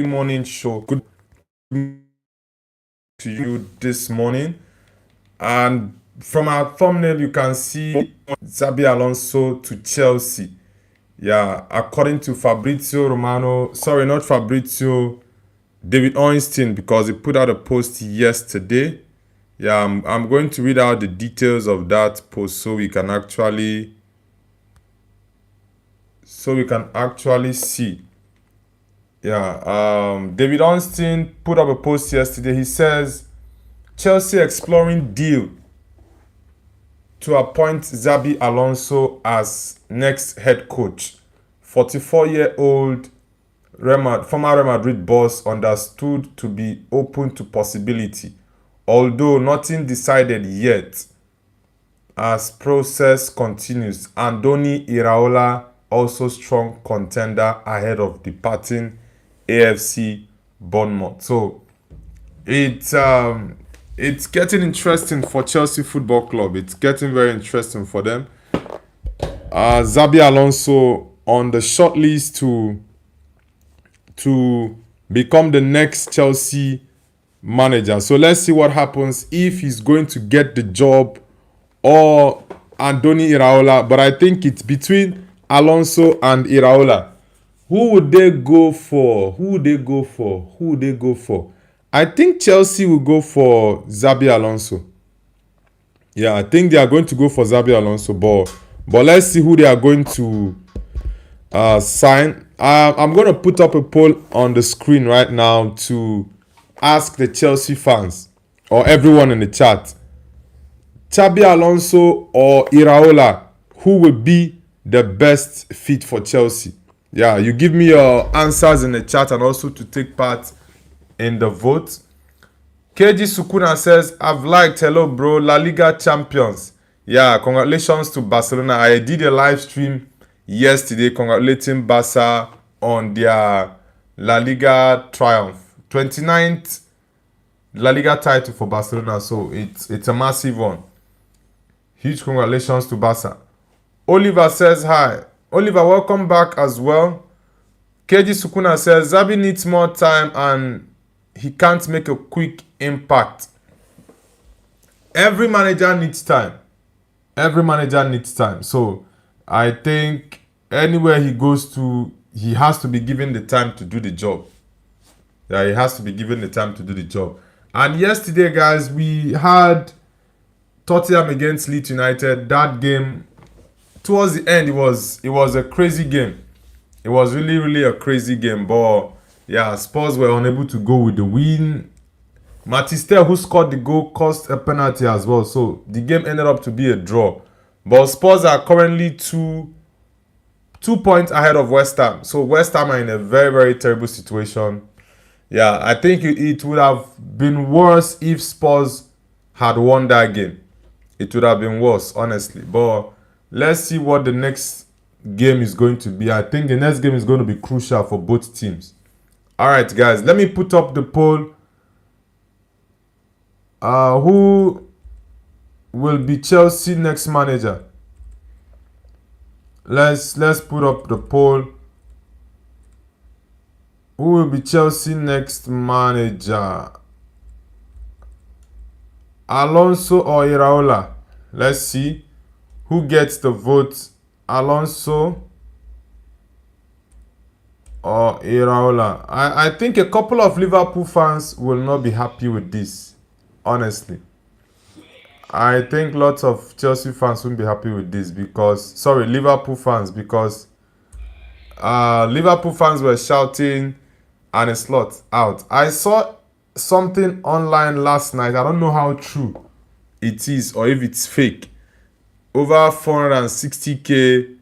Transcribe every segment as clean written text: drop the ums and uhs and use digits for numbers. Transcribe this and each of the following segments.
morning show. Good to you this morning. And from our thumbnail, you can see Xabi Alonso to Chelsea. Yeah, according to Fabrizio Romano, sorry, not Fabrizio, David Ornstein, because he put out a post yesterday. Yeah, I'm going to read out the details of that post so we can actually see. Yeah, David Ornstein put up a post yesterday. He says Chelsea exploring deal to appoint Xabi Alonso as next head coach. 44-year-old former Real Madrid boss understood to be open to possibility, although nothing decided yet. As process continues, Andoni Iraola also strong contender ahead of departing AFC Bournemouth. So it's getting interesting for Chelsea Football Club. It's getting very interesting for them. Xabi Alonso on the shortlist to become the next Chelsea manager. So let's see what happens if he's going to get the job or Andoni Iraola. But I think it's between Alonso and Iraola. Who would they go for? I think Chelsea will go for Xabi Alonso. Yeah, I think they are going to go for Xabi Alonso. But let's see who they are going to sign. I'm going to put up a poll on the screen right now to ask the Chelsea fans or everyone in the chat. Xabi Alonso or Iraola, who will be the best fit for Chelsea? Yeah, you give me your answers in the chat and also to take part in the vote. KG Sukuna says, I've liked, hello bro, La Liga champions. Yeah, congratulations to Barcelona. I did a live stream yesterday congratulating Barca on their La Liga triumph. 29th La Liga title for Barcelona, so it's a massive one. Huge congratulations to Barca. Oliver says hi. Oliver, welcome back as well. KG Sukuna says, Xabi needs more time and he can't make a quick impact. Every manager needs time. So I think anywhere he goes to, he has to be given the time to do the job. Yeah, he has to be given the time to do the job. And yesterday, guys, we had Tottenham against Leeds United. That game, towards the end, it was a crazy game. It was really a crazy game. But yeah, Spurs were unable to go with the win. Matista, who scored the goal, caused a penalty as well. So the game ended up to be a draw. But Spurs are currently two points ahead of West Ham. So West Ham are in a very terrible situation. Yeah, I think it would have been worse if Spurs had won that game. It would have been worse, honestly. But let's see what the next game is going to be. I think the next game is going to be crucial for both teams. Alright, guys, let me put up the poll. Who will be Chelsea next manager? Let's put up the poll. Who will be Chelsea next manager? Alonso or Iraola? Let's see who gets the vote. Alonso or Iraola? I think a couple of Liverpool fans will not be happy with this. Honestly, I think lots of Chelsea fans won't be happy with this because, sorry, Liverpool fans, because Liverpool fans were shouting Arne Slot out. I saw something online last night. I don't know how true it is or if it's fake. Over 460k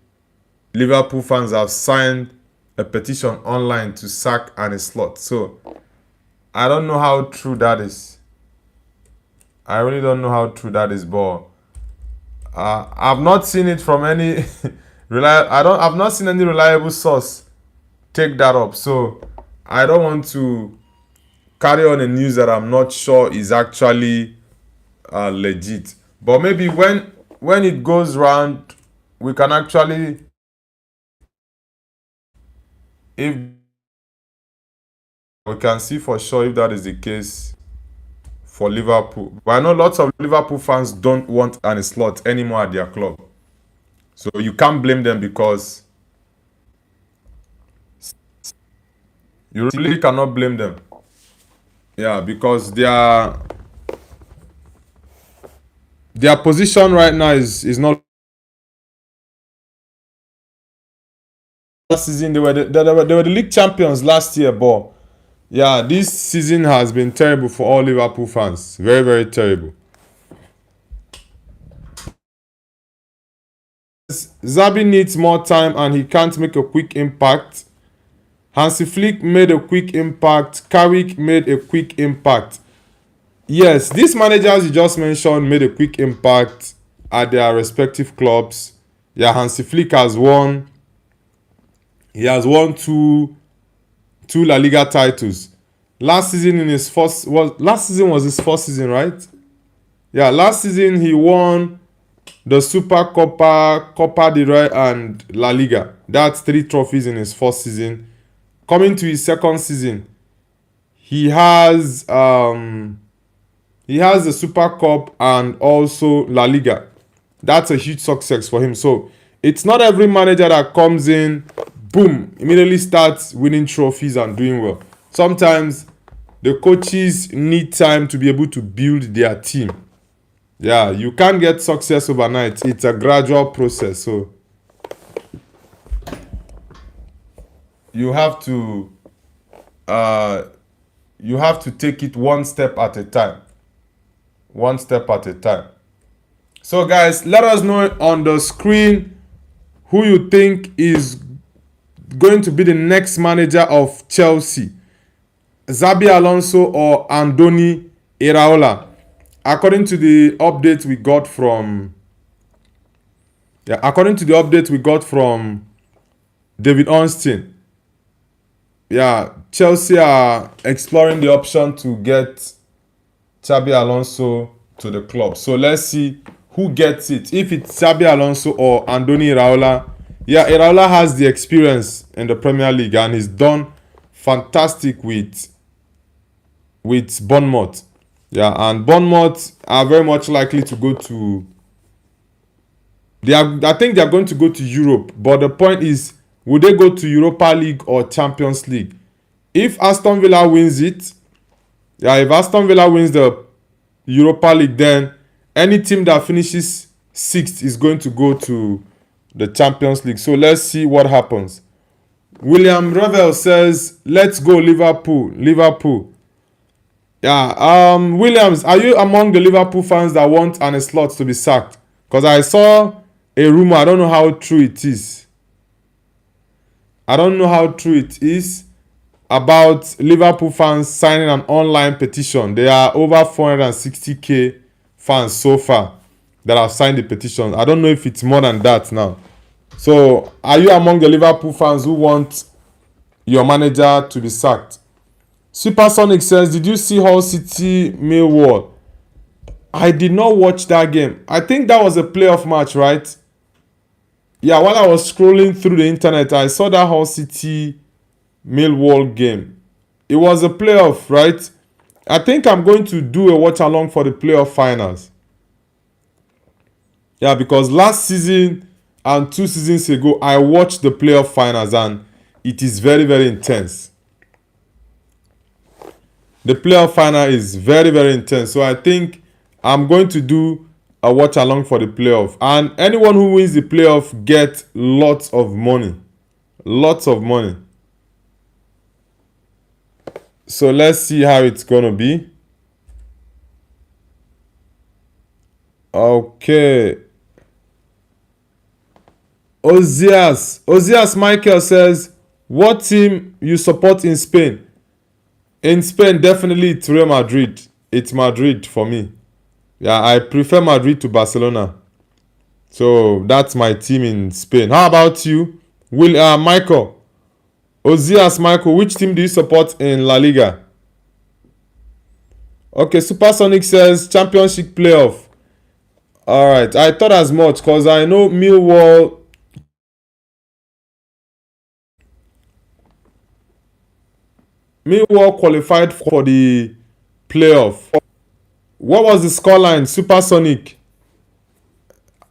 Liverpool fans have signed a petition online to sack Arne Slot. So I don't know how true that is. I really don't know how true that is, but I've not seen it from any I've not seen any reliable source take that up. So I don't want to carry on a news that I'm not sure is actually legit. But maybe when it goes round, we can actually, if We can see for sure if that is the case for Liverpool. But I know lots of Liverpool fans don't want Arne Slot anymore at their club. So you can't blame them because you really cannot blame them. Yeah, because their position right now is not. Last season they were the league champions last year, but yeah, this season has been terrible for all Liverpool fans. Very, very terrible. Xabi needs more time and he can't make a quick impact. Hansi Flick made a quick impact. Carrick made a quick impact. Yes, these managers you just mentioned made a quick impact at their respective clubs. Yeah, Hansi Flick has won. He has won two La Liga titles. Last season was his first season, right? Yeah, last season he won the Super Copa del Rey and La Liga. That's 3 trophies in his first season. Coming to his second season, he has the Super Cup and also La Liga. That's a huge success for him. So it's not every manager that comes in, boom, immediately starts winning trophies and doing well. Sometimes the coaches need time to be able to build their team. Yeah, you can't get success overnight. It's a gradual process. So you have to take it one step at a time. One step at a time. So guys, let us know on the screen who you think is going to be the next manager of Chelsea. Xabi Alonso or Andoni Iraola. According to the update we got from David Ornstein, Chelsea are exploring the option to get Xabi Alonso to the club. So let's see who gets it. If it's Xabi Alonso or Andoni Iraola. Yeah, Iraola has the experience in the Premier League and he's done fantastic with Bournemouth. Yeah, and Bournemouth are very much likely to go to. I think they are going to go to Europe, but the point is, will they go to Europa League or Champions League? If Aston Villa wins it, if Aston Villa wins the Europa League, then any team that finishes 6th is going to go to the Champions League. So let's see what happens. William Revel says, "Let's go Liverpool, Liverpool." Yeah, Williams, are you among the Liverpool fans that want Arne Slot to be sacked? Because I saw a rumor. I don't know how true it is. About Liverpool fans signing an online petition. There are over 460k fans so far that have signed the petition. I don't know if it's more than that now. So, are you among the Liverpool fans who want your manager to be sacked? Supersonic says, "Did you see Hull City Millwall?" I did not watch that game. I think that was a playoff match, right? Yeah, while I was scrolling through the internet, I saw that Hull City Millwall game. It was a playoff, right? I think I'm going to do a watch along for the playoff finals. Yeah, because last season and 2 seasons ago, I watched the playoff finals and it is very, very intense. The playoff final is very, very intense. So I think I'm going to do a watch along for the playoff. And anyone who wins the playoff gets lots of money. Lots of money. So let's see how it's going to be. Okay. Ozias Michael says, "What team you support in Spain?" In Spain, definitely it's Real Madrid. It's Madrid for me. Yeah, I prefer Madrid to Barcelona. So that's my team in Spain. How about you? Michael. Ozias Michael, which team do you support in La Liga? Okay, Supersonic says Championship playoff. Alright, I thought as much because I know Millwall. Millwall qualified for the playoff. What was the scoreline? Supersonic.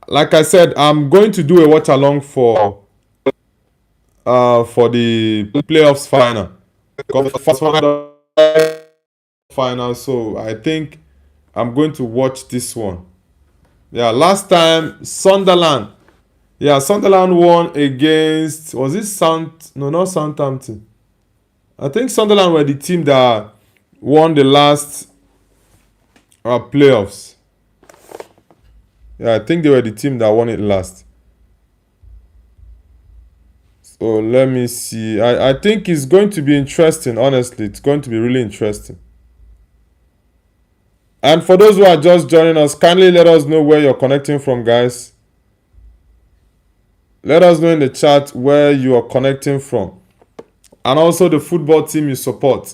Like I said, I'm going to do a watch along for the playoffs final. Final, so I think I'm going to watch this one. Yeah, last time Sunderland. Yeah, Sunderland won against, was it no, not Southampton. I think Sunderland were the team that won the last playoffs. Yeah, I think they were the team that won it last. So let me see. I think it's going to be interesting, honestly. It's going to be really interesting. And for those who are just joining us, kindly let us know where you're connecting from, guys. Let us know in the chat where you are connecting from. And also the football team you support.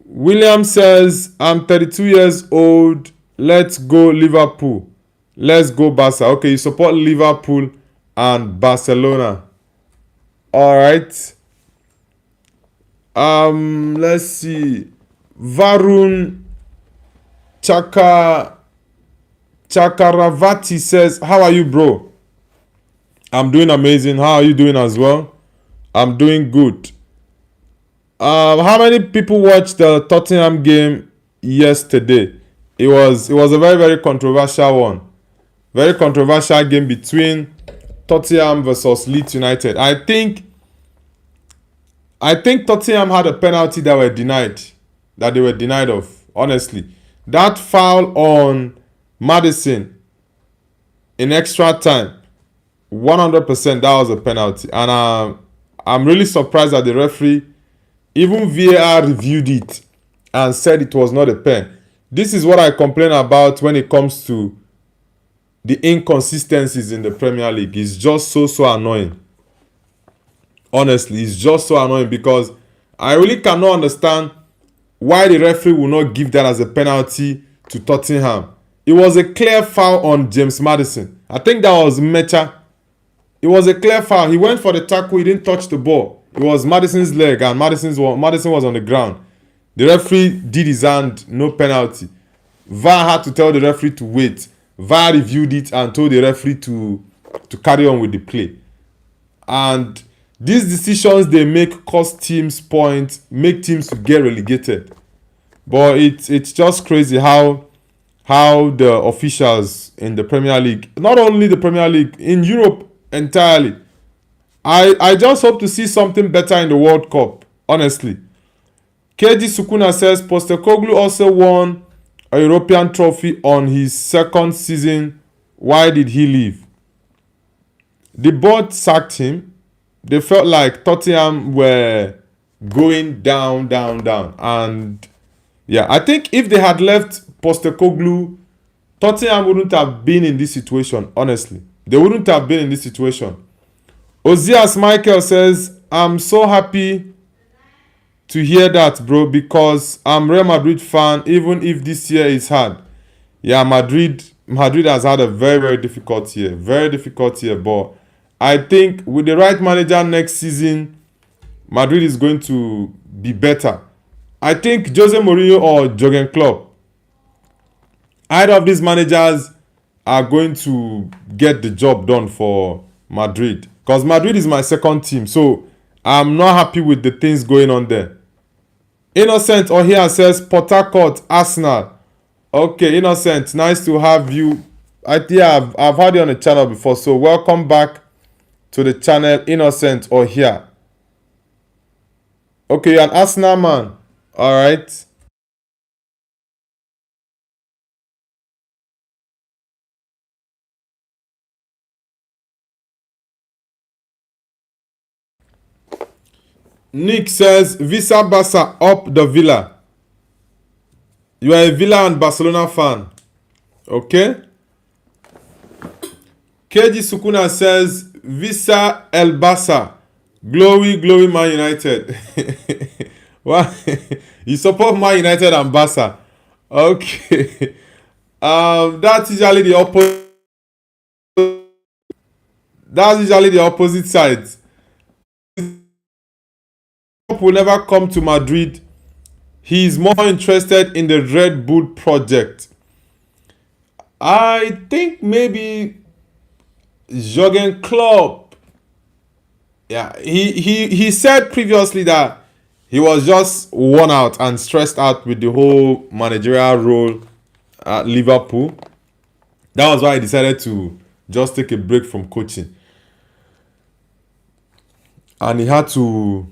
William says, I'm 32 years old. Let's go Liverpool. Let's go Barca. Okay, you support Liverpool and Barcelona. Alright. Let's see. Varun Chakaravati says, how are you, bro? I'm doing amazing. How are you doing as well? I'm doing good. How many people watched the Tottenham game yesterday? It was a very, very controversial one. Very controversial game between Tottenham versus Leeds United. I think Tottenham had a penalty that they were denied of, honestly. That foul on Maddison in extra time, 100% that was a penalty. And I'm really surprised that the referee, even VAR reviewed it and said it was not a pen. This is what I complain about when it comes to the inconsistencies in the Premier League. It's just so annoying. Honestly, it's just so annoying because I really cannot understand why the referee will not give that as a penalty to Tottenham. It was a clear foul on James Maddison. I think that was Mecha. It was a clear foul. He went for the tackle. He didn't touch the ball. It was Maddison's leg and Maddison was on the ground. The referee did his hand, no penalty. VAR had to tell the referee to wait. VAR reviewed it and told the referee to carry on with the play. And these decisions they make cost teams points, make teams to get relegated. But it's just crazy how the officials in the Premier League, not only the Premier League, in Europe entirely. I just hope to see something better in the World Cup, honestly. KG Sukuna says Postecoglou also won a European trophy on his second season. Why did he leave? The board sacked him. They felt like Tottenham were going down. And yeah, I think if they had left Postecoglou, Tottenham wouldn't have been in this situation, honestly. They wouldn't have been in this situation. Ozias Michael says, I'm so happy to hear that, bro, because I'm Real Madrid fan, even if this year is hard. Yeah, Madrid has had a very, very difficult year. Very difficult year, but I think with the right manager next season, Madrid is going to be better. I think Jose Mourinho or Jurgen Klopp, either of these managers are going to get the job done for Madrid. Because Madrid is my second team, so I'm not happy with the things going on there. Innocent Ohia says Port Harcourt, Arsenal. Okay, Innocent, nice to have you. I've had you on the channel before, so welcome back to the channel, Innocent Ohia. Okay, you're an Arsenal man. Alright. Nick says Visa Barca up the Villa. You are a Villa and Barcelona fan. Okay. KG Sukuna says Visa El Barca. Glory Man United. What? You support Man United and Barca. Okay. That's usually the opposite. That's usually the opposite side. will never come to Madrid. He's more interested in the Red Bull project. I think maybe Jurgen Klopp. Yeah, he said previously that he was just worn out and stressed out with the whole managerial role at Liverpool. That was why he decided to just take a break from coaching. And he had to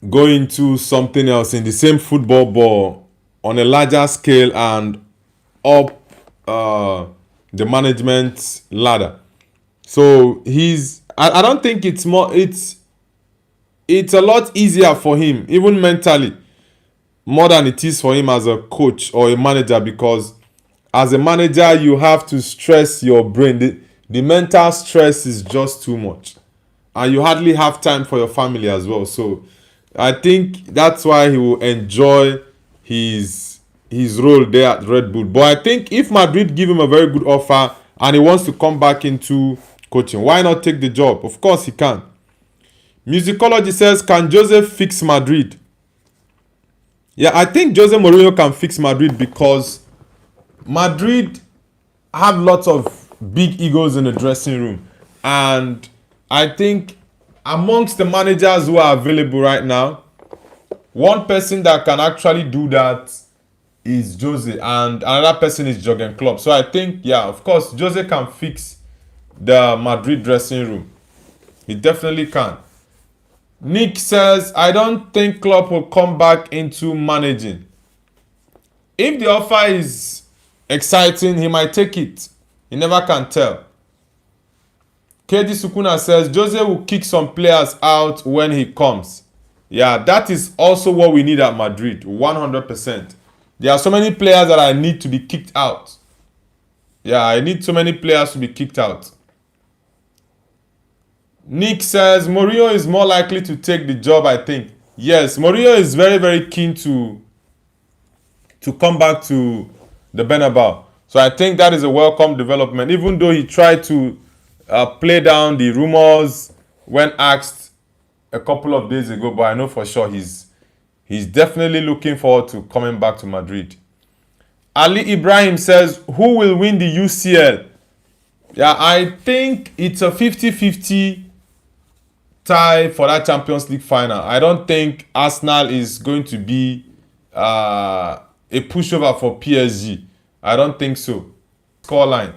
go into something else in the same football, but on a larger scale and up the management ladder. So I don't think it's a lot easier for him, even mentally, more than it is for him as a coach or a manager, because as a manager you have to stress your brain. The mental stress is just too much, and you hardly have time for your family as well. So I think that's why he will enjoy his role there at Red Bull. But I think if Madrid give him a very good offer and he wants to come back into coaching, why not take the job? Of course he can. Musicology says, can Jose fix Madrid? Yeah, I think Jose Mourinho can fix Madrid because Madrid have lots of big egos in the dressing room. And I think amongst the managers who are available right now, one person that can actually do that is Jose, and another person is Jurgen Klopp. So I think, yeah, of course, Jose can fix the Madrid dressing room. He definitely can. Nick says, I don't think Klopp will come back into managing. If the offer is exciting, he might take it. You never can tell. KD Sukuna says, Jose will kick some players out when he comes. Yeah, that is also what we need at Madrid, 100%. There are so many players that I need to be kicked out. Yeah, I need so many players to be kicked out. Nick says, Mourinho is more likely to take the job, I think. Yes, Mourinho is very, very keen to come back to the Bernabeu. So I think that is a welcome development, even though he tried to play down the rumors when asked a couple of days ago. But I know for sure he's definitely looking forward to coming back to Madrid. Ali Ibrahim says, who will win the UCL? Yeah, I think it's a 50-50 tie for that Champions League final. I don't think Arsenal is going to be a pushover for PSG. I don't think so. Scoreline.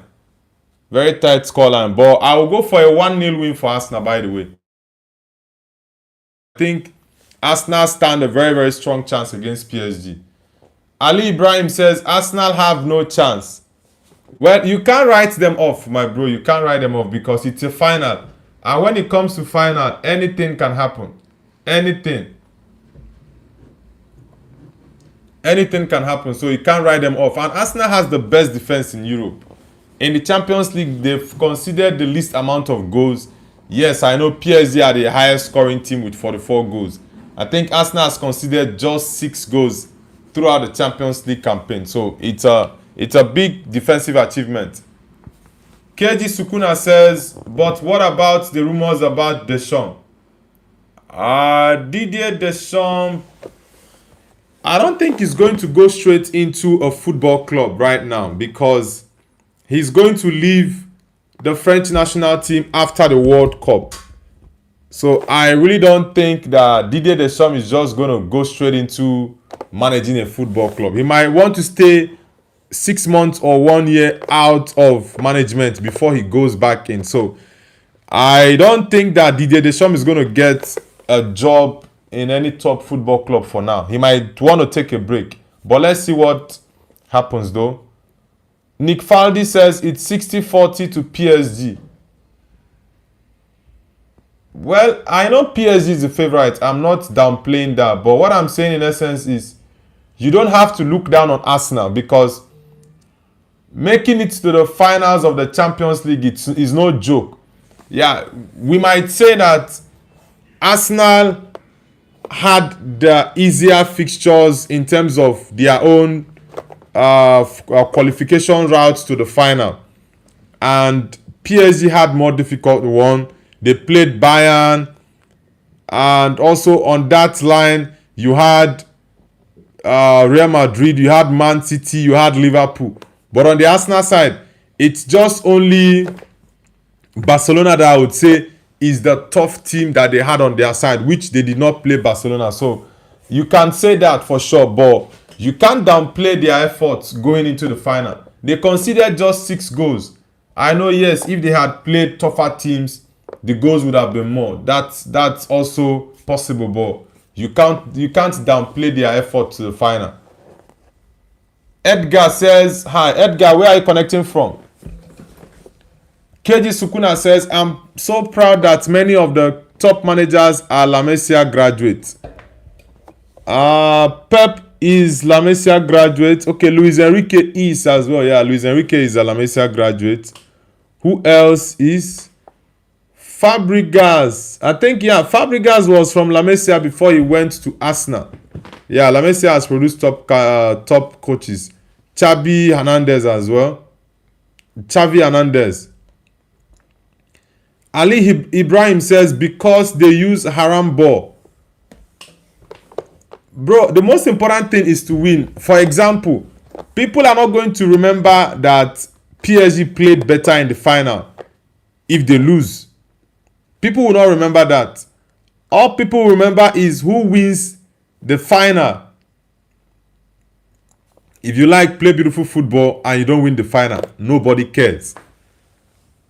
Very tight scoreline. But I will go for a 1-0 win for Arsenal, by the way. I think Arsenal stand a very, very strong chance against PSG. Ali Ibrahim says, Arsenal have no chance. Well, you can't write them off, my bro. You can't write them off because it's a final. And when it comes to final, anything can happen. Anything. Anything can happen. So you can't write them off. And Arsenal has the best defense in Europe. In the Champions League, they've considered the least amount of goals. Yes, I know PSG are the highest scoring team with 44 goals. I think Arsenal has considered just 6 goals throughout the Champions League campaign. So it's a big defensive achievement. KG Sukuna says, but what about the rumors about Deschamps? Didier Deschamps, I don't think he's going to go straight into a football club right now because he's going to leave the French national team after the World Cup. So I really don't think that Didier Deschamps is just going to go straight into managing a football club. He might want to stay 6 months or 1 year out of management before he goes back in. So I don't think that Didier Deschamps is going to get a job in any top football club for now. He might want to take a break. But let's see what happens though. Nick Faldi says it's 60-40 to PSG. Well, I know PSG is the favorite. I'm not downplaying that. But what I'm saying in essence is you don't have to look down on Arsenal because making it to the finals of the Champions League is no joke. Yeah, we might say that Arsenal had the easier fixtures in terms of their own qualification routes to the final. And PSG had more difficult one. They played Bayern, And also on that line, you had Real Madrid, you had Man City, you had Liverpool. But on the Arsenal side, it's just only Barcelona that I would say is the tough team that they had on their side, which they did not play Barcelona. So you can say that for sure, but you can't downplay their efforts going into the final. They conceded just 6 goals. I know, yes, if they had played tougher teams, the goals would have been more. That's also possible, but you can't downplay their effort to the final. Edgar says, hi. Edgar, where are you connecting from? KG Sukuna says, I'm so proud that many of the top managers are La Masia graduates. Pep is La Masia graduate. Okay, Luis Enrique is as well. Yeah, Luis Enrique is a La Masia graduate. Who else is? Fabregas. I think, yeah, Fabregas was from La Masia before he went to Arsenal. Yeah, La Masia has produced top coaches. Xabi Hernandez as well. Xavi Hernandez. Ali Ibrahim says, because they use haram ball. Bro, the most important thing is to win. For example, people are not going to remember that PSG played better in the final if they lose. People will not remember that. All people will remember is who wins the final. If you like play beautiful football and you don't win the final, nobody cares.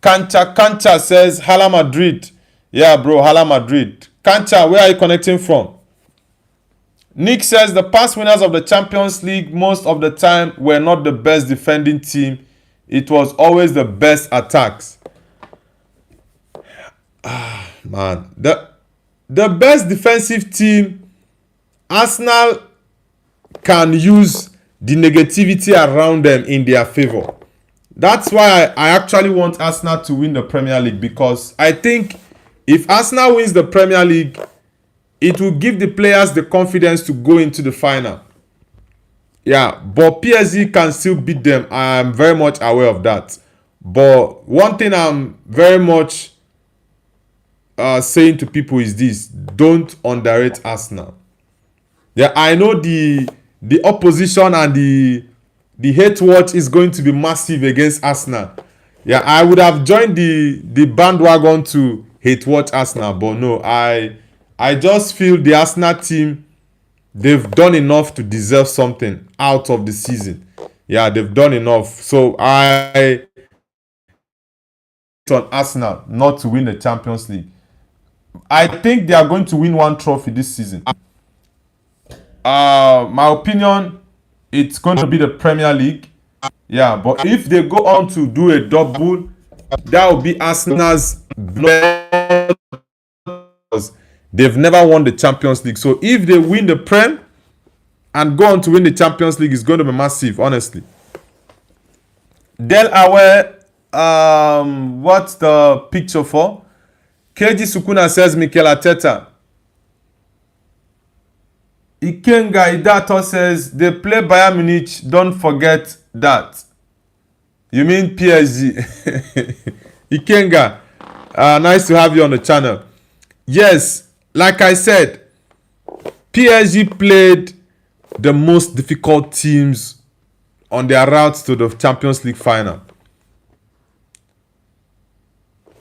Cancha says, Hala Madrid. Yeah, bro, Hala Madrid. Cancha, where are you connecting from? Nick says, the past winners of the Champions League most of the time were not the best defending team. It was always the best attacks. Man, the best defensive team, Arsenal can use the negativity around them in their favor. That's why I actually want Arsenal to win the Premier League, because I think if Arsenal wins the Premier League, it will give the players the confidence to go into the final. Yeah, but PSG can still beat them. I am very much aware of that. But one thing I'm very much saying to people is this: don't underrate Arsenal. Yeah, I know the opposition and the hate watch is going to be massive against Arsenal. Yeah, I would have joined the bandwagon to hate watch Arsenal, but no, I just feel the Arsenal team, they've done enough to deserve something out of the season. Yeah, they've done enough. So I on Arsenal not to win the Champions League. I think they are going to win one trophy this season. My opinion, it's going to be the Premier League. Yeah, but if they go on to do a double, that will be Arsenal's blood. They've never won the Champions League. So if they win the Prem and go on to win the Champions League, it's going to be massive, honestly. Del Awe, what's the picture for? KG Sukuna says Mikel Arteta. Ikenga Idato says they play Bayern Munich. Don't forget that. You mean PSG? Ikenga, nice to have you on the channel. Yes, like I said, PSG played the most difficult teams on their route to the Champions League final.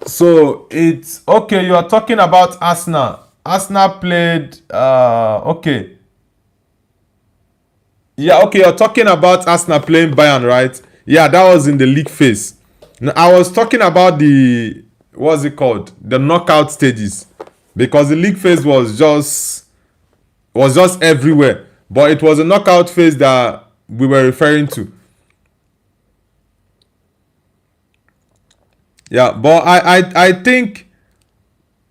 So it's okay. You are talking about Arsenal. Arsenal played. Okay. Yeah, okay. You're talking about Arsenal playing Bayern, right? Yeah, that was in the league phase. Now, I was talking about the, what's it called? The knockout stages, because the league phase was just everywhere. But it was a knockout phase that we were referring to. Yeah, but I think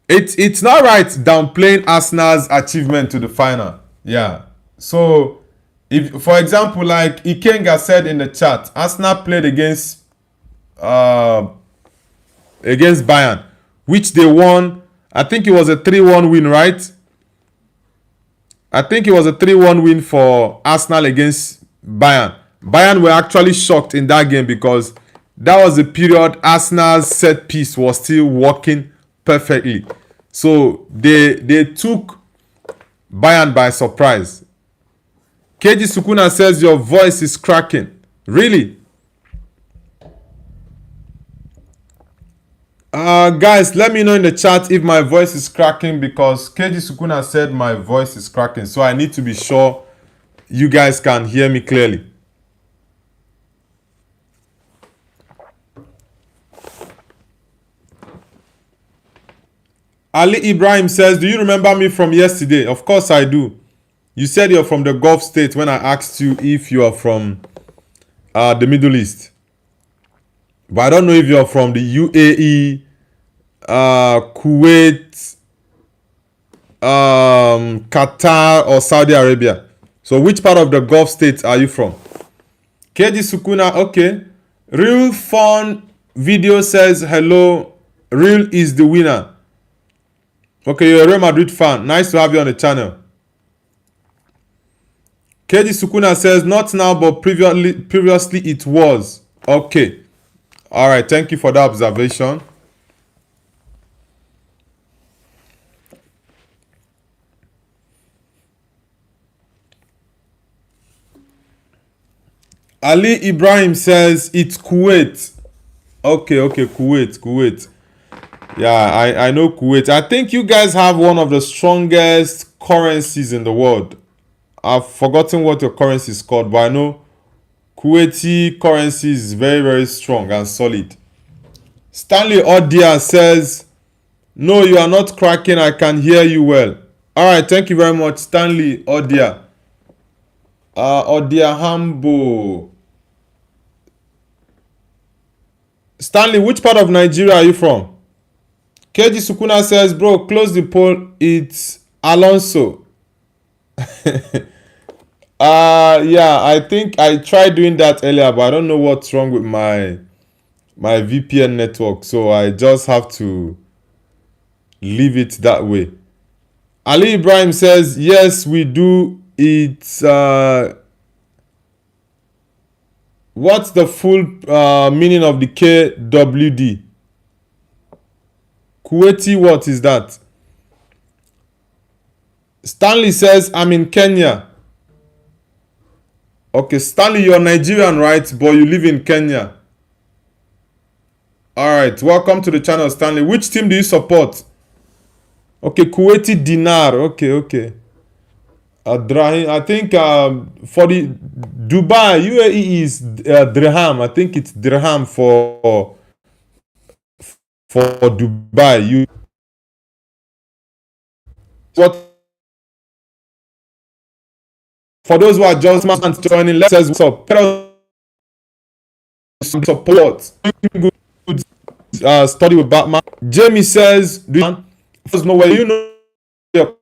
it's not right downplaying Arsenal's achievement to the final. Yeah. So if, for example, like Ikenga said in the chat, Arsenal played against Bayern, which they won. I think it was a 3-1 win, right? I think it was a 3-1 win for Arsenal against Bayern. Bayern were actually shocked in that game because that was the period Arsenal's set piece was still working perfectly. So they took Bayern by surprise. KG Sukuna says your voice is cracking. Really? Guys, let me know in the chat if my voice is cracking, because KG Sukuna said my voice is cracking. So I need to be sure you guys can hear me clearly. Ali Ibrahim says, do you remember me from yesterday? Of course I do. You said you're from the Gulf state when I asked you if you are from the Middle East. But I don't know if you're from the UAE, Kuwait, Qatar, or Saudi Arabia. So which part of the Gulf states are you from? KG Sukuna, okay. Real Fun Video says, hello, Real is the winner. Okay, you're a Real Madrid fan. Nice to have you on the channel. KG Sukuna says, not now, but previously it was. Okay. Alright, thank you for that observation. Ali Ibrahim says, it's Kuwait. Okay, Kuwait. Yeah, I know Kuwait. I think you guys have one of the strongest currencies in the world. I've forgotten what your currency is called, but I know Kuwaiti currency is very, very strong and solid. Stanley Odia says, no, you are not cracking. I can hear you well. Alright, thank you very much, Stanley Odia. Odia Hambo. Stanley, which part of Nigeria are you from? KG Sukuna says, bro, close the poll. It's Alonso. Yeah, I think I tried doing that earlier, but I don't know what's wrong with my VPN network. So I just have to leave it that way. Ali Ibrahim says, yes, we do. It's what's the full meaning of the KWD? Kuwaiti, what is that? Stanley says, I'm in Kenya. Okay, Stanley, you're Nigerian, right? But you live in Kenya. Alright, welcome to the channel, Stanley. Which team do you support? Okay, Kuwaiti dinar. Okay. Drahim. I think for the Dubai, UAE is dirham. I think it's dirham for Dubai. What? For those who are just joining, let's say what's up. Support. Good study with Batman. Jamie says, do you know where you know your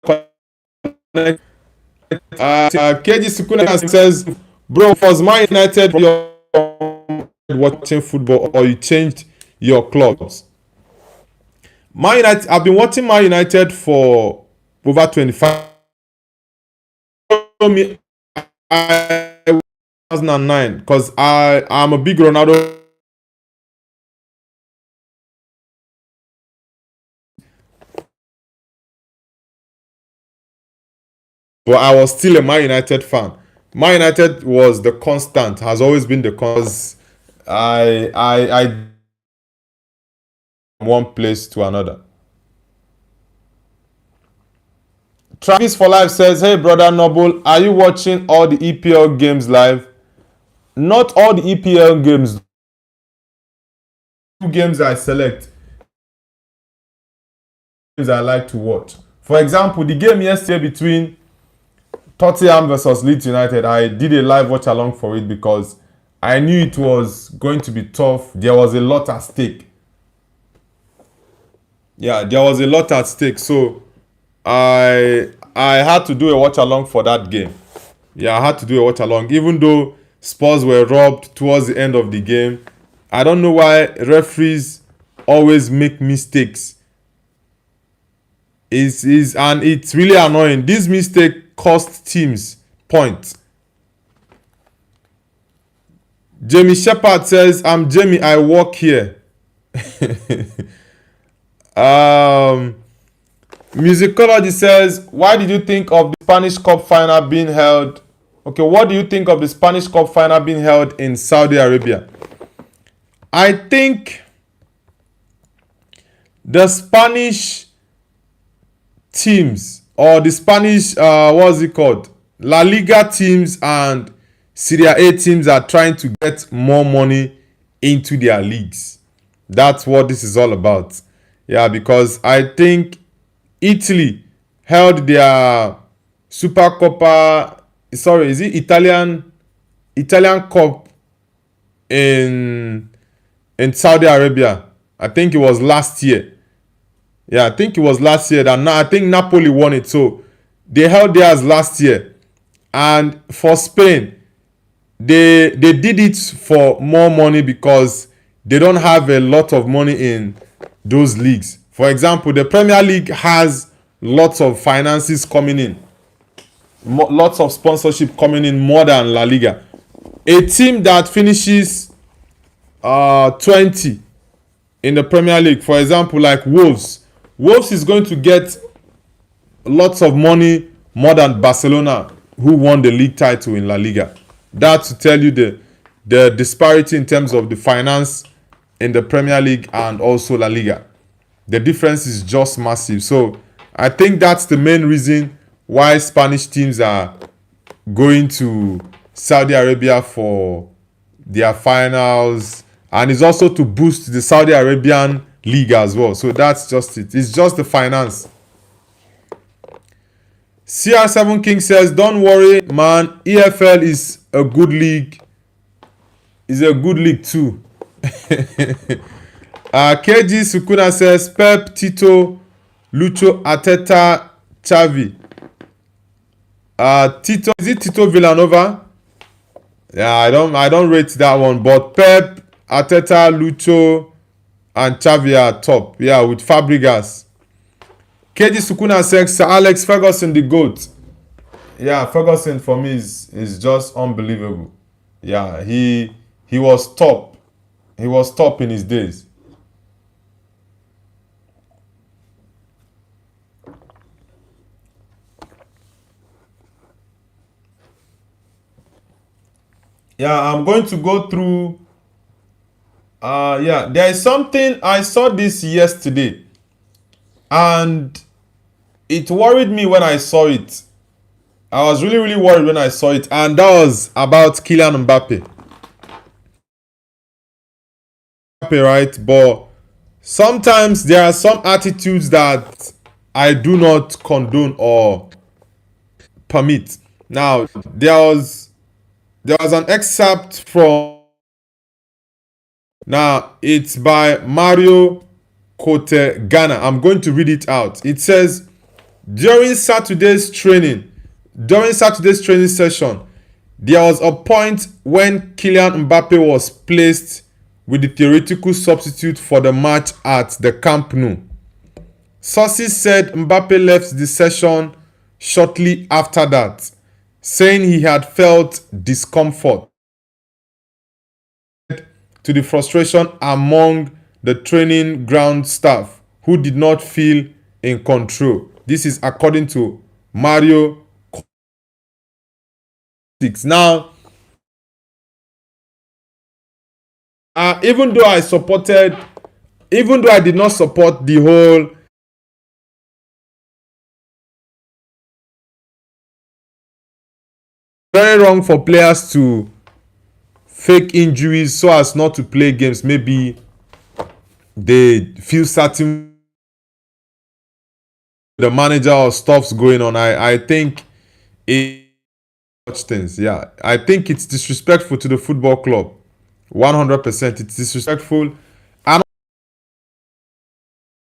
connect? KG Sukuna says, bro, was Man United you're watching football or you changed your clubs? Man United, I've been watching Man United for over 25. Me, 2009, because I'm a big Ronaldo. But I was still a Man United fan. Man United was the constant, has always been the cause. I one place to another. Travis for Life says, hey brother Noble, are you watching all the EPL games live? Not all the EPL games. 2 games I select. Games I like to watch. For example, the game yesterday between Tottenham versus Leeds United, I did a live watch along for it because I knew it was going to be tough. There was a lot at stake. Yeah, there was a lot at stake. So I had to do a watch along for that game. Yeah, I had to do a watch along. Even though Spurs were robbed towards the end of the game. I don't know why referees always make mistakes. And it's really annoying. This mistake cost teams points. Jamie Shepard says, I'm Jamie, I work here. Musicology says, why did you think of the Spanish Cup final being held? Okay, what do you think of the Spanish Cup final being held in Saudi Arabia? I think the Spanish teams, or the Spanish, what's it called? La Liga teams and Serie A teams are trying to get more money into their leagues. That's what this is all about. Yeah, because I think Italy held their Super Coppa, sorry, is it Italian Cup in Saudi Arabia? I think it was last year. Yeah, I think it was last year that I think Napoli won it. So they held theirs last year. And for Spain, they did it for more money because they don't have a lot of money in those leagues. For example, the Premier League has lots of finances coming in, lots of sponsorship coming in more than La Liga. A team that finishes 20 in the Premier League, for example, like Wolves is going to get lots of money more than Barcelona, who won the league title in La Liga. That to tell you the disparity in terms of the finance in the Premier League and also La Liga. The difference is just massive. So I think that's the main reason why Spanish teams are going to Saudi Arabia for their finals, and it's also to boost the Saudi Arabian league as well. So that's just it. It's just the finance. CR7 King says, don't worry, man. EFL is a good league. It's a good league too. KG Sukuna says, Pep, Tito, Lucho, Arteta, Xavi. Tito, is it Tito Villanova? Yeah, I don't rate that one. But Pep, Arteta, Lucho, and Xavi are top. Yeah, with Fabregas. KG Sukuna says, Sir Alex Ferguson the GOAT. Yeah, Ferguson for me is just unbelievable. Yeah, he was top. He was top in his days. Yeah, I'm going to go through. Yeah, there is something, I saw this yesterday, and it worried me when I saw it. I was really, really worried when I saw it, and that was about Kylian Mbappe. Right? But sometimes there are some attitudes that I do not condone or permit. Now, there was an excerpt from. Now, it's by Mario Kote Ghana. I'm going to read it out. It says, during Saturday's training session, there was a point when Kylian Mbappe was placed with the theoretical substitute for the match at the Camp Nou. Sources said Mbappe left the session shortly after that, saying he had felt discomfort to the frustration among the training ground staff who did not feel in control. This is according to Mario. Now, even though I did not support the whole very wrong for players to fake injuries so as not to play games. Maybe they feel certain the manager or stuff's going on. I think it such things. Yeah, I think it's disrespectful to the football club. 100%, it's disrespectful. And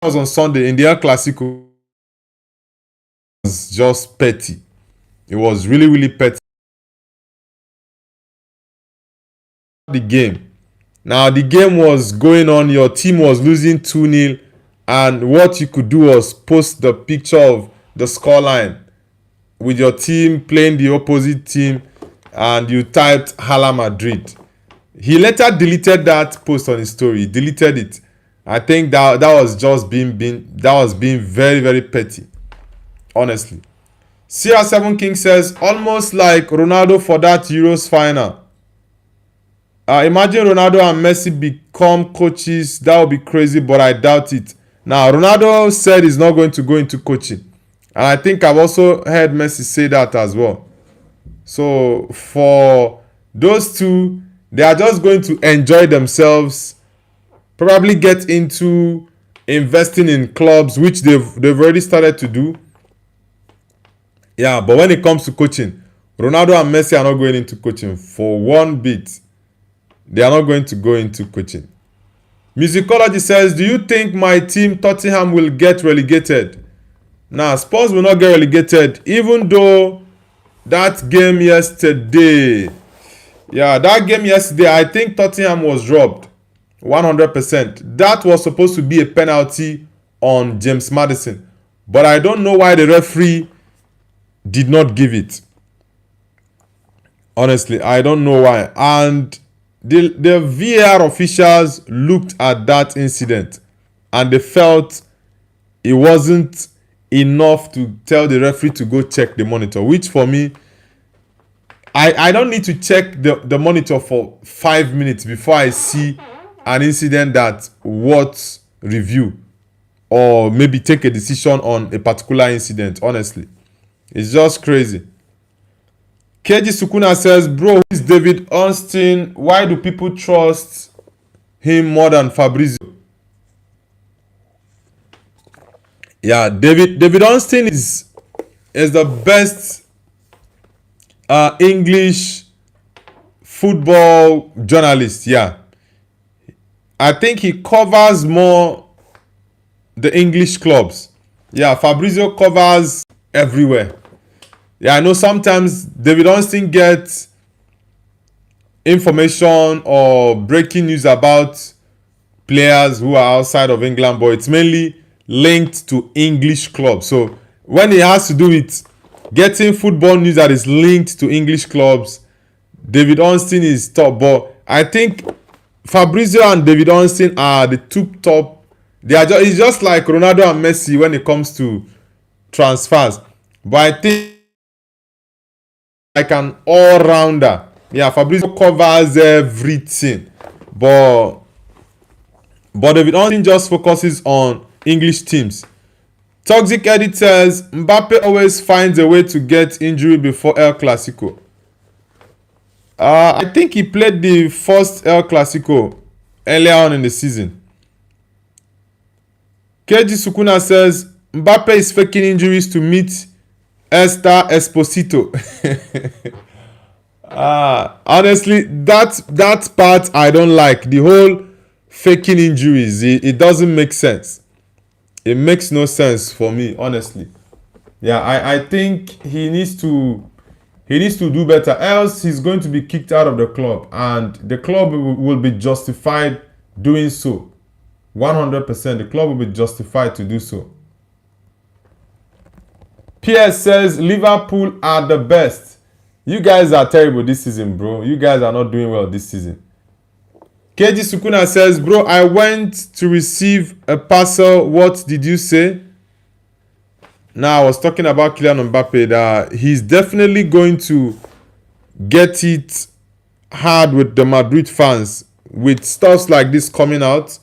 was on Sunday in the El Clasico. It was just petty. It was really, really petty. The game. Now the game was going on. Your team was losing 2-0, and what you could do was post the picture of the scoreline with your team playing the opposite team, and you typed Hala Madrid. He later deleted that post on his story. He deleted it. I think that was just being very, very petty. honestly. CR7 King says, almost like Ronaldo for that Euros final. Imagine Ronaldo and Messi become coaches. That would be crazy, but I doubt it. Now, Ronaldo said he's not going to go into coaching. And I think I've also heard Messi say that as well. So, for those two, they are just going to enjoy themselves. Probably get into investing in clubs, which they've already started to do. Yeah, but when it comes to coaching, Ronaldo and Messi are not going into coaching for one bit. They are not going to go into coaching. Musicology says, do you think my team Tottenham will get relegated? Nah, Spurs will not get relegated, even though that game yesterday. Yeah, that game yesterday, I think Tottenham was robbed. 100%. That was supposed to be a penalty on James Maddison. But I don't know why the referee did not give it. Honestly, I don't know why. And the VAR officials looked at that incident and they felt it wasn't enough to tell the referee to go check the monitor, which for me, I don't need to check the monitor for 5 minutes before I see an incident that worth review or maybe take a decision on a particular incident. Honestly, it's just crazy. KG Sukuna says, bro, who is David Ornstein? Why do people trust him more than Fabrizio? Yeah, David Ornstein is the best English football journalist. Yeah, I think he covers more the English clubs. Yeah, Fabrizio covers everywhere. Yeah, I know sometimes David Ornstein gets information or breaking news about players who are outside of England, but it's mainly linked to English clubs. So when it has to do with getting football news that is linked to English clubs, David Ornstein is top. But I think Fabrizio and David Ornstein are the two top. It's just like Ronaldo and Messi when it comes to transfers. But I think like an all-rounder. Yeah, Fabrizio covers everything. But David Ornstein just focuses on English teams. Toxic Edit says, Mbappe always finds a way to get injury before El Clasico. I think he played the first El Clasico earlier on in the season. KG Sukuna says, Mbappe is faking injuries to meet Esther Esposito. Honestly, that part I don't like. The whole faking injuries, it doesn't make sense. It makes no sense for me, honestly. Yeah, I think he needs to do better, else he's going to be kicked out of the club, and the club will be justified doing so. 100%, the club will be justified to do so. PS says, Liverpool are the best. You guys are terrible this season, bro. You guys are not doing well this season. KG Sukuna says, bro, I went to receive a parcel. What did you say? Now, I was talking about Kylian Mbappe, that he's definitely going to get it hard with the Madrid fans. With stuff like this coming out,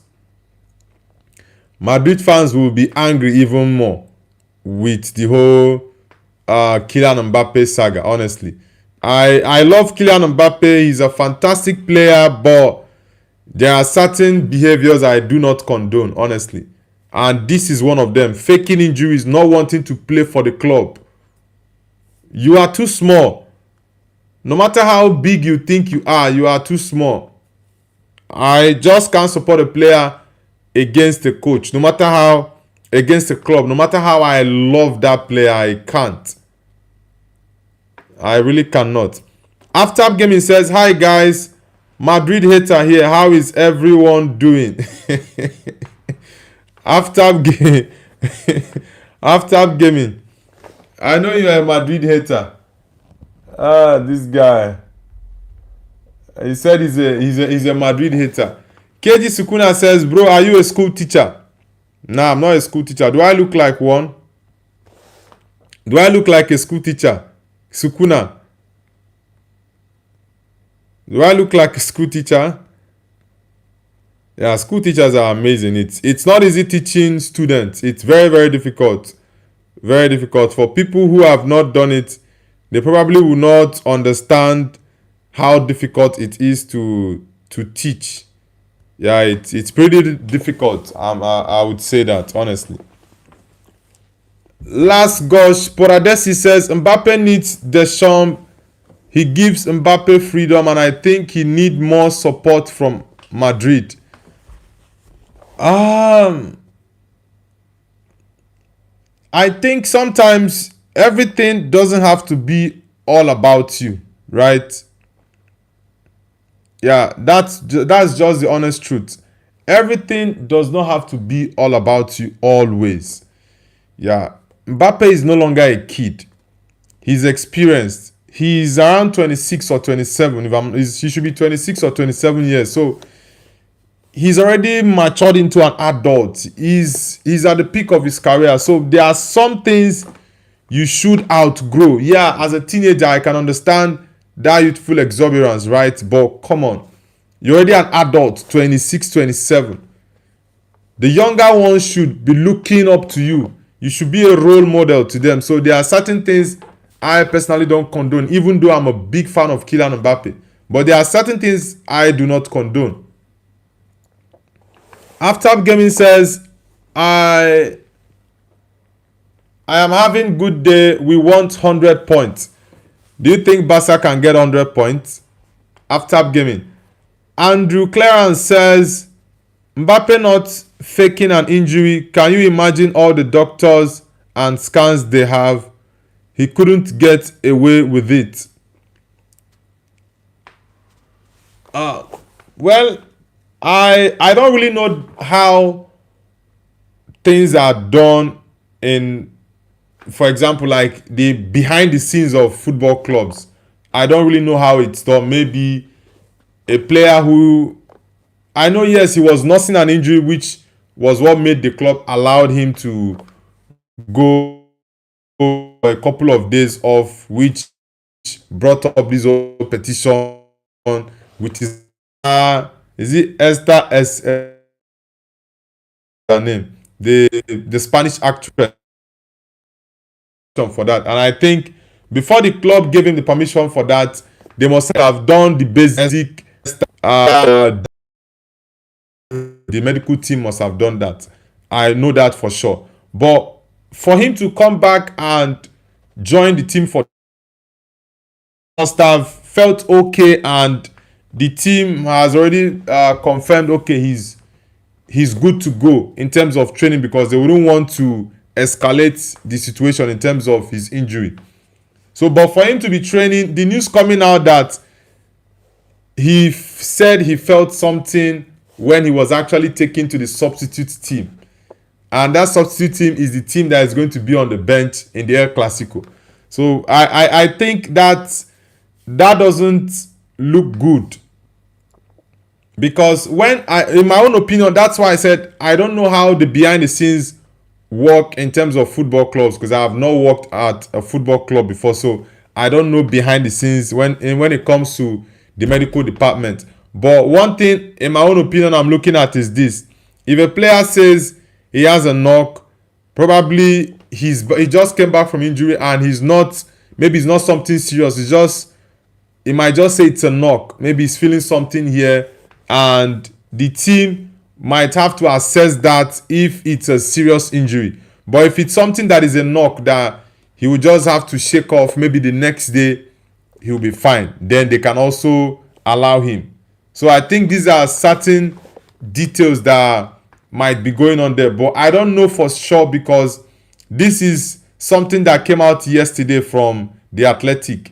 Madrid fans will be angry even more with the whole Kylian Mbappe saga, honestly. I love Kylian Mbappe. He's a fantastic player, but there are certain behaviors I do not condone, honestly. And this is one of them. Faking injuries, not wanting to play for the club. You are too small. No matter how big you think you are too small. I just can't support a player against a coach. No matter how, against a club. No matter how I love that player, I can't. I really cannot. After Gaming says, hi guys. Madrid hater here. How is everyone doing? After Gaming. I know you are a Madrid hater. This guy. He said he's a Madrid hater. KG Sukuna says, bro, are you a school teacher? Nah, I'm not a school teacher. Do I look like one? Do I look like a school teacher? Sukuna. Do I look like a school teacher? Yeah, school teachers are amazing. It's not easy teaching students. It's very, very difficult. Very difficult. For people who have not done it, they probably will not understand how difficult it is to teach. Yeah, it's pretty difficult. I would say that honestly. Last gosh, Poradesi says Mbappe needs Deschamps. He gives Mbappe freedom, and I think he need more support from Madrid. I think sometimes everything doesn't have to be all about you, right? Yeah, that's just the honest truth. Everything does not have to be all about you always. Yeah, Mbappe is no longer a kid. He's experienced. He's around 26 or 27. He should be 26 or 27 years. So he's already matured into an adult. He's at the peak of his career. So there are some things you should outgrow. Yeah, as a teenager, I can understand that youthful exuberance, right? But come on. You're already an adult, 26, 27. The younger ones should be looking up to you. You should be a role model to them. So there are certain things I personally don't condone, even though I'm a big fan of Kylian Mbappe. But there are certain things I do not condone. After Gaming says, I am having good day. We want 100 points. Do you think Barca can get 100 points? After Gaming. Andrew Clarence says, Mbappe not faking an injury. Can you imagine all the doctors and scans they have? He couldn't get away with it. Well, I don't really know how things are done in, for example, like the behind the scenes of football clubs. I don't really know how it's done. Maybe a player who, I know, yes, he was nursing an injury, which was what made the club allowed him to go a couple of days off, which brought up this whole petition with his is it Esther S her name, the Spanish actress, for that. And I think before the club gave him the permission for that, they must have done the basic. The medical team must have done that. I know that for sure. But for him to come back and join the team, for must have felt okay, and the team has already confirmed, okay, he's good to go in terms of training, because they wouldn't want to escalate the situation in terms of his injury. So, but for him to be training, the news coming out that he said he felt something when he was actually taken to the substitute team. And that substitute team is the team that is going to be on the bench in the El Clasico. So I think that doesn't look good. Because in my own opinion, that's why I said I don't know how the behind the scenes work in terms of football clubs, because I have not worked at a football club before. So I don't know behind the scenes when it comes to the medical department. But one thing, in my own opinion, I'm looking at is this. If a player says he has a knock, probably he just came back from injury and maybe it's not something serious. He might just say it's a knock. Maybe he's feeling something here, and the team might have to assess that if it's a serious injury. But if it's something that is a knock that he will just have to shake off, maybe the next day he'll be fine. Then they can also allow him. So I think these are certain details that might be going on there. But I don't know for sure, because this is something that came out yesterday from The Athletic.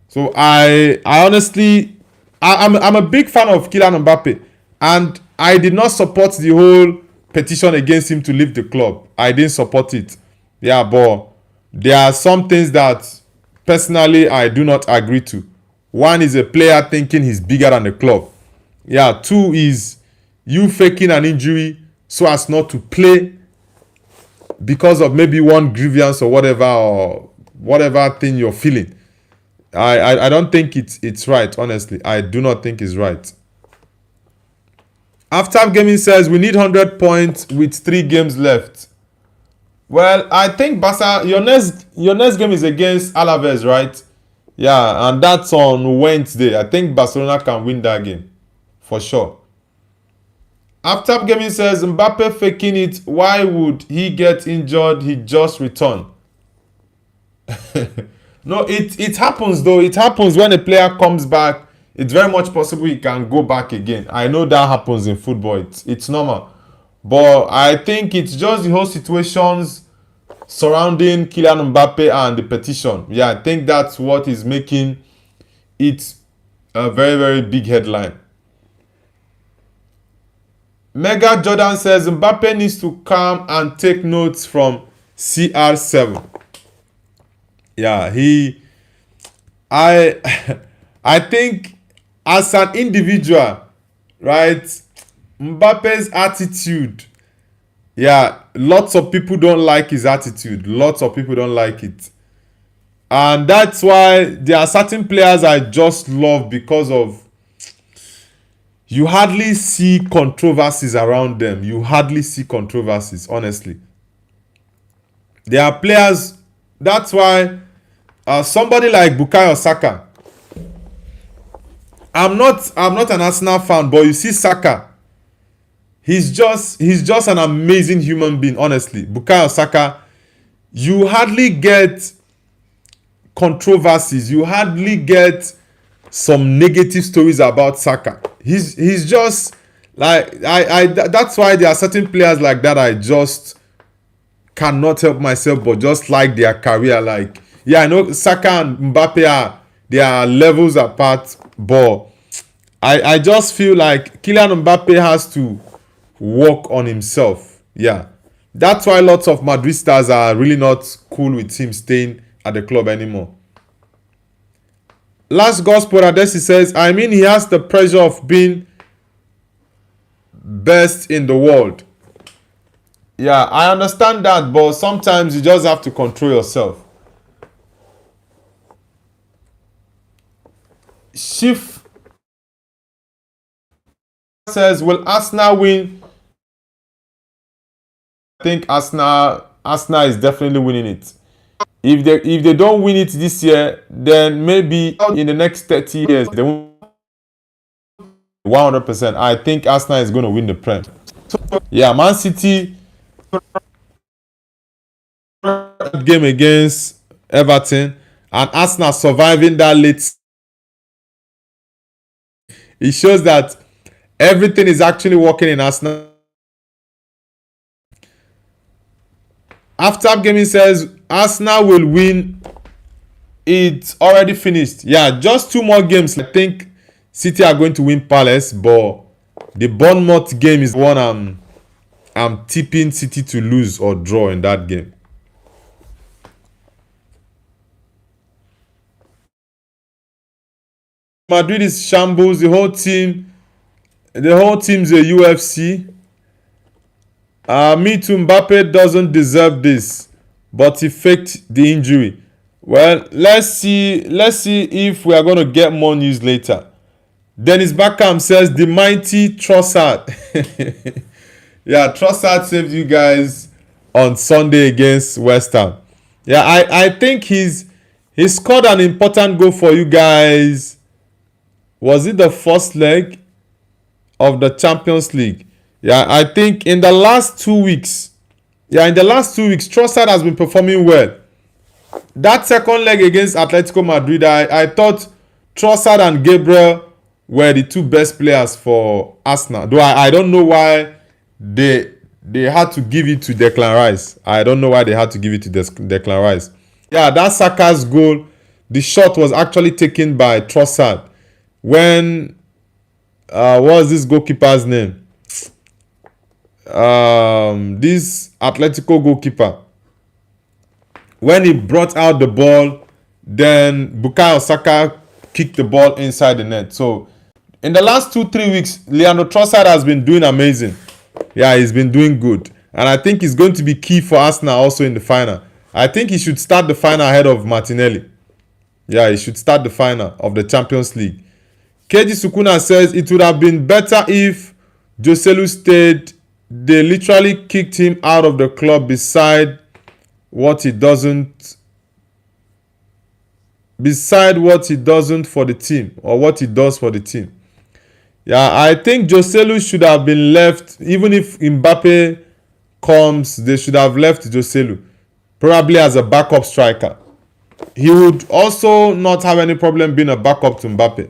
So I honestly, I'm a big fan of Kylian Mbappe. And I did not support the whole petition against him to leave the club. I didn't support it. Yeah, but there are some things that personally I do not agree to. One is a player thinking he's bigger than the club. Yeah, two is you faking an injury so as not to play because of maybe one grievance or whatever, or whatever thing you're feeling. I don't think it's right, honestly. I do not think it's right. After Gaming says we need 100 points with 3 games left. Well, I think Barca, your next game is against Alaves, right? Yeah, and that's on Wednesday. I think Barcelona can win that game for sure. After Gaming says Mbappe faking it. Why would he get injured? He just returned. No, it happens though. It happens when a player comes back. It's very much possible he can go back again. I know that happens in football. It's normal. But I think it's just the whole situations surrounding Kylian Mbappe and the petition. Yeah, I think that's what is making it a very, very big headline. Mega Jordan says Mbappe needs to come and take notes from CR7. Yeah, I think as an individual, right, Mbappe's attitude, yeah, lots of people don't like his attitude. Lots of people don't like it. And that's why there are certain players I just love because of you hardly see controversies around them. You hardly see controversies, honestly. There are players, that's why somebody like Bukayo Saka. I'm not an Arsenal fan, but you see Saka. He's just an amazing human being, honestly. Bukayo Saka, you hardly get controversies. You hardly get some negative stories about Saka. He's just like that's why there are certain players like that I just cannot help myself but just like their career. Like, yeah, I know Saka and Mbappe they are levels apart, but I just feel like Kylian Mbappe has to work on himself. Yeah, that's why lots of Madrid stars are really not cool with him staying at the club anymore. Last Gospel Adesi says, I mean, he has the pressure of being best in the world. Yeah, I understand that, but sometimes you just have to control yourself. Shift says, will Arsenal win? I think Arsenal is definitely winning it. If they don't win it this year, then maybe in the next 30 years they won't. 100%. I think Arsenal is going to win the Prem. Yeah, Man City game against Everton and Arsenal surviving that late. It shows that everything is actually working in Arsenal. After Gaming says Arsenal will win. It's already finished. Yeah, just 2 more games. I think City are going to win Palace, but the Bournemouth game is one I'm tipping City to lose or draw in that game. Madrid is shambles. The whole team's a UFC. Me too. Mbappe doesn't deserve this, but he faked the injury. Well, let's see if we are going to get more news later. Dennis Beckham says the mighty Trossard. Yeah, Trossard saved you guys on Sunday against West Ham. Yeah, I think he scored an important goal for you guys. Was it the first leg of the Champions League? Yeah, I think in the last 2 weeks, Trossard has been performing well. That second leg against Atletico Madrid, I thought Trossard and Gabriel were the 2 best players for Arsenal. Though I don't know why they had to give it to Declan Rice. I don't know why they had to give it to Declan Rice. Yeah, that Saka's goal, the shot was actually taken by Trossard. When what was this goalkeeper's name? This Atletico goalkeeper. When he brought out the ball, then Bukayo Saka kicked the ball inside the net. So in the last 2-3 weeks, Leandro Trossard has been doing amazing. Yeah, he's been doing good. And I think he's going to be key for Arsenal also in the final. I think he should start the final ahead of Martinelli. Yeah, he should start the final of the Champions League. KG Sukuna says it would have been better if Joselu stayed. They literally kicked him out of the club beside what he doesn't for the team, or what he does for the team. Yeah, I think Joselu should have been left. Even if Mbappe comes, they should have left Joselu, probably as a backup striker. He would also not have any problem being a backup to Mbappe.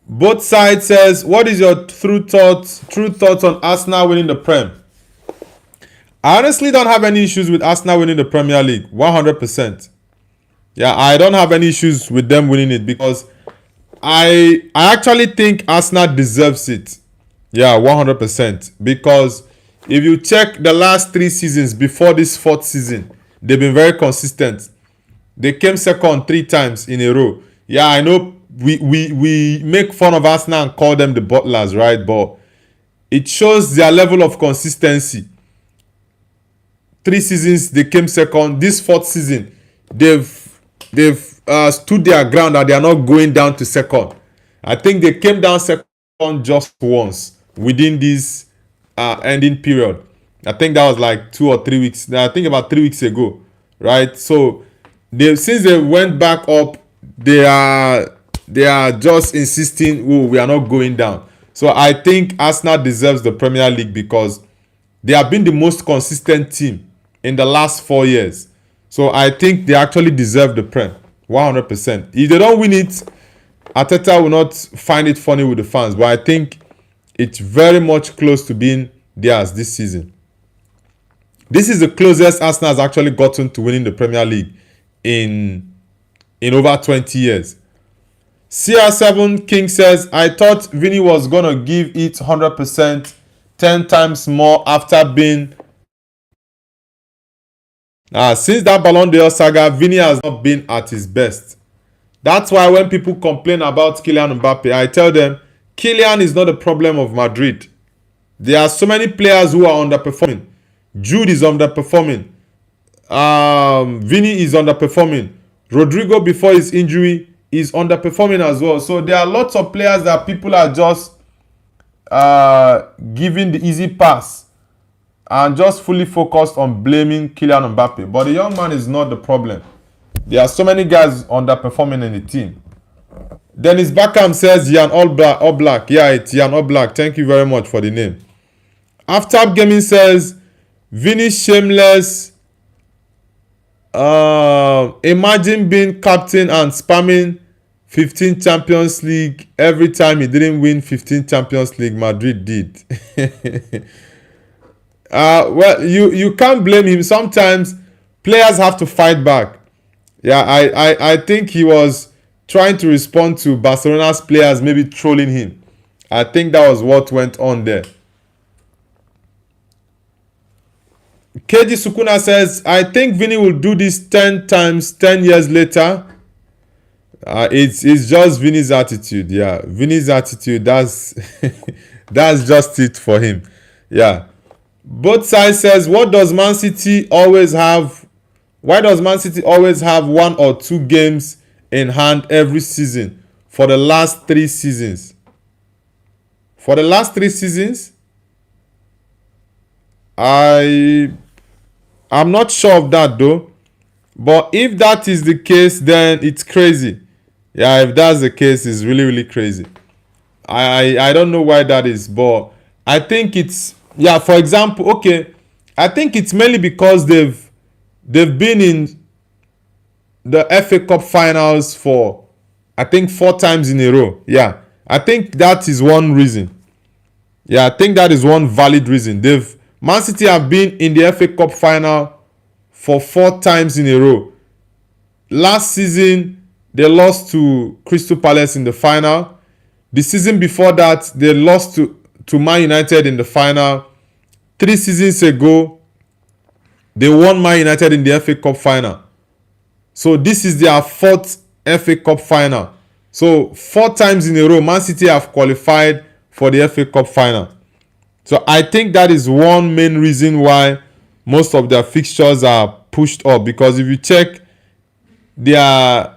Both sides says, what is your true thoughts on Arsenal winning the Prem? I honestly don't have any issues with Arsenal winning the Premier League. 100%. Yeah, I don't have any issues with them winning it, because I actually think Arsenal deserves it. Yeah, 100%. Because if you check the last 3 seasons before this 4th season, they've been very consistent. They came second 3 times in a row. Yeah, I know we make fun of Arsenal and call them the butlers, right? But it shows their level of consistency. 3 seasons they came second. This 4th season, they've stood their ground and they are not going down to second. I think they came down second just once within this ending period. I think that was like 2 or 3 weeks. I think about 3 weeks ago, right? So since they went back up, they are just insisting, oh, we are not going down. So I think Arsenal deserves the Premier League because they have been the most consistent team in the last 4 years. So I think they actually deserve the Prem. 100%. If they don't win it, Arteta will not find it funny with the fans. But I think it's very much close to being theirs this season. This is the closest Arsenal has actually gotten to winning the Premier League in over 20 years. CR7 King says, I thought Vini was going to give it 100%, 10 times more after being... since that Ballon d'Or saga, Vini has not been at his best. That's why when people complain about Kylian Mbappe, I tell them, Kylian is not the problem of Madrid. There are so many players who are underperforming. Jude is underperforming. Vini is underperforming. Rodrigo, before his injury, is underperforming as well. So there are lots of players that people are just giving the easy pass and just fully focused on blaming Kylian Mbappe. But the young man is not the problem. There are so many guys underperforming in the team. Dennis Beckham says Jan Oblak. Yeah, it's Jan Oblak. Thank you very much for the name. Aftab Gaming says Vini shameless. Imagine being captain and spamming 15 Champions League every time he didn't win 15 Champions League. Madrid did. Well, you can't blame him. Sometimes players have to fight back. Yeah, I think he was trying to respond to Barcelona's players maybe trolling him. I think that was what went on there. KG Sukuna says, I think Vini will do this 10 times 10 years later. It's just Vini's attitude. Yeah, Vini's attitude, that's just it for him. Yeah. Both sides says, what does Man City always have? Why does Man City always have 1 or 2 games in hand every season for the last 3 seasons? For the last 3 seasons, I'm not sure of that though. But if that is the case, then it's crazy. Yeah, if that's the case, it's really, really crazy. I don't know why that is, but I think it's, yeah, for example, okay, I think it's mainly because they've been in the FA Cup finals for, I think, 4 times in a row. Yeah, I think that is one reason. Yeah, I think that is one valid reason. Man City have been in the FA Cup final for 4 times in a row. Last season, they lost to Crystal Palace in the final. The season before that, they lost to Man United in the final. 3 seasons ago, they won Man United in the FA Cup final. So this is their 4th FA Cup final. So 4 times in a row, Man City have qualified for the FA Cup final. So I think that is one main reason why most of their fixtures are pushed up, because if you check their,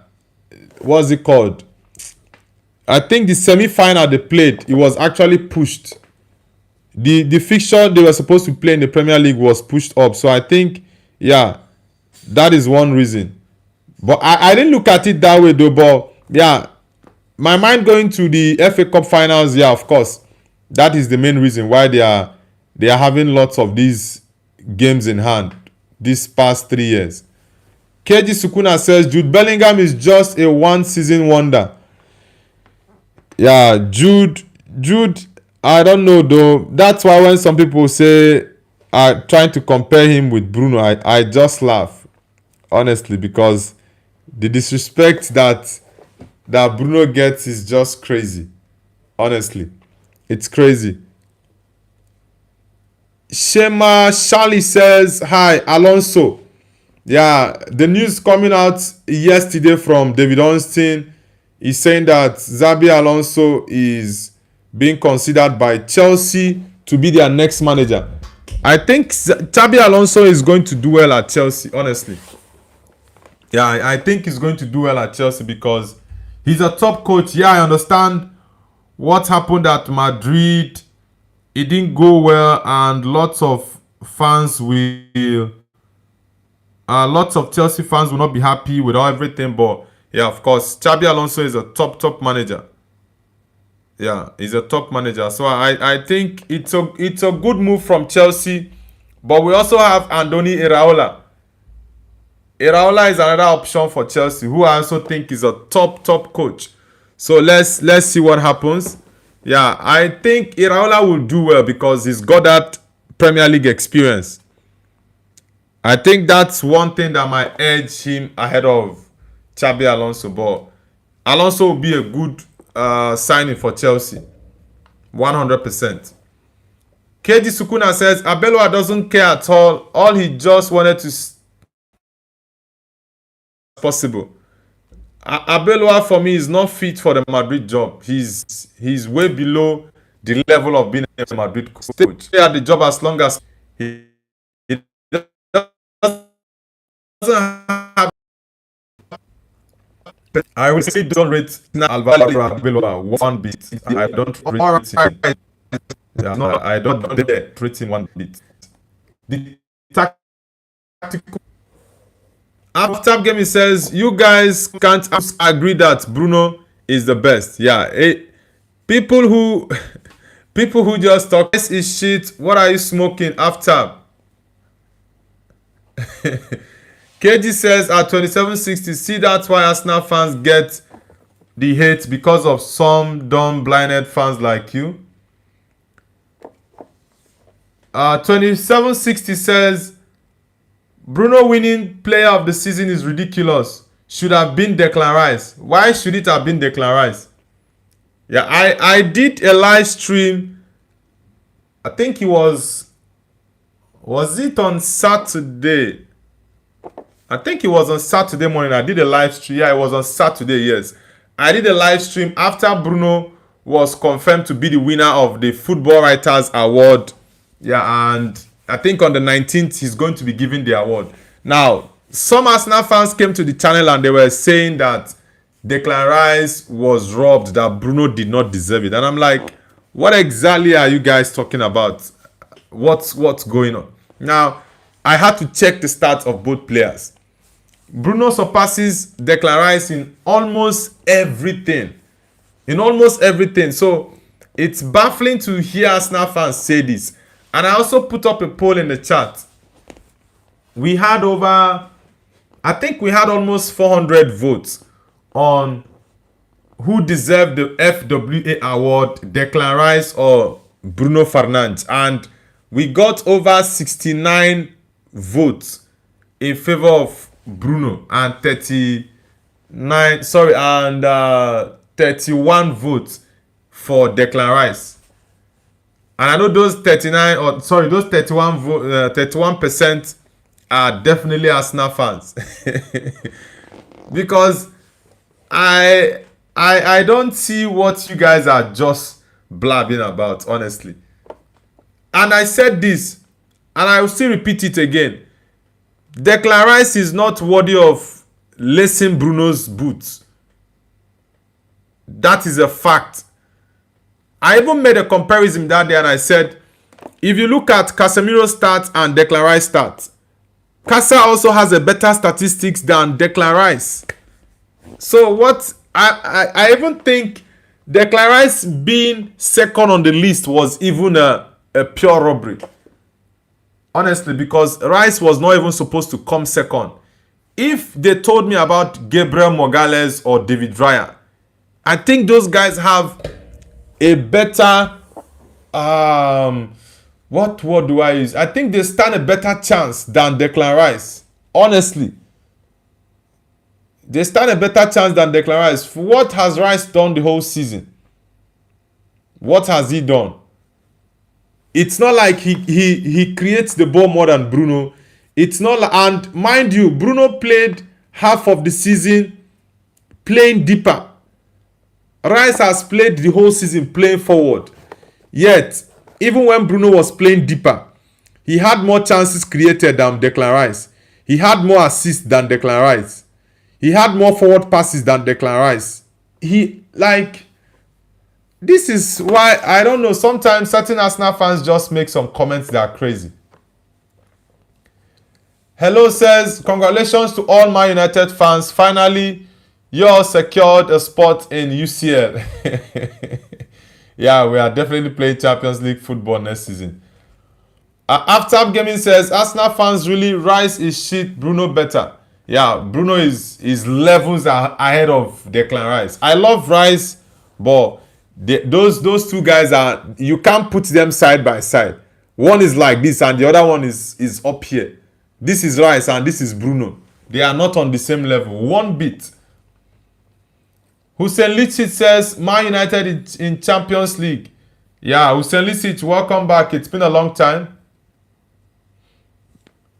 what's it called, I think the semi-final they played, it was actually pushed. The fixture they were supposed to play in the Premier League was pushed up. So I think, yeah, that is one reason. But I didn't look at it that way though. But yeah, my mind going to the FA Cup finals, yeah, of course. That is the main reason why they are having lots of these games in hand these past 3 years. KG Sukuna says Jude Bellingham is just a one season wonder. Yeah, Jude, I don't know though. That's why when some people say are trying to compare him with Bruno, I just laugh, honestly, because the disrespect that Bruno gets is just crazy. Honestly, it's crazy. Shema Charlie says, hi, Alonso. Yeah, the news coming out yesterday from David Ornstein is saying that Xabi Alonso is being considered by Chelsea to be their next manager. I think Xabi Alonso is going to do well at Chelsea, honestly. Yeah, I think he's going to do well at Chelsea because he's a top coach. Yeah, I understand what happened at Madrid. It didn't go well, and lots of Chelsea fans will not be happy with everything. But yeah, of course, Xabi Alonso is a top manager. Yeah, he's a top manager. So I think it's a good move from Chelsea. But we also have Andoni Iraola. Iraola is another option for Chelsea, who I also think is a top coach. So let's see what happens. Yeah, I think Iraola will do well because he's got that Premier League experience. I think that's one thing that might edge him ahead of Xabi Alonso. But Alonso will be a good signing for Chelsea. 100%. KG Sukuna says, Abeloa doesn't care at all. All he just wanted to possible. Abeloa for me is not fit for the Madrid job. He's way below the level of being a Madrid coach. Stay at the job as long as he doesn't have. I will say don't rate Alvaro Abeloa one bit. I don't rate him. Yeah, no, I don't dare rate him one bit. The tactical. After game, he says, you guys can't agree that Bruno is the best. Yeah, people who just talk, this is shit. What are you smoking after? KG says at 2760, see, that's why Arsenal fans get the hate because of some dumb blinded fans like you. 2760 says Bruno winning player of the season is ridiculous. Should have been Declan Rice. Why should it have been Declan Rice? Yeah, I did a live stream. I think it was it on Saturday? I think it was on Saturday morning. I did a live stream. Yeah, it was on Saturday, yes. I did a live stream after Bruno was confirmed to be the winner of the Football Writers Award. Yeah, and I think on the 19th, he's going to be giving the award. Now, some Arsenal fans came to the channel and they were saying that Declan Rice was robbed, that Bruno did not deserve it. And I'm like, what exactly are you guys talking about? What's going on? Now, I had to check the stats of both players. Bruno surpasses Declan Rice in almost everything. So, it's baffling to hear Arsenal fans say this. And I also put up a poll in the chat. We had almost 400 votes on who deserved the FWA award, Declan Rice or Bruno Fernandes. And we got over 69 votes in favor of Bruno and 31 votes for Declan Rice. And I know those 31% are definitely Arsenal fans. Because I don't see what you guys are just blabbing about, honestly. And I said this, and I will still repeat it again. Declan Rice is not worthy of lacing Bruno's boots. That is a fact. I even made a comparison that day and I said, if you look at Casemiro's stats and Declan Rice stats, Casa also has a better statistics than Declan Rice. So what I even think Declan Rice being second on the list was even a pure robbery. Honestly, because Rice was not even supposed to come second. If they told me about Gabriel Magalhaes or David Raya, I think those guys have a better what word do I use? I think they stand a better chance than Declan Rice. Honestly. They stand a better chance than Declan Rice. What has Rice done the whole season? What has he done? It's not like he creates the ball more than Bruno. It's not like, and mind you, Bruno played half of the season playing deeper. Rice has played the whole season playing forward. Yet, even when Bruno was playing deeper, he had more chances created than Declan Rice. He had more assists than Declan Rice. He had more forward passes than Declan Rice. This is why, I don't know, sometimes certain Arsenal fans just make some comments that are crazy. Hello says, congratulations to all Man United fans. Finally, you all secured a spot in UCL. Yeah, we are definitely playing Champions League football next season. After Gaming says, Arsenal fans really, Rice is shit, Bruno better. Yeah, Bruno is levels ahead of Declan Rice. I love Rice, but those two guys are, you can't put them side by side. One is like this and the other one is up here. This is Rice and this is Bruno. They are not on the same level. One bit. Hussein Lichit says, Man United in Champions League. Yeah, Hussein Lichit, welcome back. It's been a long time.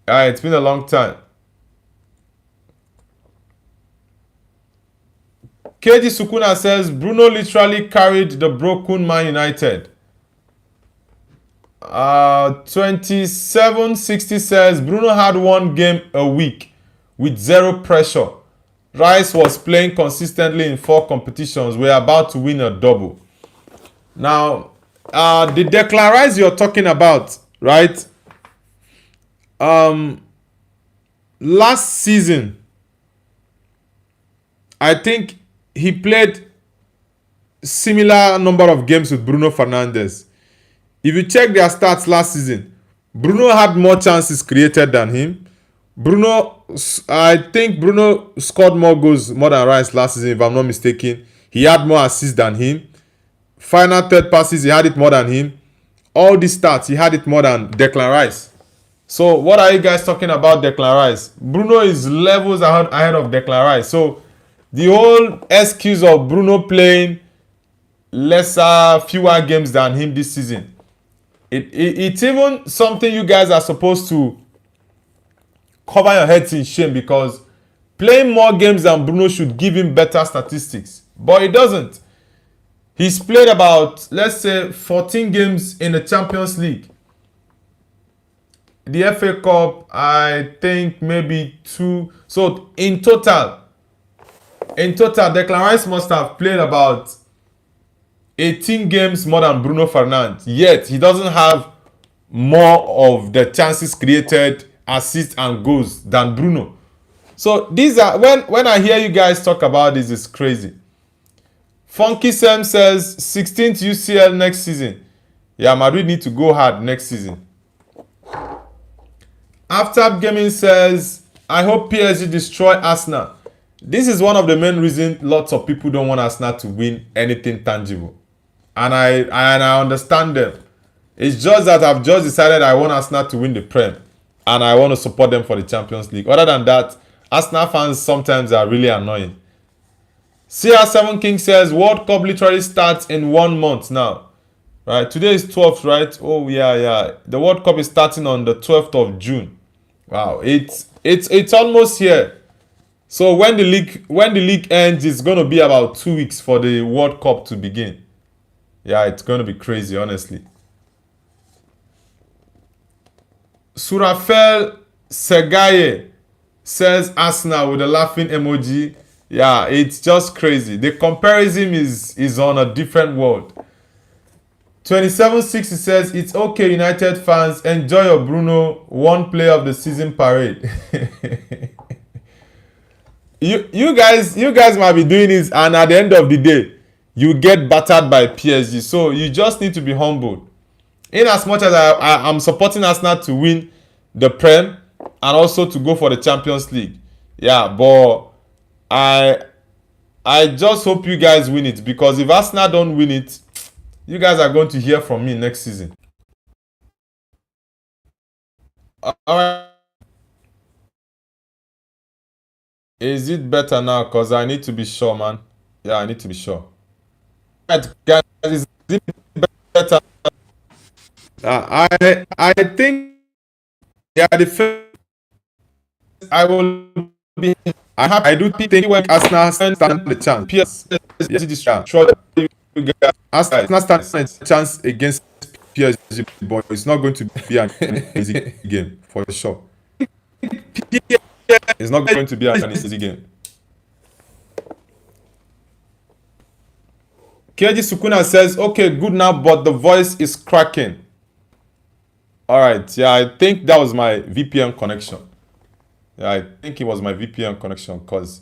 Yeah, it's been a long time. KD Sukuna says, Bruno literally carried the broken Man United. 2760 says, Bruno had one game a week with zero pressure. Rice was playing consistently in 4 competitions. We're about to win a double. Now, the Declan Rice you're talking about, right? Last season, I think he played similar number of games with Bruno Fernandes. If you check their stats last season, Bruno had more chances created than him. I think Bruno scored more goals more than Rice last season, if I'm not mistaken. He had more assists than him. Final third passes, he had it more than him. All these stats, he had it more than Declan Rice. So what are you guys talking about Declan Rice? Bruno is levels ahead of Declan Rice. So the whole excuse of Bruno playing fewer games than him this season, it's even something you guys are supposed to cover your heads in shame, because playing more games than Bruno should give him better statistics. But it doesn't. He's played about, let's say, 14 games in the Champions League. The FA Cup, I think maybe 2. So in total, Declan Rice must have played about 18 games more than Bruno Fernandes. Yet, he doesn't have more of the chances created, assists and goals than Bruno. So these are, when I hear you guys talk about this, it's crazy. Funky Sam says 16th UCL next season. Yeah, Madrid need to go hard next season. After Gaming says, I hope PSG destroy Arsenal. This is one of the main reasons lots of people don't want Arsenal to win anything tangible. And I understand them. It's just that I've just decided I want Arsenal to win the Prem. And I want to support them for the Champions League. Other than that, Arsenal fans sometimes are really annoying. CR7 King says, World Cup literally starts in 1 month now. Right? Today is 12th, right? Oh, yeah. The World Cup is starting on the 12th of June. Wow. It's almost here. So when the league ends, it's going to be about 2 weeks for the World Cup to begin. Yeah, it's going to be crazy, honestly. Surafel Segaye says Arsenal with a laughing emoji. Yeah, it's just crazy. The comparison is on a different world. 2760 says it's okay, United fans, enjoy your Bruno one player of the season parade. you guys might be doing this, and at the end of the day, you get battered by PSG. So you just need to be humbled. In as much as I'm supporting Arsenal to win the Prem and also to go for the Champions League. Yeah, but I just hope you guys win it, because if Arsenal don't win it, you guys are going to hear from me next season. Alright. Is it better now? Because I need to be sure, man. Yeah, I need to be sure. Alright, guys, is it better? I think, yeah, the first I will be. I do think when Arsenal stand the chance. Arsenal stand a chance against PSG, but it's not going to be an easy game for sure. It's not going to be an easy game. KG Sukuna says, okay, good now, but the voice is cracking. Alright, yeah, I think that was my VPN connection. Yeah, I think it was my VPN connection, because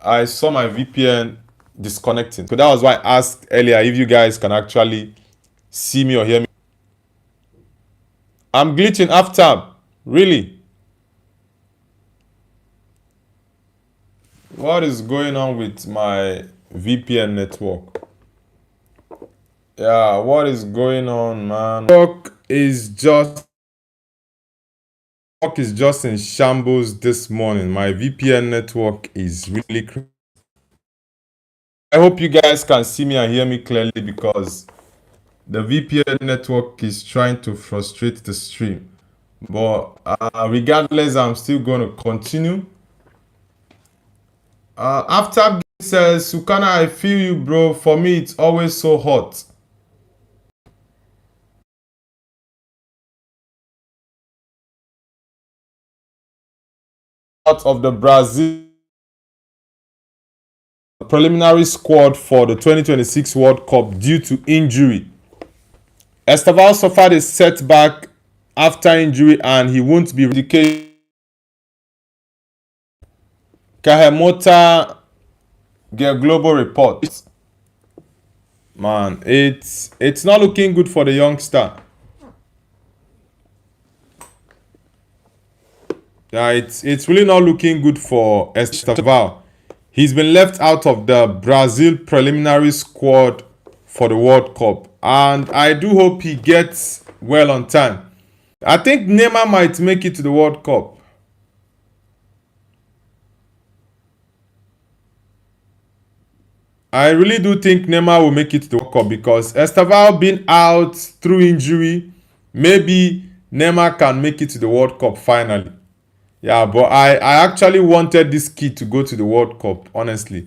I saw my VPN disconnecting. So that was why I asked earlier if you guys can actually see me or hear me. I'm glitching after. Really? What is going on with my VPN network? Yeah, what is going on, man? Network is just in shambles this morning. My VPN network is really crazy. I hope you guys can see me and hear me clearly, because the VPN network is trying to frustrate the stream. But regardless, I'm still going to continue. After says, Sukana, I feel you, bro. For me, it's always so hot. Out of the Brazil preliminary squad for the 2026 World Cup due to injury. Esteval suffered a setback after injury and he won't be dedicated. Kahemota get global report. Man, it's not looking good for the youngster. Yeah, it's really not looking good for Esteval. He's been left out of the Brazil preliminary squad for the World Cup. And I do hope he gets well on time. I think Neymar might make it to the World Cup. I really do think Neymar will make it to the World Cup, because Esteval being out through injury, maybe Neymar can make it to the World Cup finally. Yeah, but I actually wanted this kid to go to the World Cup, honestly.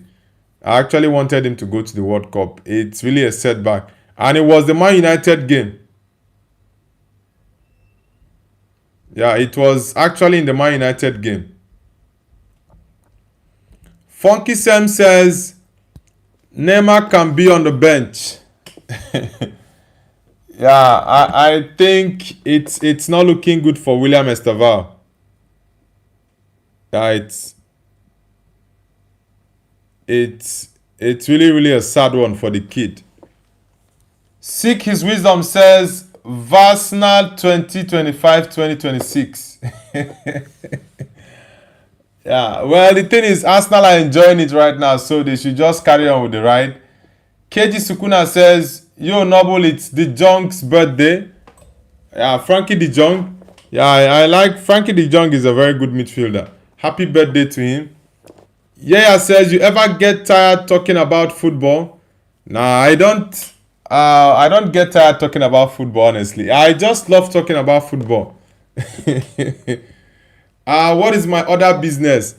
I actually wanted him to go to the World Cup. It's really a setback. And it was the Man United game. Yeah, it was actually in the Man United game. Funky Sam says, Neymar can be on the bench. Yeah, I think it's not looking good for William Esteval. Yeah, it's really a sad one for the kid. Seek His Wisdom says, Arsenal 2025-2026. Yeah, well, the thing is, Arsenal are enjoying it right now, so they should just carry on with the ride. KG Sukuna says, yo, Noble, it's De Jong's birthday. Yeah, Frankie De Jong. Yeah, I like Frankie De Jong is a very good midfielder. Happy birthday to him. Yeah, says, you ever get tired talking about football? Nah, I don't get tired talking about football, honestly. I just love talking about football. What is my other business?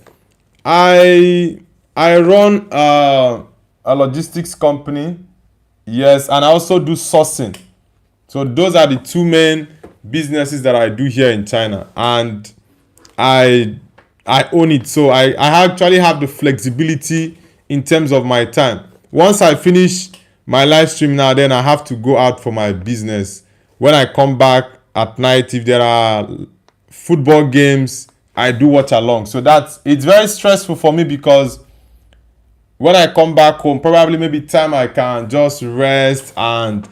I run a logistics company. Yes, and I also do sourcing. So those are the two main businesses that I do here in China, and I I own it. So I actually have the flexibility in terms of my time. Once I finish my live stream now, then I have to go out for my business. When I come back at night, if there are football games, I do watch along. So it's very stressful for me, because when I come back home, probably maybe time I can just rest and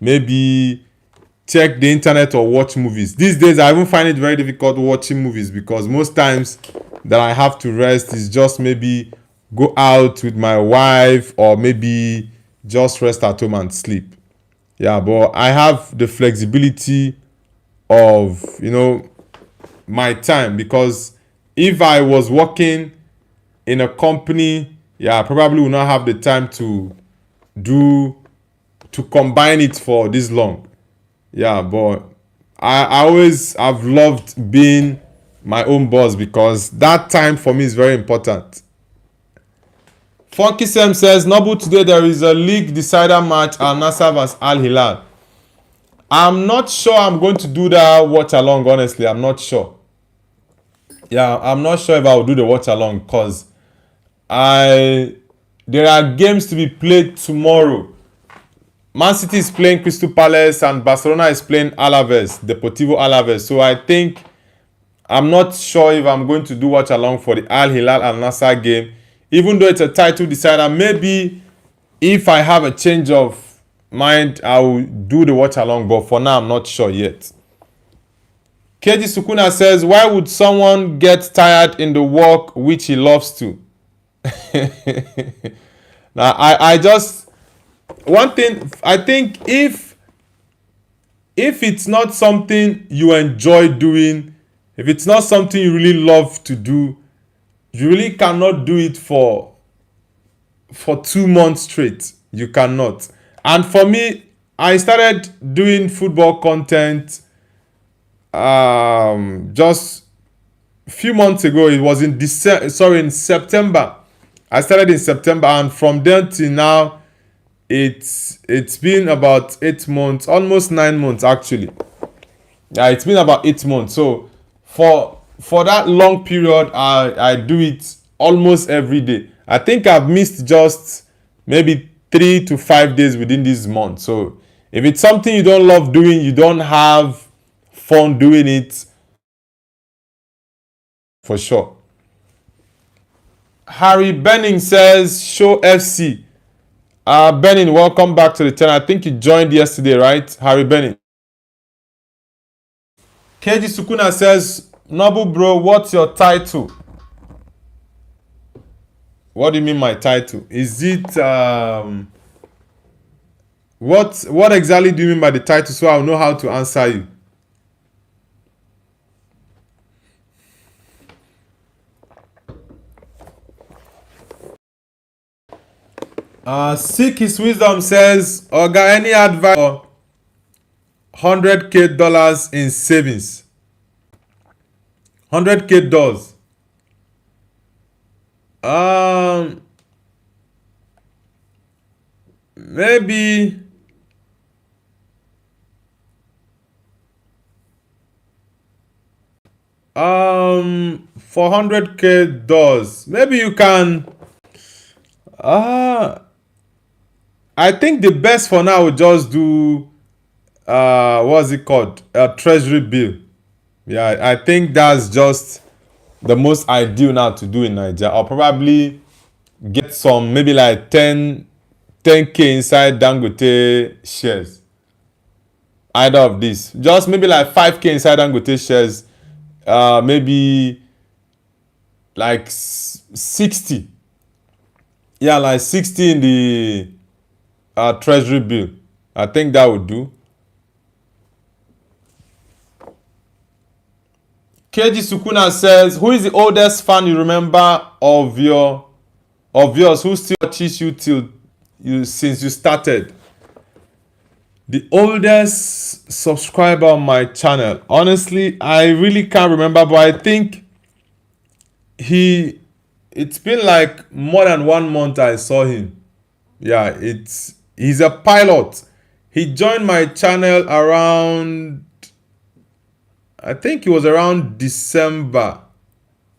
maybe check the internet or watch movies. These days, I even find it very difficult watching movies, because most times that I have to rest is just maybe go out with my wife, or maybe just rest at home and sleep. Yeah, but I have the flexibility of, my time, because if I was working in a company, yeah, I probably would not have the time do to combine it for this long. Yeah, but I always have loved being my own boss, because that time for me is very important. Funky Sam says, Noble, today there is a league decider match, Al Nassr vs Al Hilal. I'm not sure I'm going to do that watch along, honestly. I'm not sure. Yeah, I'm not sure if I'll do the watch along, because there are games to be played tomorrow. Man City is playing Crystal Palace and Barcelona is playing Alaves, Deportivo Alaves. So I'm not sure if I'm going to do watch along for the Al Hilal Al Nassr game, even though it's a title decider. Maybe if I have a change of mind, I will do the watch along, but for now I'm not sure yet. KG Sukuna says, why would someone get tired in the work which he loves to? Now I just, one thing, I think if it's not something you enjoy doing, if it's not something you really love to do, you really cannot do it for 2 months straight. You cannot. And for me, I started doing football content just a few months ago. It was in September. I started in September, and from then till now, it's been about 8 months, almost 9 months actually. Yeah, it's been about 8 months. So for that long period, I do it almost every day. I think I've missed just maybe 3 to 5 days within this month. So if it's something you don't love doing, you don't have fun doing it, for sure. Harry Benning says, show FC. Benning, welcome back to the channel. I think you joined yesterday, right? Harry Benning. KG Sukuna says, Noble bro, what's your title? What do you mean my title? Is it what exactly do you mean by the title, so I'll know how to answer you? Seek His Wisdom says, Oga, any advice for $100K in savings? $100K. Maybe for $100K, maybe you can I think the best for now would just do what's it called? A treasury bill. Yeah, I think that's just the most ideal now to do in Nigeria. I'll probably get some, maybe like 10K inside Dangote shares. Either of these. Just maybe like 5K inside Dangote shares. Maybe like 60. Yeah, like 60 in the treasury bill. I think that would do. KG Sukuna says, who is the oldest fan you remember of yours who still watches you since you started? The oldest subscriber on my channel, honestly, I really can't remember, but I think it's been like more than 1 month I saw him. Yeah, he's a pilot. He joined my channel around I think it was around December.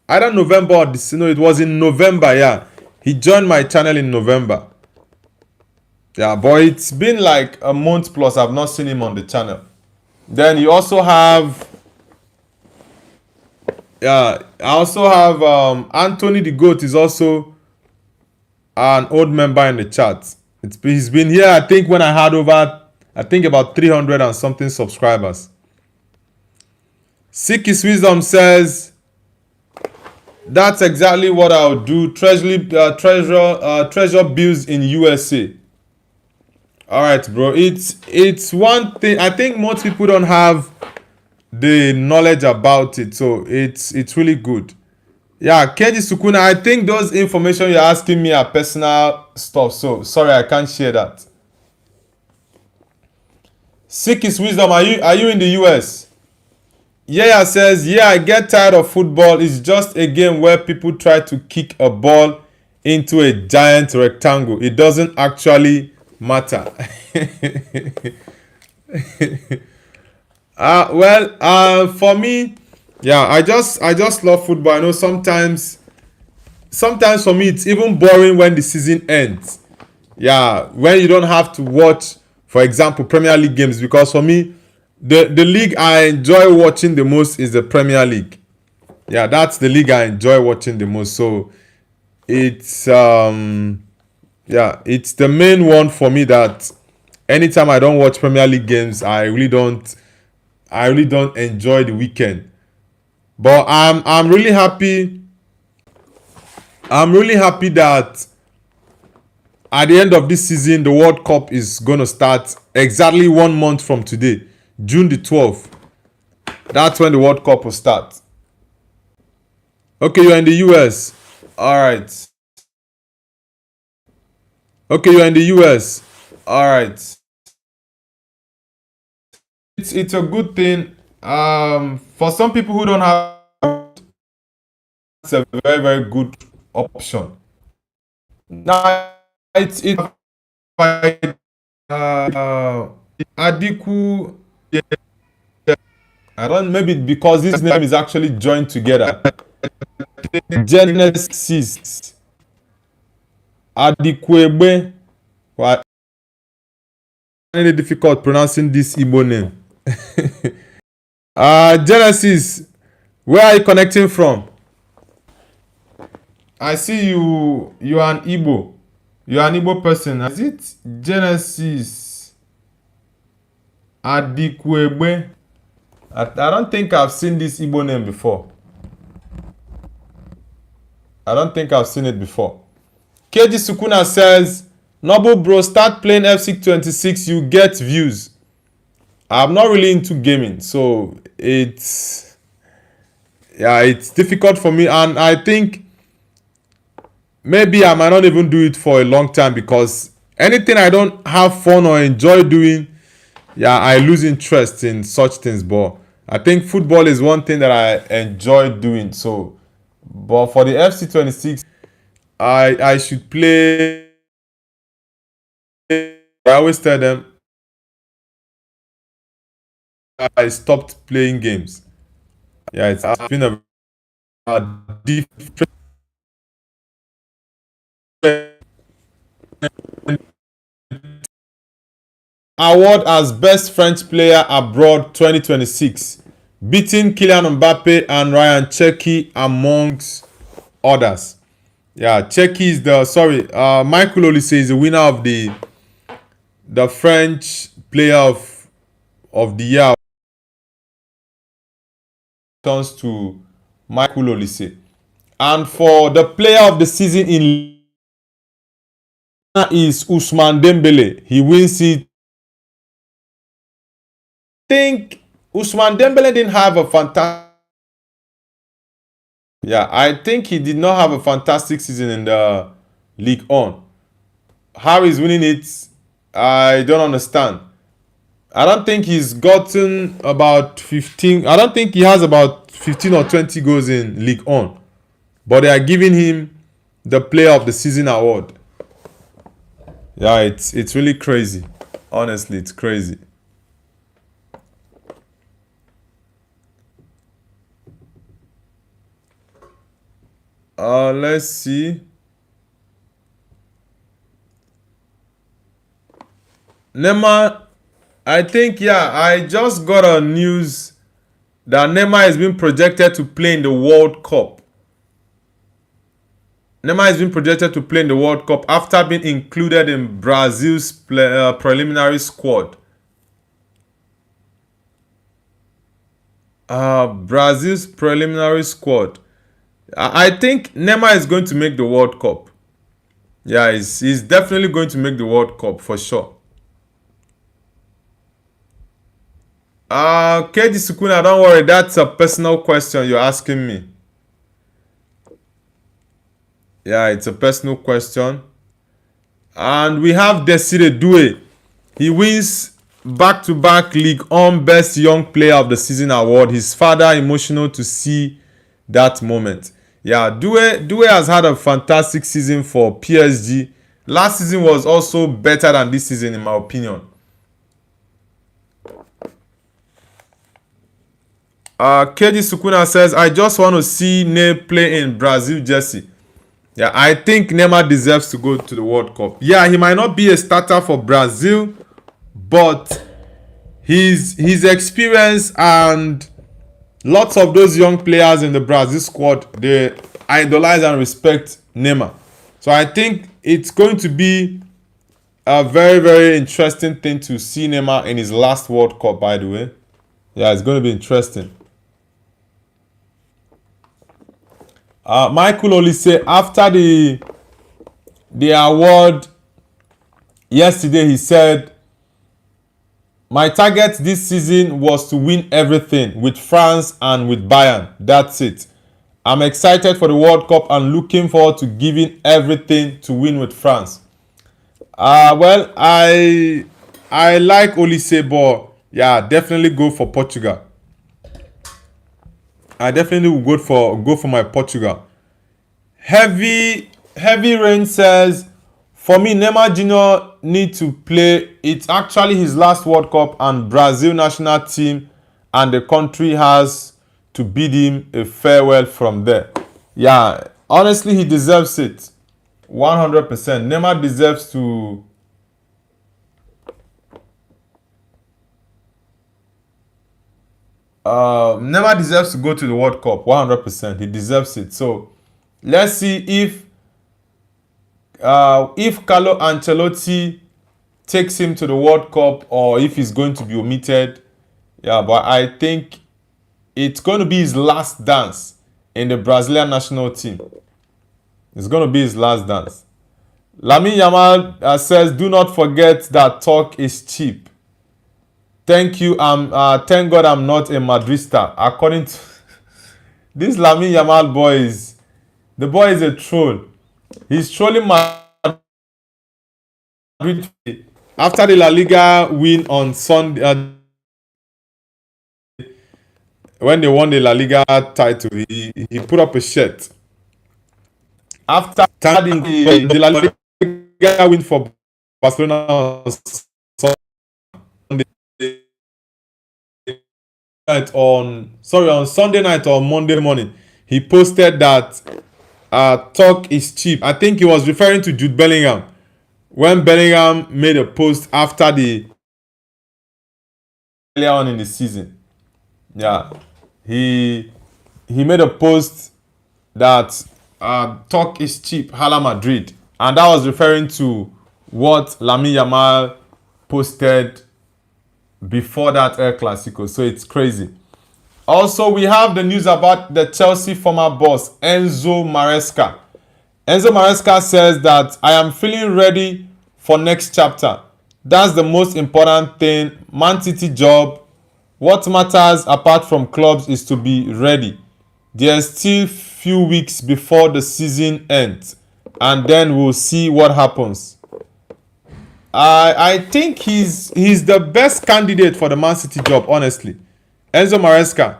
Either November or December. No, it was in November, yeah. He joined my channel in November. Yeah, but it's been like a month plus I've not seen him on the channel. Then you also have, yeah, I also have Anthony the Goat is also an old member in the chat. He's been here, I think, when I had over, I think, about 300 and something subscribers. Seek His Wisdom says, that's exactly what I'll do. Treasure bills in USA. All right, bro. It's one thing. I think most people don't have the knowledge about it, so it's really good. Yeah, Keji Sukuna. I think those information you're asking me are personal stuff, so sorry I can't share that. Seek His Wisdom. Are you in the US? Yeah, says, yeah, I get tired of football. It's just a game where people try to kick a ball into a giant rectangle. It doesn't actually matter. For me, yeah, I just love football. I know sometimes for me it's even boring when the season ends. Yeah, when you don't have to watch, for example, Premier League games, because for me, the league I enjoy watching the most is the Premier League. Yeah, that's the league I enjoy watching the most. So it's it's the main one for me that anytime I don't watch Premier League games, I really don't enjoy the weekend. But I'm really happy. I'm really happy that at the end of this season, the World Cup is gonna start exactly 1 month from today, June the 12th. That's when the World Cup will start. Okay, you're in the US. All right. Okay, you're in the US. All right. It's a good thing. For some people who don't have, it's a very, very good option. Now it's Adiku. I don't, maybe because his name is actually joined together. Genesis Adikwebe. Why any difficult pronouncing this Igbo name? Genesis, where are you connecting from? I see you are an Igbo. You are an Igbo person. Is it Genesis Adikwebe? I don't think I've seen this Igbo name before. I don't think I've seen it before. KG Sukuna says, Noble bro, start playing FC26, you get views. I'm not really into gaming, so it's difficult for me, and I think maybe I might not even do it for a long time, because anything I don't have fun or enjoy doing, I lose interest in such things. But I think football is one thing that I enjoy doing. So, but for the FC26, I should play. I always tell them I stopped playing games. Yeah, it's been a different award as best French player abroad 2026, beating Kylian Mbappe and Ryan Cherki amongst others. Yeah, Cherki is Michael Olise is the winner of the French player of the year. Turns to Michael Olise. And for the player of the season in is Ousmane Dembele. He wins it. I think Ousmane Dembele didn't have a fantastic. Yeah, I think he did not have a fantastic season in the League On. How he's winning it, I don't understand. I don't think he's gotten about 15. I don't think he has about 15 or 20 goals in League On. But they are giving him the Player of the Season award. Yeah, it's really crazy. Honestly, it's crazy. Let's see. Neymar, I think, yeah, I just got a news that Neymar is being projected to play in the World Cup. Neymar has been projected to play in the World Cup after being included in Brazil's preliminary squad. Brazil's preliminary squad. I think Neymar is going to make the World Cup. Yeah, he's definitely going to make the World Cup for sure. KD Sukuna, don't worry, that's a personal question you're asking me. Yeah, it's a personal question. And we have Desire Doué. He wins back-to-back League On Best Young Player of the Season award. His father emotional to see that moment. Yeah, Doué has had a fantastic season for PSG. Last season was also better than this season in my opinion. KD Sukuna says, I just want to see Ney play in Brazil jersey. Yeah, I think Neymar deserves to go to the World Cup. Yeah, he might not be a starter for Brazil, but his experience and lots of those young players in the Brazil squad, they idolize and respect Neymar. So I think it's going to be a very, very interesting thing to see Neymar in his last World Cup, by the way. Yeah, it's going to be interesting. Michael Olise, after the award yesterday, he said, my target this season was to win everything with France and with Bayern. That's it. I'm excited for the World Cup and looking forward to giving everything to win with France. Well, I like Olise, but yeah, definitely go for Portugal. I definitely will go for my Portugal. Heavy Rain says, for me, Neymar Jr. need to play. It's actually his last World Cup, and Brazil national team and the country has to bid him a farewell from there. Yeah, honestly, he deserves it. 100%. Neymar deserves to. Neymar deserves to go to the World Cup. 100%. He deserves it. So let's see if Carlo Ancelotti takes him to the World Cup or if he's going to be omitted. Yeah, but I think it's going to be his last dance in the Brazilian national team. It's going to be his last dance. Lamine Yamal says, do not forget that talk is cheap. Thank you. Thank God I'm not a Madrista. According to this Lamine Yamal boy the boy is a troll. He's trolling Madrid after the La Liga win on Sunday. When they won the La Liga title, he put up a shirt. After the La Liga win for Barcelona on Sunday night or Monday morning, he posted that talk is cheap. I think he was referring to Jude Bellingham when Bellingham made a post after the earlier on in the season. Yeah, he made a post that talk is cheap, Hala Madrid, and that was referring to what Lamine Yamal posted before that El Clasico. So it's crazy. Also, we have the news about the Chelsea former boss, Enzo Maresca. Enzo Maresca says that I am feeling ready for next chapter. That's the most important thing. Man City job. What matters apart from clubs is to be ready. There's still few weeks before the season ends, and then we'll see what happens. I think he's the best candidate for the Man City job, honestly. Enzo Maresca.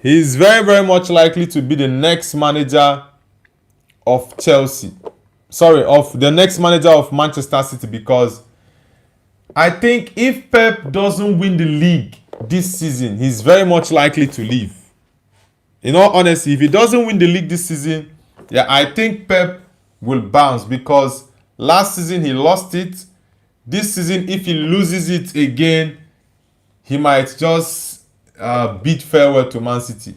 He's very, very much likely to be the next manager of Chelsea. Sorry, of the next manager of Manchester City, because I think if Pep doesn't win the league this season, he's very much likely to leave. In all honesty, if he doesn't win the league this season, Yeah, I think Pep will bounce because last season he lost it. This season, if he loses it again, he might just bid farewell to Man City.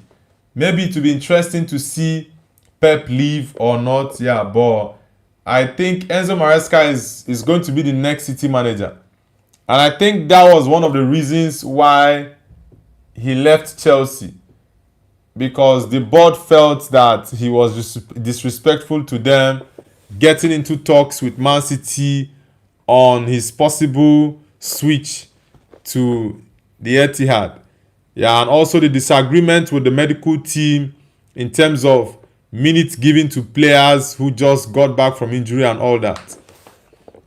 Maybe it will be interesting to see Pep leave or not. Yeah, but I think Enzo Maresca is going to be the next City manager. And I think that was one of the reasons why he left Chelsea. Because the board felt that he was disrespectful to them, getting into talks with Man City on his possible switch to the Etihad. Yeah, and also the disagreement with the medical team in terms of minutes given to players who just got back from injury and all that.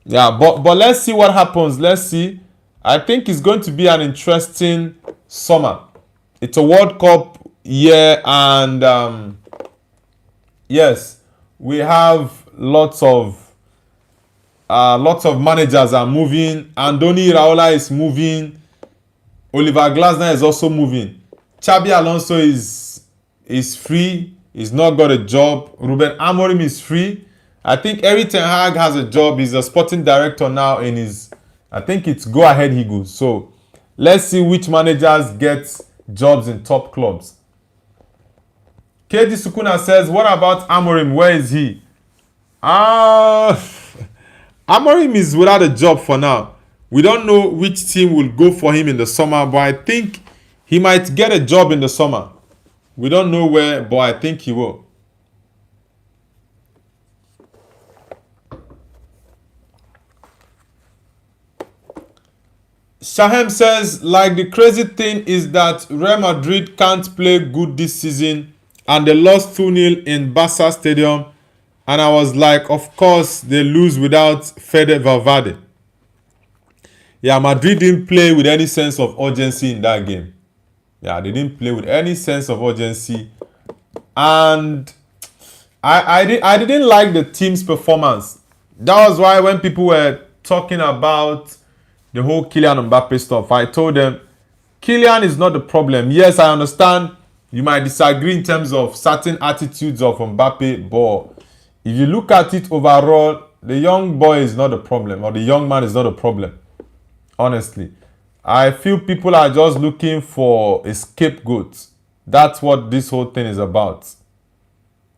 Yeah, but let's see what happens. Let's see. I think it's going to be an interesting summer. It's a World Cup year, and yes, we have lots of managers are moving. Andoni Iraola is moving. Oliver Glasner is also moving. Xabi Alonso is free. He's not got a job. Ruben Amorim is free. I think Erik ten Hag has a job. He's a sporting director now in his, I think it's Go Ahead Eagles. So let's see which managers get jobs in top clubs. KD Sukuna says, what about Amorim? Where is he? Amorim is without a job for now. We don't know which team will go for him in the summer, but I think he might get a job in the summer. We don't know where, but I think he will. Shahem says, like the crazy thing is that Real Madrid can't play good this season and they lost 2-0 in Barca Stadium, and I was like, of course they lose without Fede Valverde. Yeah, Madrid didn't play with any sense of urgency in that game. Yeah, they didn't play with any sense of urgency. And I didn't like the team's performance. That was why when people were talking about the whole Kylian Mbappe stuff, I told them, Kylian is not the problem. Yes, I understand you might disagree in terms of certain attitudes of Mbappe, but if you look at it overall, the young boy is not the problem, or the young man is not the problem. Honestly, I feel people are just looking for a scapegoat. That's what this whole thing is about.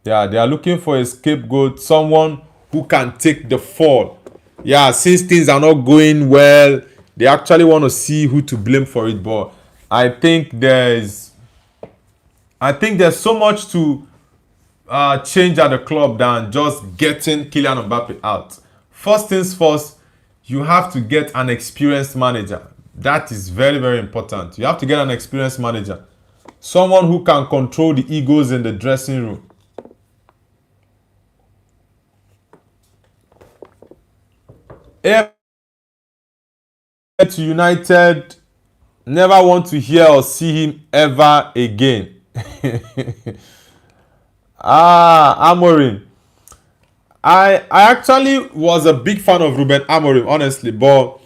Yeah, they are looking for a scapegoat, someone who can take the fall. Yeah, since things are not going well, they actually want to see who to blame for it. But I think there's so much to change at the club than just getting Kylian Mbappe out. First things first, you have to get an experienced manager. That is very, very important. You have to get an experienced manager. Someone who can control the egos in the dressing room. To United, never want to hear or see him ever again. Amorim. I actually was a big fan of Ruben Amorim, honestly, but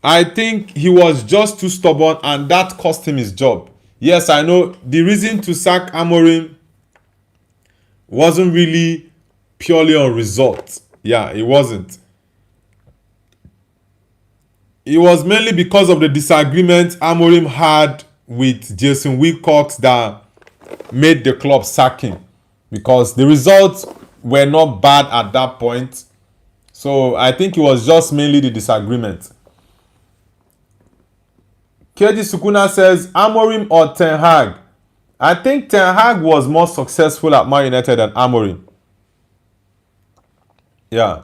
I think he was just too stubborn and that cost him his job. Yes, I know the reason to sack Amorim wasn't really purely on results. Yeah, it wasn't. It was mainly because of the disagreement Amorim had with Jason Wilcox that made the club sack him. Because the results were not bad at that point. So I think it was just mainly the disagreement. KD Sukuna says, Amorim or Ten Hag? I think Ten Hag was more successful at Man United than Amorim. Yeah.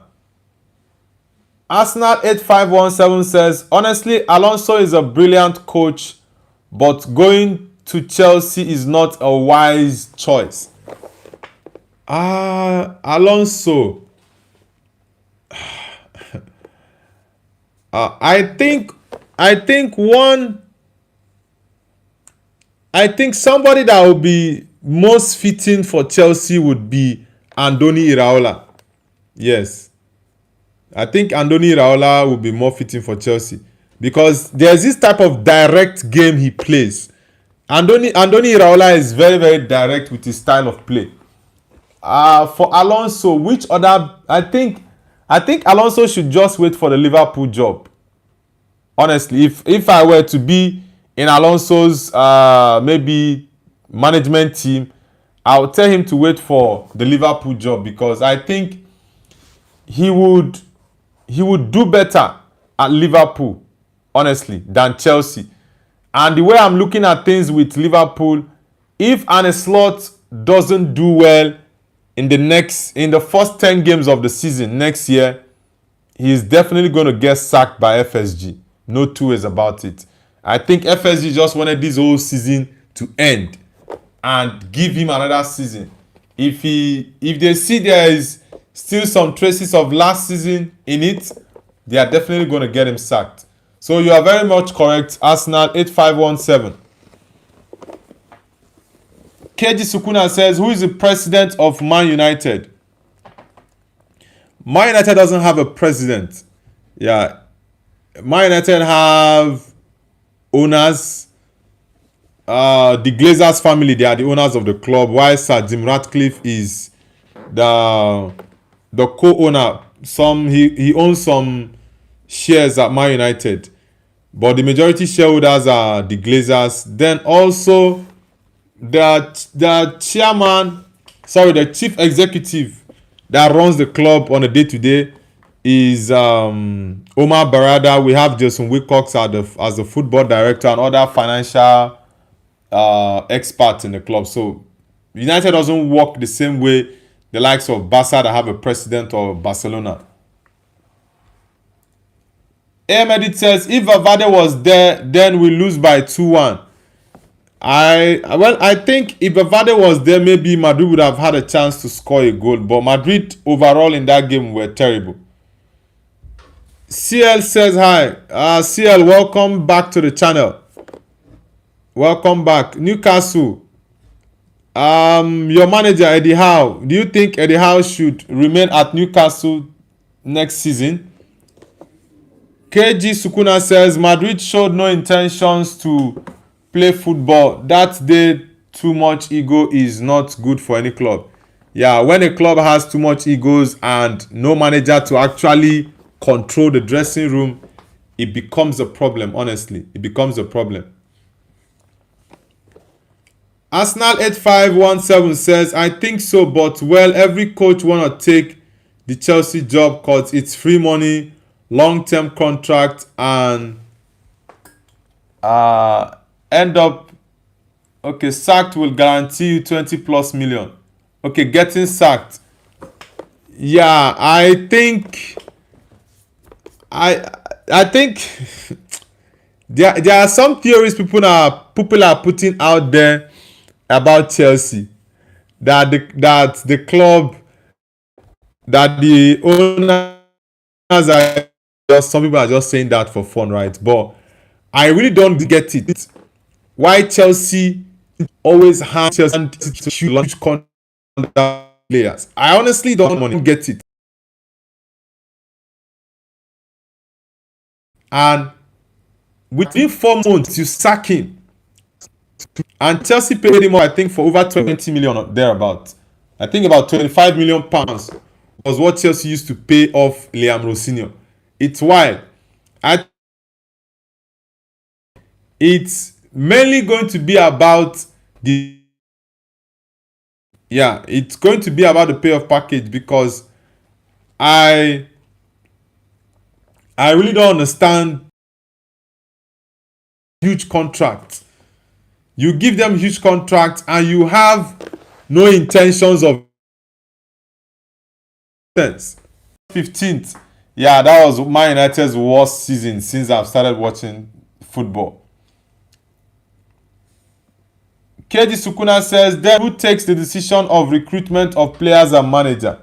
Arsenal 8517 says, honestly, Alonso is a brilliant coach, but going to Chelsea is not a wise choice. Alonso. I think somebody that would be most fitting for Chelsea would be Andoni Iraola. Yes. I think Andoni Iraola would be more fitting for Chelsea because there's this type of direct game he plays. Andoni Iraola is very, very direct with his style of play. For Alonso, which other? I think Alonso should just wait for the Liverpool job. Honestly, if I were to be in Alonso's maybe management team, I would tell him to wait for the Liverpool job, because I think he would do better at Liverpool, honestly, than Chelsea. And the way I'm looking at things with Liverpool, if Arne Slot doesn't do well in the first 10 games of the season next year, he is definitely going to get sacked by FSG. No two ways about it. I think FSG just wanted this whole season to end and give him another season. If they see there is still some traces of last season in it, they are definitely going to get him sacked. So you are very much correct. Arsenal 8517. KG Sukuna says, who is the president of Man United? Man United doesn't have a president. Yeah. Man United have owners. The Glazers family, they are the owners of the club, while Sir Jim Ratcliffe is the co-owner. He owns some shares at Man United, but the majority shareholders are the Glazers. Then also the chief executive that runs the club on a day-to-day is Omar Barada. We have Jason Wilcox as the football director and other financial experts in the club. So United doesn't work the same way the likes of Barca that have a president, or Barcelona. Ahmed says, if Valverde was there, then we lose by 2-1. I think if Valverde was there, maybe Madrid would have had a chance to score a goal. But Madrid overall in that game were terrible. CL says hi. CL, welcome back to the channel. Welcome back. Newcastle. Your manager Eddie Howe. Do you think Eddie Howe should remain at Newcastle next season? KG Sukuna says Madrid showed no intentions to play football. That day, too much ego is not good for any club. Yeah, when a club has too much egos and no manager to actually control the dressing room, it becomes a problem. Honestly, it becomes a problem. Arsenal 8517 says, I think so, but well, every coach wanna take the Chelsea job because it's free money, long-term contract, and end up sacked will guarantee you 20 plus million. Okay, getting sacked. Yeah, I think there are some theories people are putting out there about Chelsea, that the club, that the owners are just, some people are just saying that for fun, right? But I really don't get it. Why Chelsea always hand huge contract players? I honestly don't get it. And within 4 months, you sack him. And Chelsea paid him, I think, for over 20 million or thereabout. I think about 25 million pounds was what Chelsea used to pay off Liam Rosinho. It's wild. It's mainly going to be about it's going to be about the payoff package, because I really don't understand huge contracts. You give them huge contracts and you have no intentions of 15th. Yeah, that was Man United's worst season since I've started watching football. KG Sukuna says, then who takes the decision of recruitment of players and manager?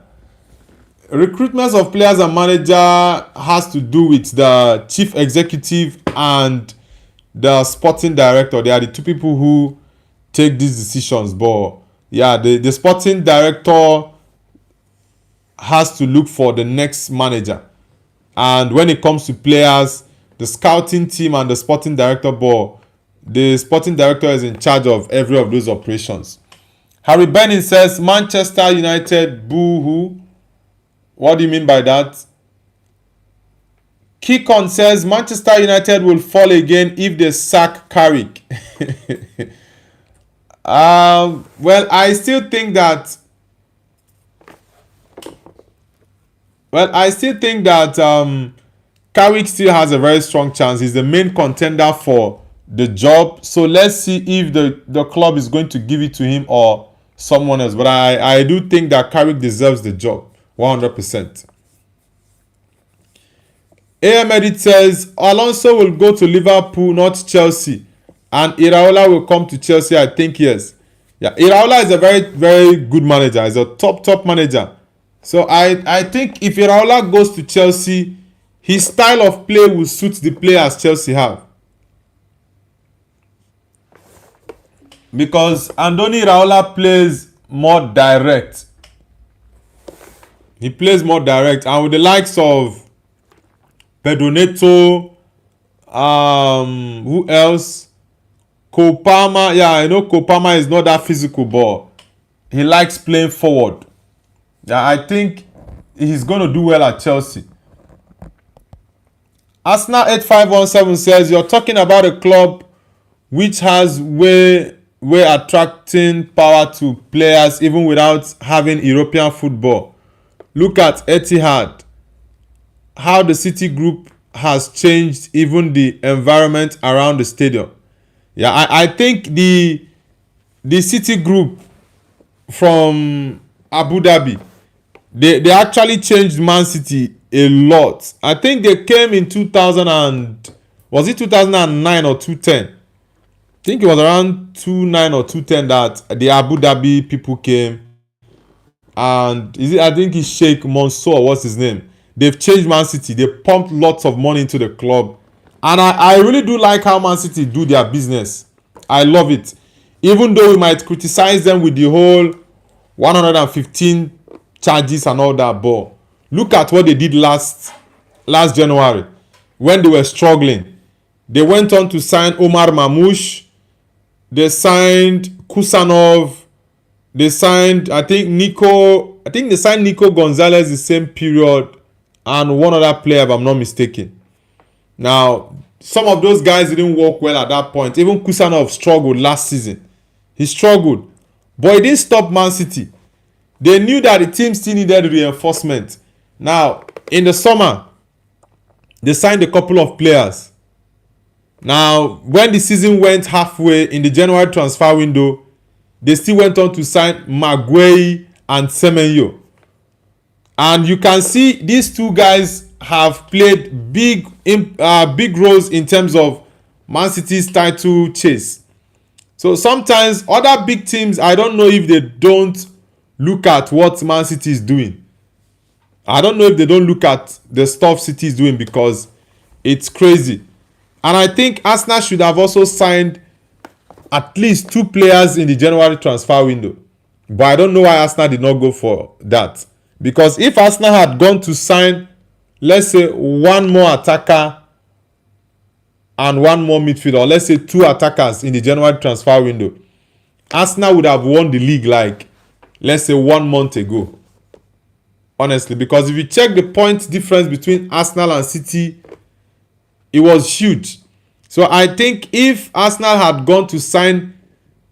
Recruitment of players and manager has to do with the chief executive and the sporting director. They are the two people who take these decisions. But yeah, the sporting director has to look for the next manager. And when it comes to players, the scouting team and the sporting director, the sporting director is in charge of every of those operations. Harry Benning says Manchester United boo-hoo. What do you mean by that? Kikon says Manchester United will fall again if they sack Carrick. Well, I still think that. Carrick still has a very strong chance. He's the main contender for the job. So let's see if the club is going to give it to him or someone else. But I do think that Carrick deserves the job 100%. AM Edit says Alonso will go to Liverpool, not Chelsea, and Iraola will come to Chelsea. I think yes. Yeah, Iraola is a very, very good manager. He's a top manager. So I think if Iraola goes to Chelsea, his style of play will suit the players Chelsea have. Because Andoni Iraola plays more direct. He plays more direct, and with the likes of Pedro Neto, who else? Kopama. Yeah, I know Kopama is not that physical, but he likes playing forward. Yeah, I think he's going to do well at Chelsea. Arsenal 8517 says you're talking about a club which has way attracting power to players even without having European football. Look at Etihad. How the City Group has changed even the environment around the stadium. Yeah, I think the City Group from Abu Dhabi, they actually changed Man City a lot. I think they came in was it 2009 or 2010? I think it was around 2009 or 2010 that the Abu Dhabi people came. And I think it's Sheikh Mansour, what's his name? They've changed Man City. They pumped lots of money into the club. And I really do like how Man City do their business. I love it. Even though we might criticize them with the whole 115 charges and all that, but look at what they did last January when they were struggling. They went on to sign Omar Mamouche. They signed Kusanov. They signed, they signed Nico Gonzalez the same period, and one other player, if I'm not mistaken. Now, some of those guys didn't work well at that point. Even Kusanov struggled last season. He struggled. But it didn't stop Man City. They knew that the team still needed reinforcement. Now, in the summer, they signed a couple of players. Now, when the season went halfway in the January transfer window, they still went on to sign Maguire and Semenyo. And you can see these two guys have played big roles in terms of Man City's title chase. So sometimes other big teams, I don't know if they don't look at what Man City is doing. I don't know if they don't look at the stuff City is doing, because it's crazy. And I think Arsenal should have also signed at least 2 players in the January transfer window. But I don't know why Arsenal did not go for that. Because if Arsenal had gone to sign, let's say, 1 more attacker and 1 more midfielder, or let's say 2 attackers in the January transfer window, Arsenal would have won the league like, let's say, 1 month ago. Honestly, because if you check the point difference between Arsenal and City, it was huge. So I think if Arsenal had gone to sign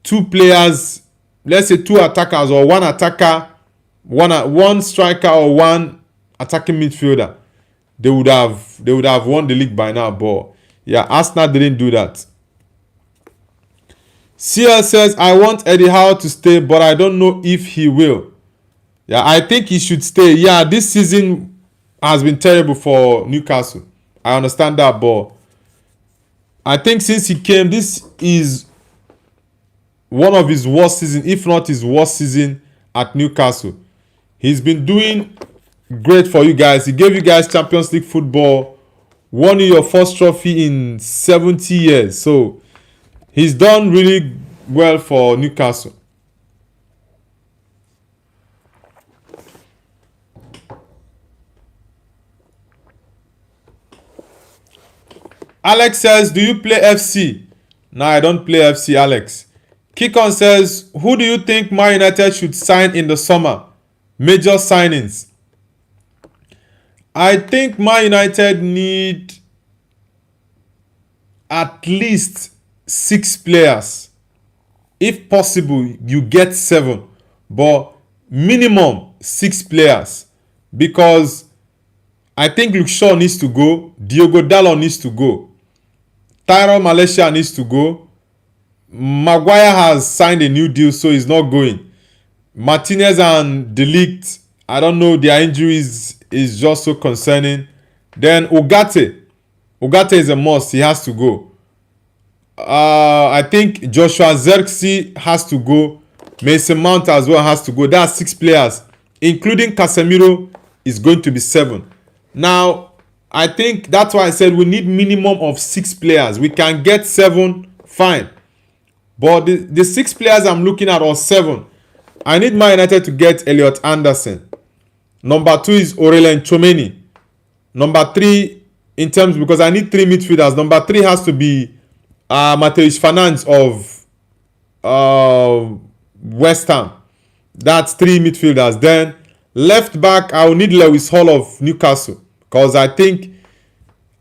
2 players, let's say 2 attackers or 1 attacker, one striker or 1 attacking midfielder, they would have won the league by now. But yeah, Arsenal didn't do that. CL says, I want Eddie Howe to stay, but I don't know if he will. Yeah, I think he should stay. Yeah, this season has been terrible for Newcastle. I understand that, but I think since he came, this is one of his worst seasons, if not his worst season at Newcastle. He's been doing great for you guys. He gave you guys Champions League football, won you your first trophy in 70 years. So he's done really well for Newcastle. Alex says, do you play FC? No, I don't play FC, Alex. Kikon says, who do you think Man United should sign in the summer? Major signings. I think Man United need at least 6 players. If possible, you get 7. But minimum 6 players. Because I think Luke Shaw needs to go. Diogo Dalot needs to go. Tyrone Malaysia needs to go. Maguire has signed a new deal, so he's not going. Martinez and De Ligt, I don't know, their injuries is just so concerning. Then Ugarte is a must. He has to go. I think Joshua Zirkzee has to go. Mason Mount as well has to go. That's 6 players, including Casemiro is going to be 7. Now, I think that's why I said we need minimum of 6 players. We can get 7, fine. But the 6 players I'm looking at, or 7, I need Man United to get Elliot Anderson. Number 2 is Aurelien Tchouameni. Number 3, in terms, because I need 3 midfielders. Number 3 has to be Matheus Fernandes of West Ham. That's 3 midfielders. Then left back, I will need Lewis Hall of Newcastle. Because I think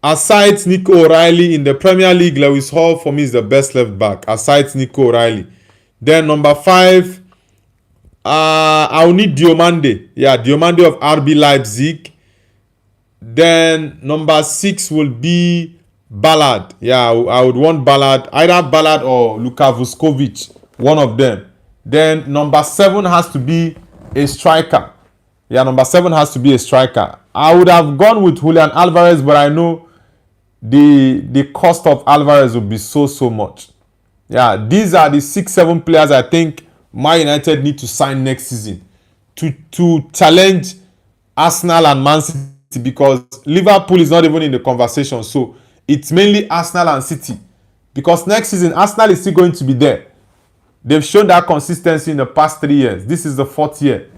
aside Nico O'Reilly in the Premier League, Lewis Hall for me is the best left back. Aside Nico O'Reilly. Then number 5, I will need Diomande. Yeah, Diomande of RB Leipzig. Then number 6 will be Ballard. Yeah, I would want Ballard. Either Ballard or Luka Vuskovic. One of them. Then number 7 has to be a striker. Yeah, number 7 has to be a striker. I would have gone with Julian Alvarez, but I know the cost of Alvarez will be so much. Yeah, these are the 6-7 players I think Man United need to sign next season to challenge Arsenal and Man City, because Liverpool is not even in the conversation. So it's mainly Arsenal and City, because next season Arsenal is still going to be there. They've shown that consistency in the past 3 years. This is the 4th year.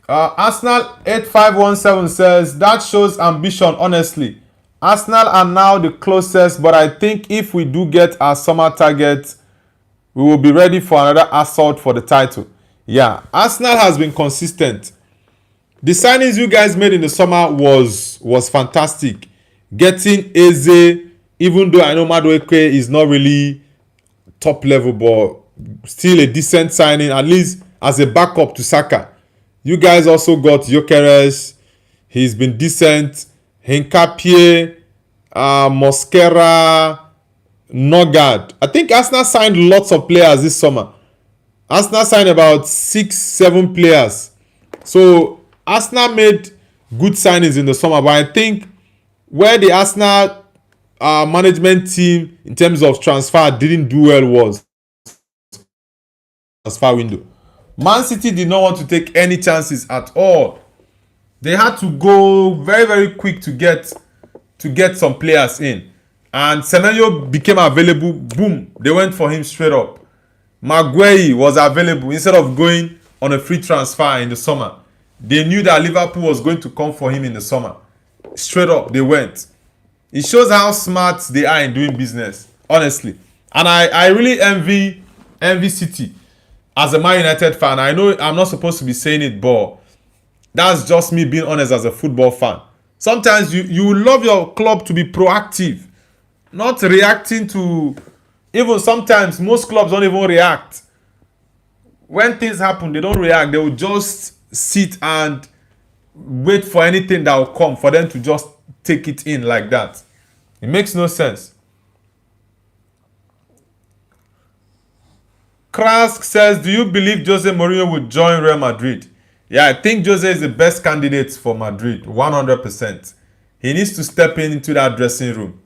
Arsenal 8517 says, that shows ambition, honestly. Arsenal are now the closest, but I think if we do get our summer target, we will be ready for another assault for the title. Yeah, Arsenal has been consistent. The signings you guys made in the summer was fantastic. Getting Eze, even though I know Madueke is not really top level, but still a decent signing, at least as a backup to Saka. You guys also got Gyökeres. He's been decent. Hinkapie, Mosquera, Nogard. I think Arsenal signed lots of players this summer. Arsenal signed about 6-7 players. So Arsenal made good signings in the summer. But I think where the Arsenal management team in terms of transfer didn't do well was transfer window. Man City did not want to take any chances at all. They had to go very quick to get some players in. And Semenyo became available. Boom. They went for him straight up. Maguire was available instead of going on a free transfer in the summer. They knew that Liverpool was going to come for him in the summer. Straight up, they went. It shows how smart they are in doing business, honestly. And I really envy City. As a Man United fan, I know I'm not supposed to be saying it, but that's just me being honest as a football fan. Sometimes you love your club to be proactive, not reacting to... Even sometimes, most clubs don't even react. When things happen, they don't react. They will just sit and wait for anything that will come for them to just take it in like that. It makes no sense. Krask says, do you believe Jose Mourinho would join Real Madrid? Yeah, I think Jose is the best candidate for Madrid, 100%. He needs to step into that dressing room.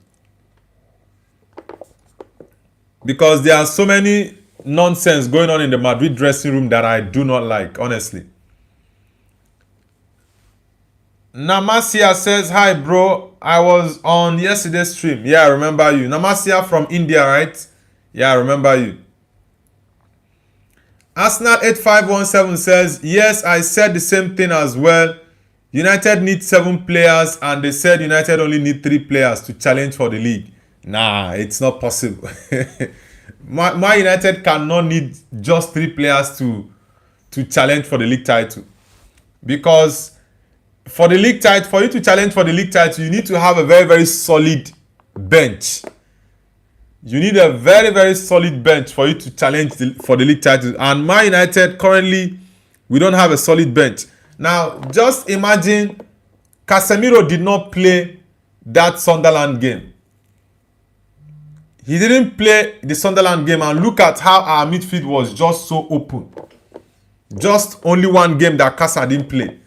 Because there are so many nonsense going on in the Madrid dressing room that I do not like, honestly. Namasia says, hi bro, I was on yesterday's stream. Yeah, I remember you. Namasia from India, right? Yeah, I remember you. Arsenal 8517 says, yes, I said the same thing as well. United need 7 players and they said United only need 3 players to challenge for the league. Nah, it's not possible. Man United cannot need just 3 players to challenge for the league title. Because for the league title, for you to challenge for the league title, you need to have a very, very solid bench. You need a very, very solid bench for you to challenge for the league title. And Man United, currently, we don't have a solid bench. Now, just imagine Casemiro did not play that Sunderland game. He didn't play the Sunderland game, and look at how our midfield was just so open. Just only one game that Casa didn't play.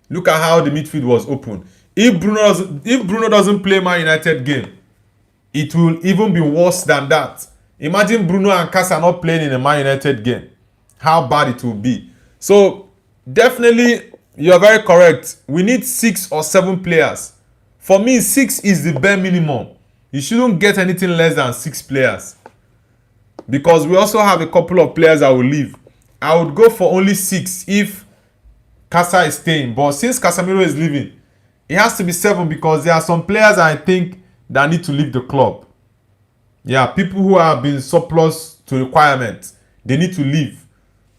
Look at how the midfield was open. If Bruno doesn't play Man United game, it will even be worse than that. Imagine Bruno and Casa not playing in a Man United game. How bad it will be. So, definitely, you're very correct. We need 6 or 7 players. For me, 6 is the bare minimum. You shouldn't get anything less than 6 players. Because we also have a couple of players that will leave. I would go for only 6 if Casa is staying. But since Casemiro is leaving, it has to be 7 because there are some players I think that need to leave the club. Yeah, people who have been surplus to requirements, they need to leave.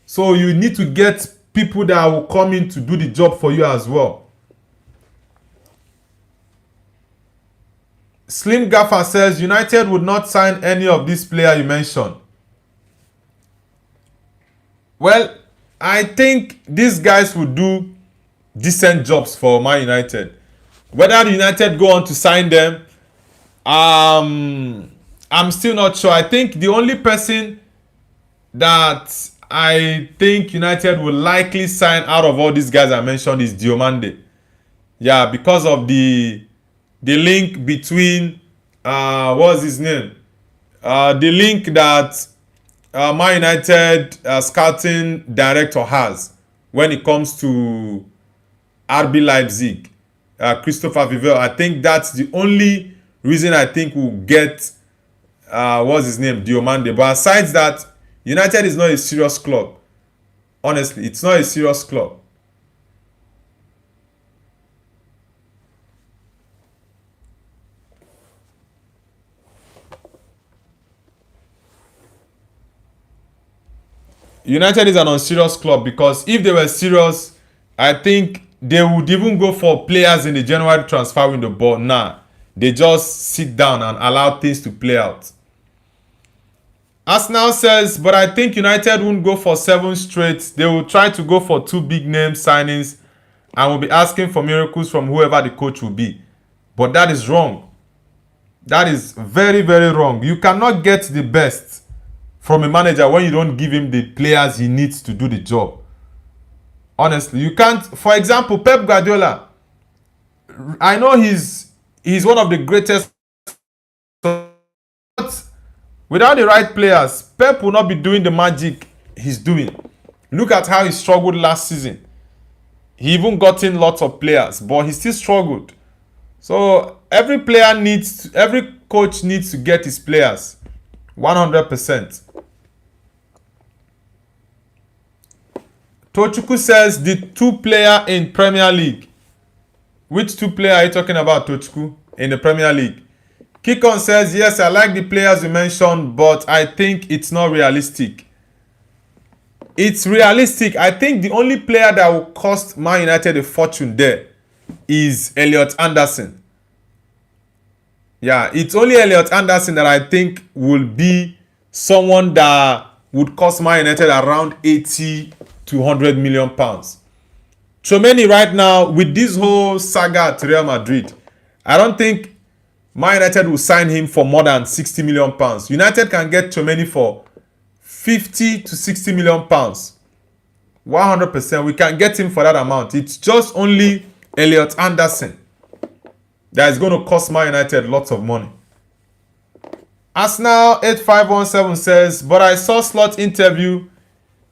So you need to get people that will come in to do the job for you as well. Slim Gaffer says United would not sign any of these players you mentioned. Well, I think these guys would do decent jobs for Man United. Whether United go on to sign them, I'm still not sure. I think the only person that I think United will likely sign out of all these guys I mentioned is Diomande. Yeah, because of the link between what's his name? The link that Man United scouting director has when it comes to RB Leipzig, Christopher Vivell. I think that's the only reason I think we'll get what's his name, Diomande. But aside that, United is not a serious club. Honestly, it's not a serious club. United is an unserious club because if they were serious, I think they would even go for players in the January transfer window. But nah, they just sit down and allow things to play out. Arsenal says, but I think United won't go for 7 straight. They will try to go for 2 big name signings and will be asking for miracles from whoever the coach will be. But that is wrong. That is very, very wrong. You cannot get the best from a manager when you don't give him the players he needs to do the job. Honestly, you can't. For example, Pep Guardiola. I know he's one of the greatest. But without the right players, Pep will not be doing the magic he's doing. Look at how he struggled last season. He even got in lots of players, but he still struggled. So every coach needs to get his players 100%. Tochukwu says the 2 player in Premier League. Which 2 player are you talking about, Tochukwu, in the Premier League? Kikon says, yes, I like the players you mentioned, but I think it's not realistic. It's realistic. I think the only player that will cost Man United a fortune there is Elliot Anderson. Yeah, it's only Elliot Anderson that I think will be someone that would cost Man United around 80 to 100 million pounds. Tchouameni right now, with this whole saga at Real Madrid, I don't think Man United will sign him for more than 60 million pounds. United can get Tchouameni for 50 to 60 million pounds. 100%. We can get him for that amount. It's just only Elliot Anderson that is going to cost Man United lots of money. Arsenal 8517 says, but I saw Slot interview.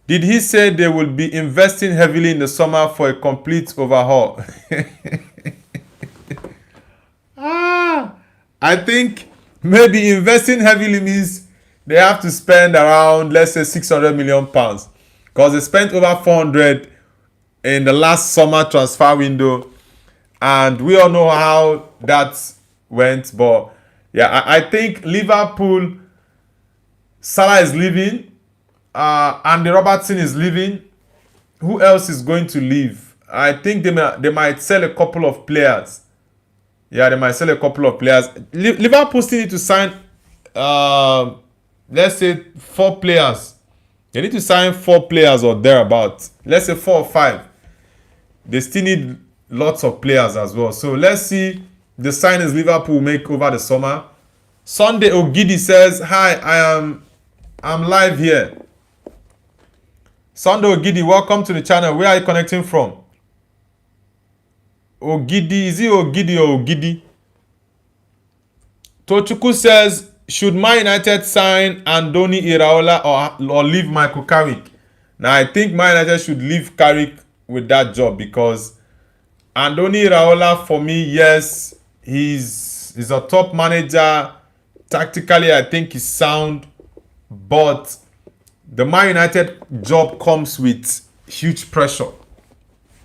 Did he say they will be investing heavily in the summer for a complete overhaul? I think maybe investing heavily means they have to spend around, let's say, 600 million pounds. Because they spent over 400 in the last summer transfer window. And we all know how that went. But yeah, I think Liverpool, Salah is leaving, Andy Robertson is leaving. Who else is going to leave? I think they might sell a couple of players. Yeah, they might sell a couple of players. Liverpool still need to sign, let's say, 4 players. They need to sign 4 players or thereabouts. Let's say 4 or 5. They still need lots of players as well. So let's see the signings Liverpool make over the summer. Sunday Ogidi says, "Hi, I'm live here." Sunday Ogidi, welcome to the channel. Where are you connecting from? Ogidi, is it Ogidi or Ogidi? Tochukwu says, should Man United sign Andoni Iraola or leave Michael Carrick? Now, I think Man United should leave Carrick with that job, because Andoni Iraola, for me, yes, he's a top manager. Tactically, I think he's sound, but the Man United job comes with huge pressure.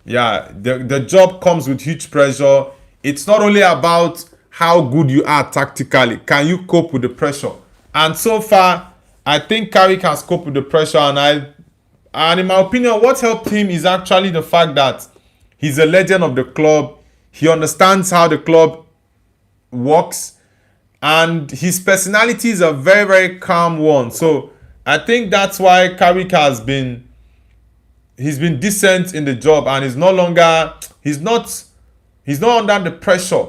Yeah, the job comes with huge pressure. It's not only about how good you are tactically. Can you cope with the pressure? And so far, I think Carrick has coped with the pressure. And in my opinion, what helped him is actually the fact that he's a legend of the club. He understands how the club works. And his personality is a very, very calm one. So I think that's why Carrick he's been decent in the job, and he's not under the pressure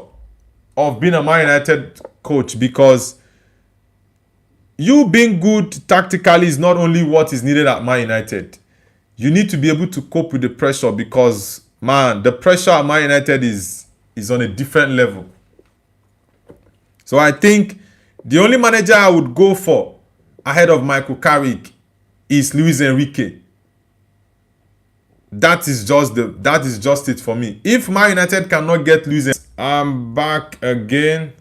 of being a Man United coach, because you being good tactically is not only what is needed at Man United. You need to be able to cope with the pressure, because man, the pressure at Man United is on a different level. So I think the only manager I would go for ahead of Michael Carrick is Luis Enrique. That is just it for me. If Man United cannot get Luis Enrique, I'm back again.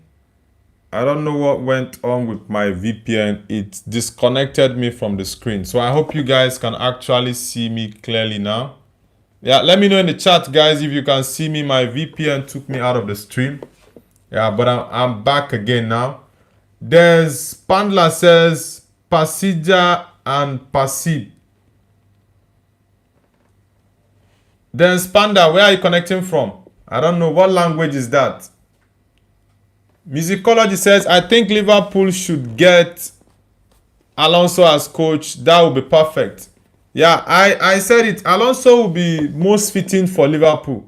I don't know what went on with my VPN. It disconnected me from the screen. So I hope you guys can actually see me clearly now. Yeah, let me know in the chat, guys, if you can see me. My VPN took me out of the stream. Yeah, but I'm back again now. There's Pandla says Pasija and Pasib. Then Spanda, where are you connecting from? I don't know. What language is that? Musicology says, I think Liverpool should get Alonso as coach. That would be perfect. Yeah, I said it. Alonso will be most fitting for Liverpool.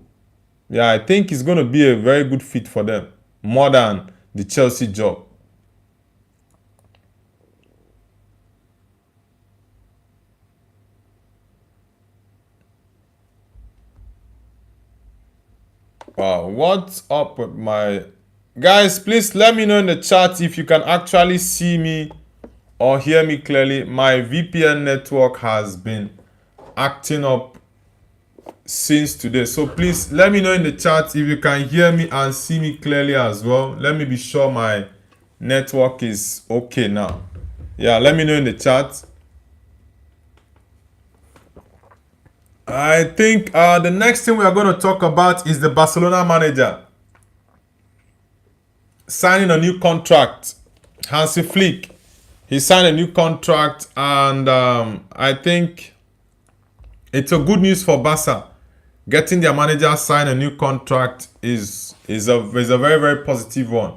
Yeah, I think he's going to be a very good fit for them. More than the Chelsea job. Wow, what's up with my... Guys, please let me know in the chat if you can actually see me or hear me clearly. My VPN network has been acting up since today. So please let me know in the chat if you can hear me and see me clearly as well. Let me be sure my network is okay now. Yeah, let me know in the chat. I think the next thing we are going to talk about is the Barcelona manager signing a new contract. Hansi Flick, he signed a new contract, and I think it's a good news for Barca. Getting their manager sign a new contract is a very, very positive one.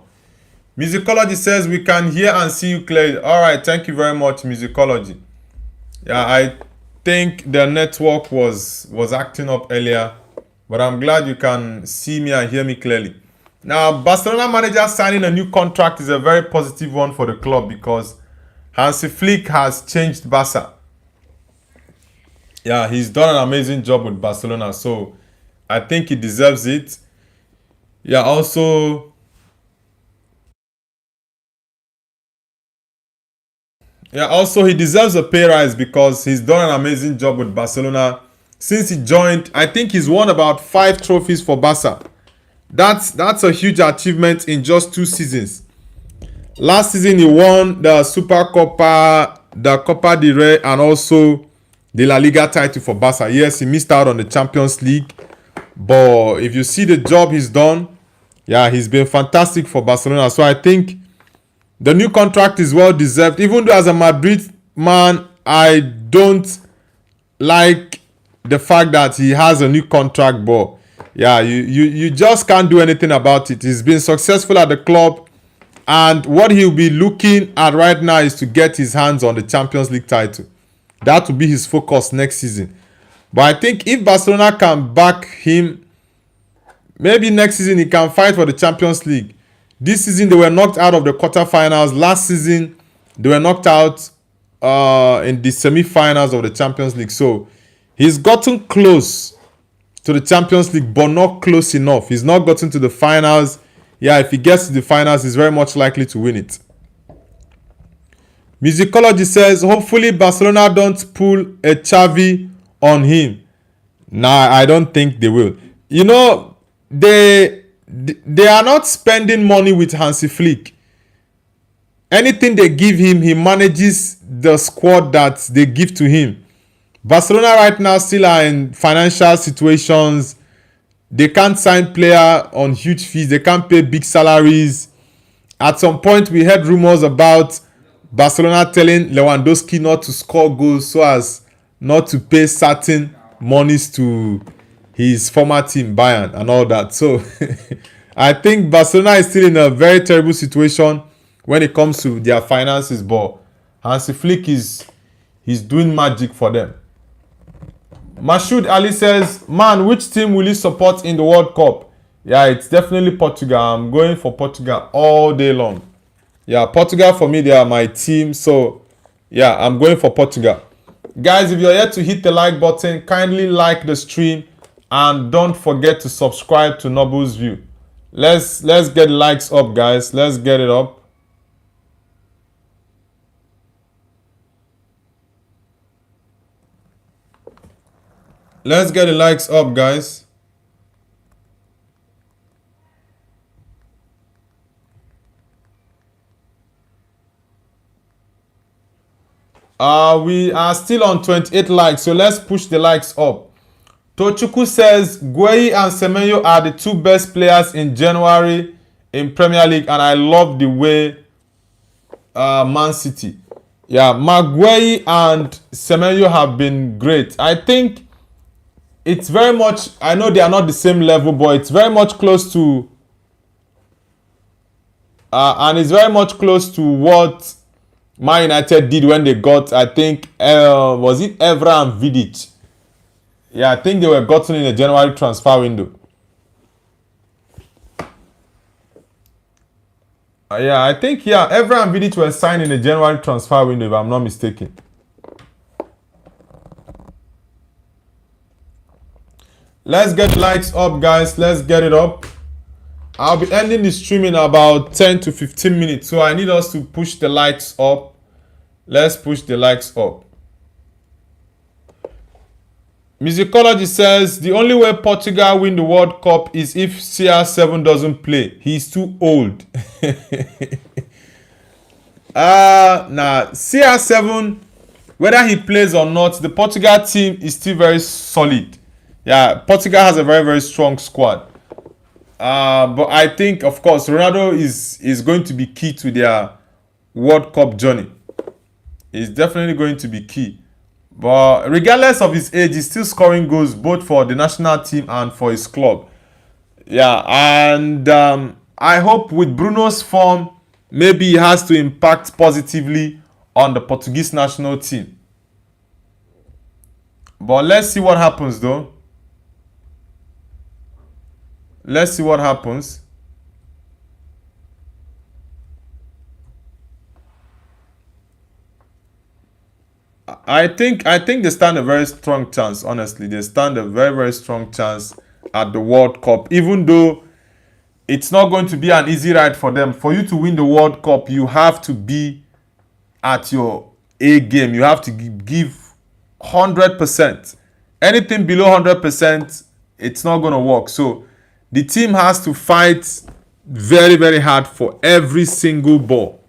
Musicology says we can hear and see you clearly. All right, thank you very much, Musicology. Yeah, I think the network was acting up earlier, but I'm glad you can see me and hear me clearly. Now, Barcelona manager signing a new contract is a very positive one for the club, because Hansi Flick has changed Barca. Yeah, he's done an amazing job with Barcelona, so I think he deserves it. Yeah, also he deserves a pay rise, because he's done an amazing job with Barcelona. Since he joined, I think he's won about 5 trophies for Barca. That's a huge achievement in just 2 seasons. Last season, he won the Super Copa, the Copa del Rey, and also the La Liga title for Barca. Yes, he missed out on the Champions League, But if you see the job he's done, yeah, he's been fantastic for Barcelona. So I think the new contract is well deserved. Even though as a Madrid man, I don't like the fact that he has a new contract, but yeah, you just can't do anything about it. He's been successful at the club, and what he'll be looking at right now is to get his hands on the Champions League title. That will be his focus next season. But I think if Barcelona can back him, maybe next season he can fight for the Champions League. This season they were knocked out of the quarterfinals. Last season they were knocked out in the semi-finals of the Champions League. So he's gotten close to the Champions League, but not close enough. He's not gotten to the finals. Yeah, if he gets to the finals, he's very much likely to win it. Musicology says, hopefully Barcelona don't pull a Xavi on him. Nah, I don't think they will. You know, they are not spending money with Hansi Flick. Anything they give him, he manages the squad that they give to him. Barcelona right now still are in financial situations. They can't sign player on huge fees. They can't pay big salaries. At some point, we heard rumors about Barcelona telling Lewandowski not to score goals so as not to pay certain monies to his former team, Bayern, and all that. So, I think Barcelona is still in a very terrible situation when it comes to their finances, but Hansi Flick he's doing magic for them. Mashoud Ali says, man, which team will you support in the World Cup? Yeah, it's definitely Portugal. I'm going for Portugal all day long. Yeah, Portugal for me, they are my team. So, yeah, I'm going for Portugal. Guys, if you're yet to hit the like button, kindly like the stream and don't forget to subscribe to Noble's View. Let's get likes up, guys. Let's get it up. Let's get the likes up, guys. We are still on 28 likes, so let's push the likes up. Tochuku says, Gueye and Semenyo are the two best players in January in Premier League, and I love the way Man City. Yeah, Maguire and Semenyo have been great. I think it's very much, I know they are not the same level, but it's very much close to and it's very much close to what Man United did when they got, I think, was it Evra and Vidic? Yeah, I think they were gotten in the January transfer window. Yeah, I think, Evra and Vidic were signed in the January transfer window, if I'm not mistaken. Let's get likes up, guys. Let's get it up. I'll be ending the stream in about 10 to 15 minutes. So I need us to push the likes up. Let's push the likes up. Musicology says, the only way Portugal win the World Cup is if CR7 doesn't play. He's too old. CR7, whether he plays or not, the Portugal team is still very solid. Yeah, Portugal has a very, very strong squad. But I think, of course, Ronaldo is going to be key to their World Cup journey. He's definitely going to be key. But regardless of his age, he's still scoring goals both for the national team and for his club. Yeah, and I hope with Bruno's form, maybe he has to impact positively on the Portuguese national team. But let's see what happens, though. Let's see what happens. I think they stand a very strong chance, honestly. They stand a very, very strong chance at the World Cup. Even though it's not going to be an easy ride for them. For you to win the World Cup, you have to be at your A game. You have to give 100%. Anything below 100%, it's not going to work. So the team has to fight very, very hard for every single ball.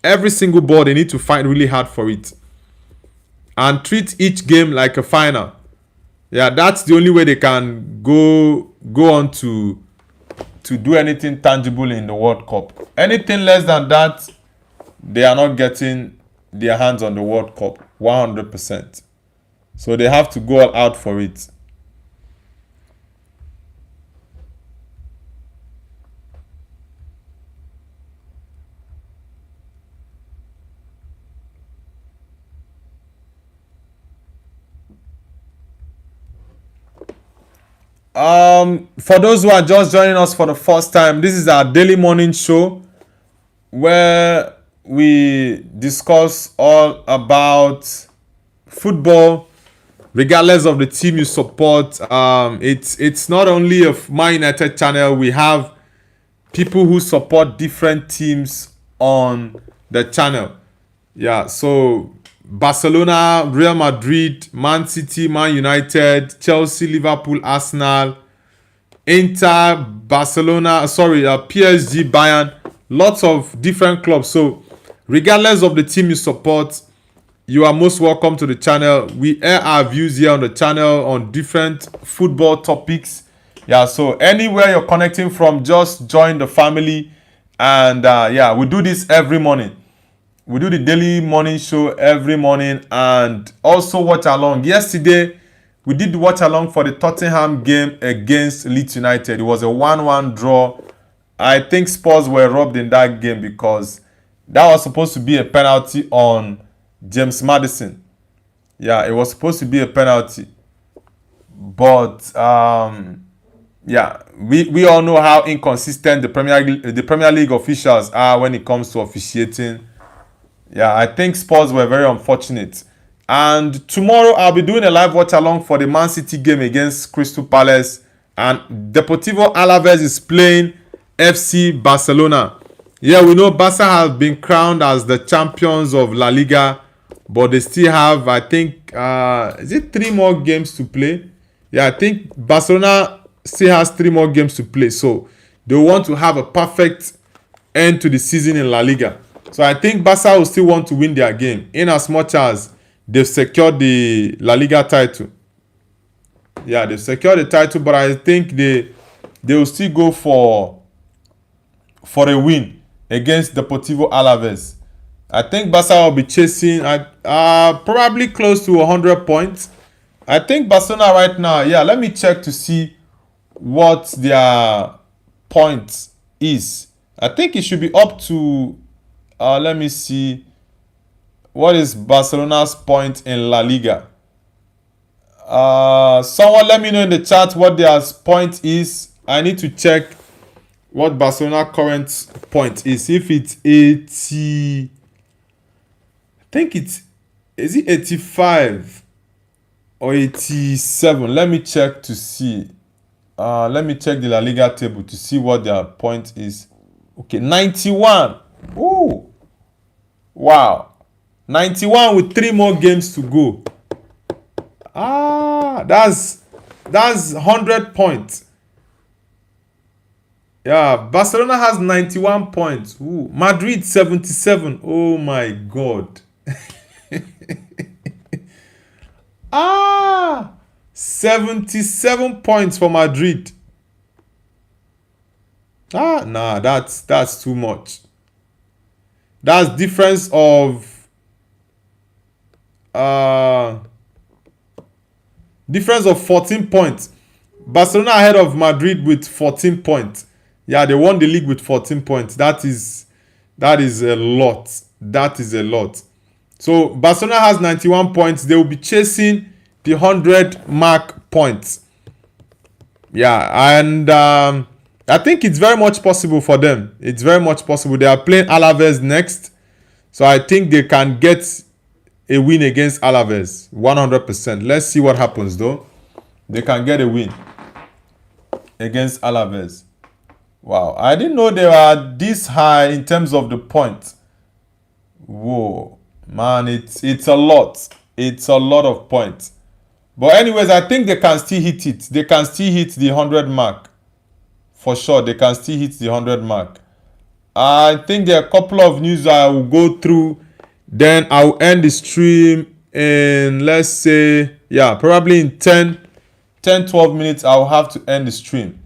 Every single ball, they need to fight really hard for it. And treat each game like a final. Yeah, that's the only way they can go go on to do anything tangible in the World Cup. Anything less than that, they are not getting their hands on the World Cup 100%. So they have to go all out for it. For those who are just joining us for the first time, this is our daily morning show where we discuss all about football, regardless of the team you support. It's not only a Man United channel. We have people who support different teams on the channel. Yeah, so Barcelona, Real Madrid, Man City, Man United, Chelsea, Liverpool, Arsenal, Inter, Barcelona, PSG, Bayern, lots of different clubs. So regardless of the team you support, you are most welcome to the channel. We air our views here on the channel on different football topics. Yeah, so anywhere you're connecting from, just join the family. And yeah, we do this every morning. We do the daily morning show every morning and also watch along. Yesterday, we did watch along for the Tottenham game against Leeds United. It was a 1-1 draw. I think Spurs were robbed in that game because that was supposed to be a penalty on James Maddison. Yeah, it was supposed to be a penalty. But yeah, we all know how inconsistent the Premier League officials are when it comes to officiating. Yeah, I think Spurs were very unfortunate. And tomorrow I'll be doing a live watch along for the Man City game against Crystal Palace. And Deportivo Alaves is playing FC Barcelona. Yeah, we know Barca have been crowned as the champions of La Liga. But they still have, I think, is it 3 more games to play? Yeah, I think Barcelona still has 3 more games to play. So they want to have a perfect end to the season in La Liga. So I think Barca will still want to win their game in as much as they've secured the La Liga title. Yeah, they've secured the title, but I think they will still go for a win against Deportivo Alaves. I think Barca will be chasing probably close to 100 points. I think Barcelona right now, yeah, let me check to see what their point is. I think it should be up to let me see. What is Barcelona's point in La Liga? Someone let me know in the chat what their point is. I need to check what Barcelona current point is. If it's 80, I think is it 85 or 87? Let me check to see. Let me check the La Liga table to see what their point is. Okay, 91. Ooh. Wow. 91 with 3 more games to go. That's 100 points. Yeah, Barcelona has 91 points. Ooh. Madrid 77. Oh my God. 77 points for Madrid. Nah, that's too much. That's difference of 14 points. Barcelona ahead of Madrid with 14 points. Yeah, they won the league with 14 points. That is a lot. That is a lot. So Barcelona has 91 points. They will be chasing the 100 mark points. Yeah, and I think it's very much possible for them. It's very much possible. They are playing Alaves next. So I think they can get a win against Alaves. 100%. Let's see what happens though. They can get a win against Alaves. Wow. I didn't know they were this high in terms of the points. Whoa. Man, it's a lot. It's a lot of points. But anyways, I think they can still hit it. They can still hit the 100 mark. For sure, they can still hit the 100 mark. I think there are a couple of news I will go through. Then I'll end the stream in, let's say, yeah, probably in 10 10-12 minutes, I'll have to end the stream.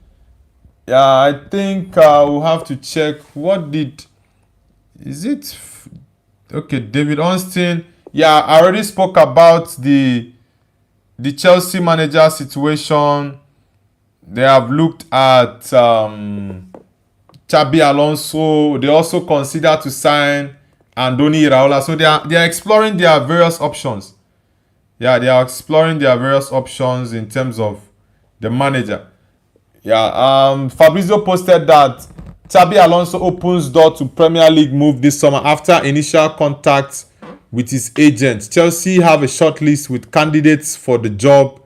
Yeah, I think we'll have to check. What did... Is it... Okay, David Ornstein. Yeah, I already spoke about the Chelsea manager situation. They have looked at Xabi Alonso. They also consider to sign Andoni Iraola. So they are exploring their various options. Yeah, they are exploring their various options in terms of the manager. Yeah, Fabrizio posted that Xabi Alonso opens door to Premier League move this summer after initial contact with his agent. Chelsea have a short list with candidates for the job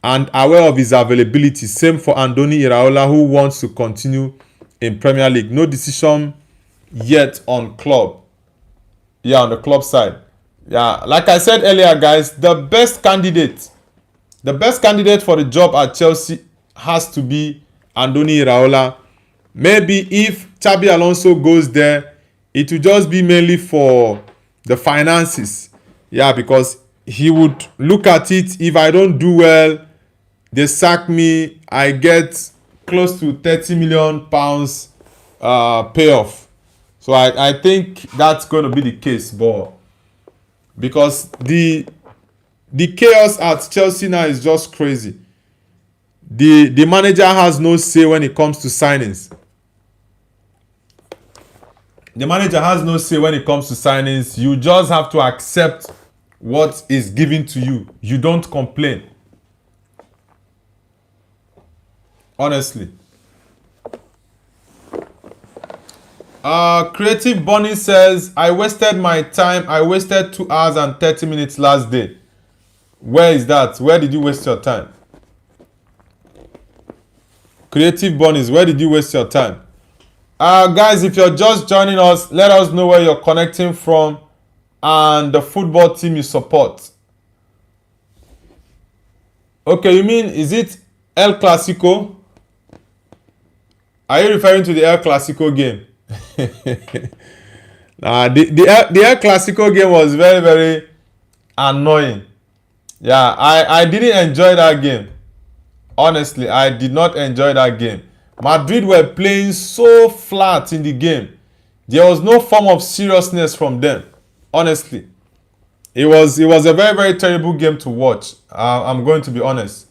and aware of his availability. Same for Andoni Iraola, who wants to continue in Premier League. No decision yet on club. Yeah, on the club side. Yeah, like I said earlier, guys, the best candidate for the job at Chelsea has to be Andoni Iraola. Maybe if Xabi Alonso goes there, it will just be mainly for the finances. Yeah, because he would look at it. If I don't do well, they sack me, I get close to £30 million payoff. So I think that's going to be the case. But because the chaos at Chelsea now is just crazy. The manager has no say when it comes to signings. The manager has no say when it comes to signings. You just have to accept what is given to you. You don't complain. Honestly. Creative Bunny says, I wasted my time. I wasted 2 hours and 30 minutes last day. Where is that? Where did you waste your time? Creative Bunnies, where did you waste your time? Guys, if you're just joining us, let us know where you're connecting from and the football team you support. Okay, you mean, is it El Clasico? Are you referring to the El Clasico game? The El Clasico game was very, very annoying. Yeah, I didn't enjoy that game. Honestly, I did not enjoy that game. Madrid were playing so flat in the game. There was no form of seriousness from them. Honestly. It was a very, very terrible game to watch. I'm going to be honest.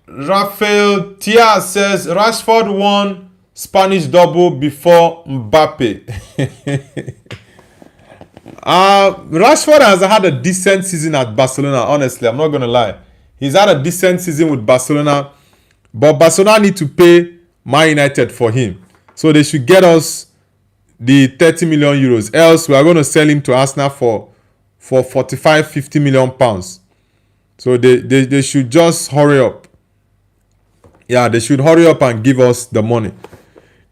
Rafael Tia says, Rashford won Spanish double before Mbappe. Rashford has had a decent season at Barcelona, honestly. I'm not going to lie. He's had a decent season with Barcelona. But Barcelona need to pay Man United for him. So they should get us the 30 million euros. Else we are going to sell him to Arsenal for 45-50 million pounds. So they should just hurry up. Yeah, they should hurry up and give us the money.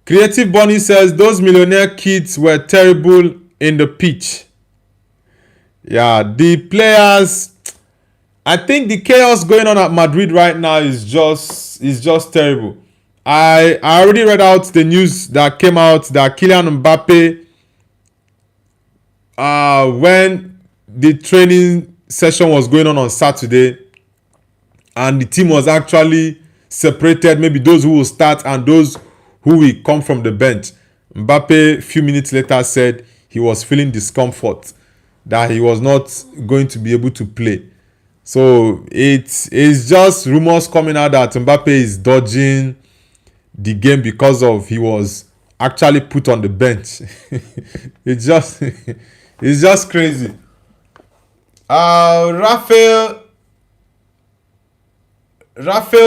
Creative Bunny says those millionaire kids were terrible in the pitch. Yeah, the players... I think the chaos going on at Madrid right now is just terrible. I already read out the news that came out that Kylian Mbappe, when the training session was going on Saturday, and the team was actually separated, maybe those who will start and those who will come from the bench. Mbappe, a few minutes later, said he was feeling discomfort, that he was not going to be able to play. So it's just rumors coming out that Mbappe is dodging the game because of he was actually put on the bench. it's just crazy. Rafael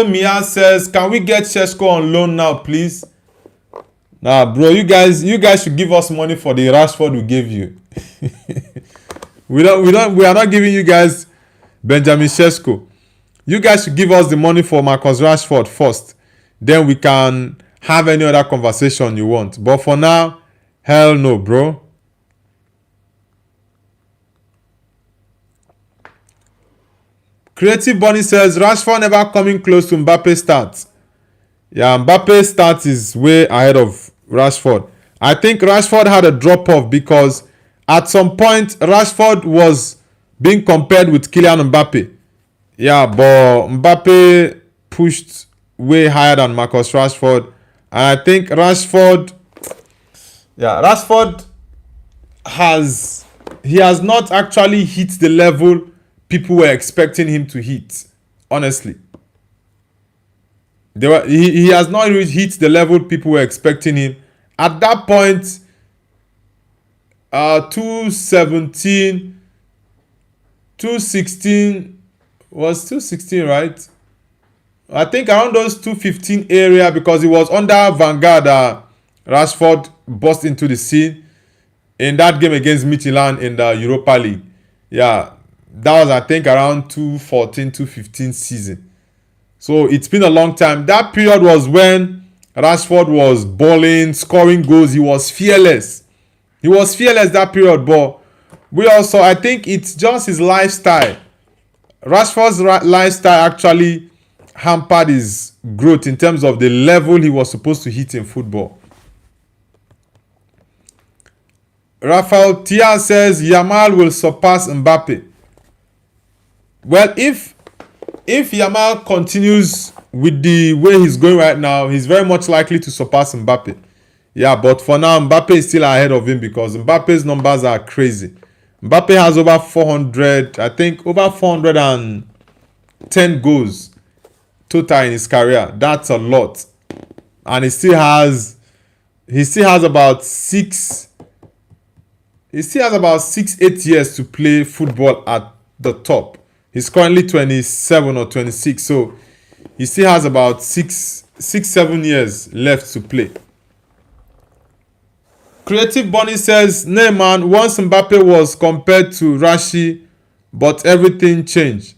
Mia says, can we get Šeško on loan now, please? Nah, bro, you guys should give us money for the Rashford we gave you. we are not giving you guys Benjamin Šeško. You guys should give us the money for Marcus Rashford first. Then we can have any other conversation you want. But for now, hell no, bro. Creative Bunny says, Rashford never coming close to Mbappe's stats. Yeah, Mbappe's stats is way ahead of Rashford. I think Rashford had a drop-off because at some point, Rashford was being compared with Kylian Mbappe. Yeah, but Mbappe pushed way higher than Marcus Rashford. And I think Rashford has not actually hit the level people were expecting him to hit. Honestly, he has not really hit the level people were expecting him. At that point, 217, 216 was 216, right? I think around those 215 area, because it was under Vanguard that Rashford burst into the scene in that game against Midtjylland in the Europa League. Yeah, that was I think around 214, 215 season. So it's been a long time. That period was when Rashford was balling, scoring goals. He was fearless. He was fearless that period, but I think it's just his lifestyle. Rashford's lifestyle actually hampered his growth in terms of the level he was supposed to hit in football. Rafael Tia says Yamal will surpass Mbappe. Well, if Yamal continues with the way he's going right now, he's very much likely to surpass Mbappe. Yeah, but for now, Mbappe is still ahead of him because Mbappe's numbers are crazy. Mbappe has over 400, I think over 410 goals total in his career. That's a lot. And he still has about 8 years to play football at the top. He's currently 27 or 26, so he still has about 7 years left to play. Creative Bunny says, "Nah, man, once Mbappe was compared to Rashi, but everything changed."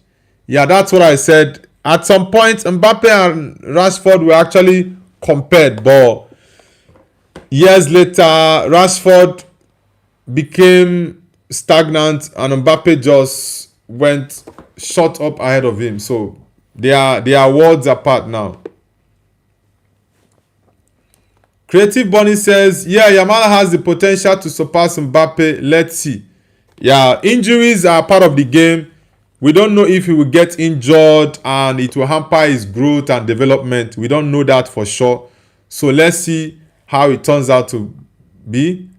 Yeah, that's what I said. At some point, Mbappe and Rashford were actually compared, but years later, Rashford became stagnant and Mbappe just went shot up ahead of him. So they are worlds apart now. Creative Bunny says, yeah, Yamal has the potential to surpass Mbappe. Let's see. Yeah, injuries are part of the game. We don't know if he will get injured and it will hamper his growth and development. We don't know that for sure. So let's see how it turns out to be.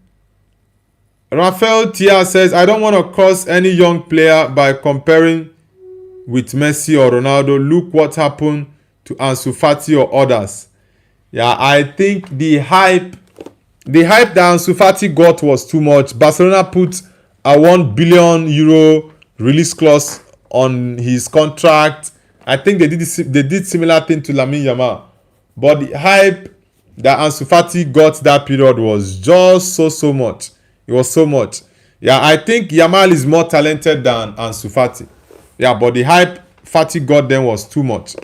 Rafael Tia says, I don't want to curse any young player by comparing with Messi or Ronaldo. Look what happened to Ansu Fati or others. Yeah, I think the hype that Ansu Fati got was too much. Barcelona put a €1 billion release clause on his contract. I think they did similar thing to Lamine Yamal. But the hype that Ansu Fati got that period was just so much. It was so much. Yeah, I think Yamal is more talented than Ansu Fati. Yeah, but the hype Fati got then was too much.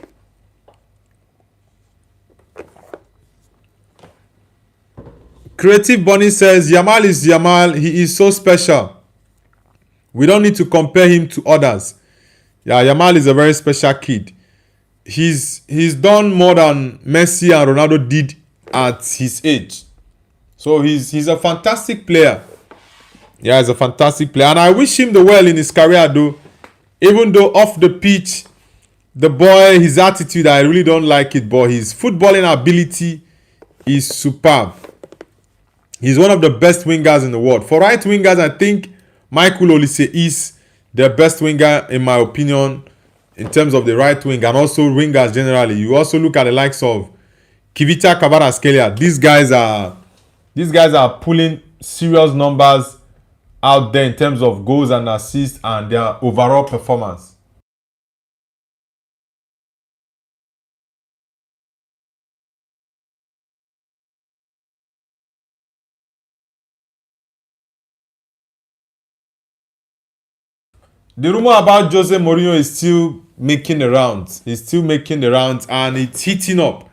Creative Bunny says, Yamal is Yamal. He is so special. We don't need to compare him to others. Yeah, Yamal is a very special kid. He's done more than Messi and Ronaldo did at his age. So he's a fantastic player. Yeah, he's a fantastic player. And I wish him the well in his career though. Even though off the pitch, the boy, his attitude, I really don't like it. But his footballing ability is superb. He's one of the best wingers in the world. For right wingers, I think Michael Olise is the best winger in my opinion in terms of the right wing and also wingers generally. You also look at the likes of Kivita Kvaratskhelia. These guys are pulling serious numbers out there in terms of goals and assists and their overall performance. The rumor about Jose Mourinho is still making the rounds. He's still making the rounds and it's heating up.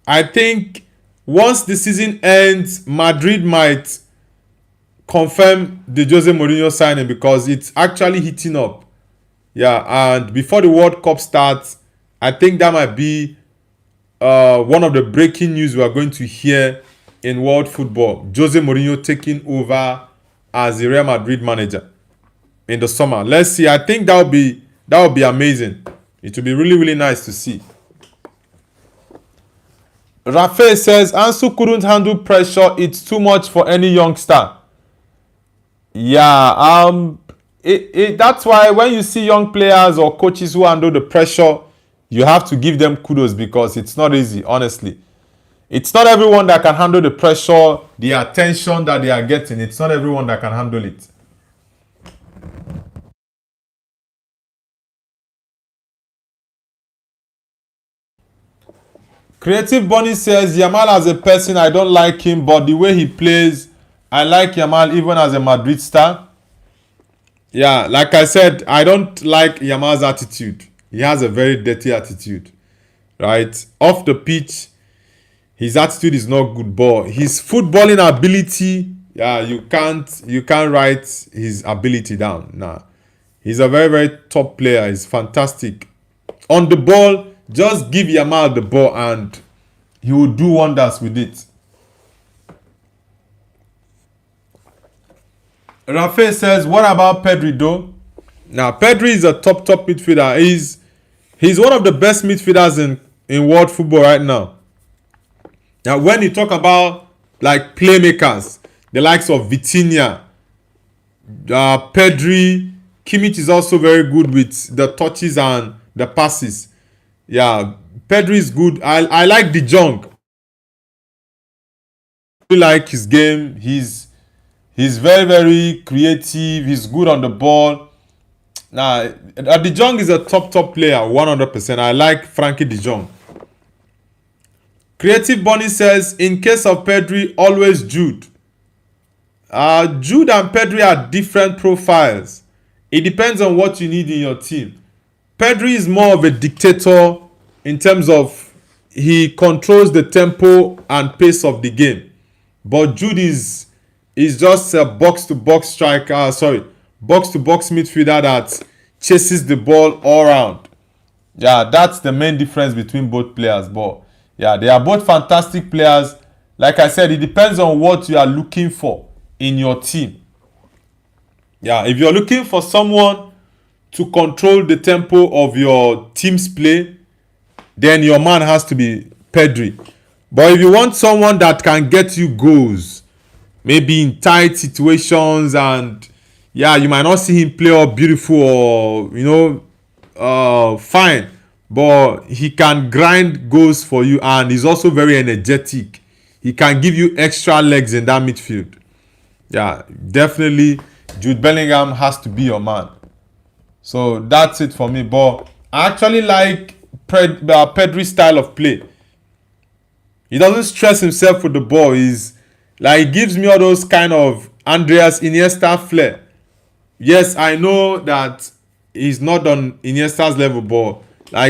I think once the season ends, Madrid might confirm the Jose Mourinho signing because it's actually heating up. Yeah, and before the World Cup starts, I think that might be one of the breaking news we are going to hear in world football. Jose Mourinho taking over as the Real Madrid manager in the summer. Let's see. I think that would be amazing. It will be really, really nice to see. Rafael says Ansu couldn't handle pressure. It's too much for any youngster. Yeah, that's why when you see young players or coaches who handle the pressure, you have to give them kudos because it's not easy, honestly. It's not everyone that can handle the pressure, the attention that they are getting. It's not everyone that can handle it. Creative Bunny says Yamal as a person, I don't like him, but the way he plays, I like Yamal even as a Madrid star. Yeah, like I said, I don't like Yamal's attitude. He has a very dirty attitude, right? Off the pitch, his attitude is not good, but his footballing ability, yeah, you can't write his ability down. Nah, he's a very, very top player. He's fantastic on the ball. Just give Yamal the ball and he will do wonders with it. Rafael says, what about Pedri though? Now, Pedri is a top midfielder. He's one of the best midfielders in world football right now. Now, when you talk about like playmakers, the likes of Vitinha, Pedri, Kimmich is also very good with the touches and the passes. Yeah, Pedri is good. I like De Jong. I like his game. He's very, very creative. He's good on the ball. Now, De Jong is a top player, 100%. I like Frankie De Jong. Creative Bunny says, in case of Pedri, always Jude. Jude and Pedri are different profiles. It depends on what you need in your team. Pedri is more of a dictator in terms of he controls the tempo and pace of the game. But Jude is just a box-to-box striker, box-to-box midfielder that chases the ball all around. Yeah, that's the main difference between both players. But yeah, they are both fantastic players. Like I said, it depends on what you are looking for in your team. Yeah, if you're looking for someone to control the tempo of your team's play, then your man has to be Pedri. But if you want someone that can get you goals, maybe in tight situations, and yeah, you might not see him play all beautiful or fine, but he can grind goals for you and he's also very energetic. He can give you extra legs in that midfield. Yeah, definitely Jude Bellingham has to be your man. So that's it for me. But I actually like Pedri's style of play. He doesn't stress himself with the ball. He gives me all those kind of Andreas Iniesta flair. Yes, I know that he's not on Iniesta's level, but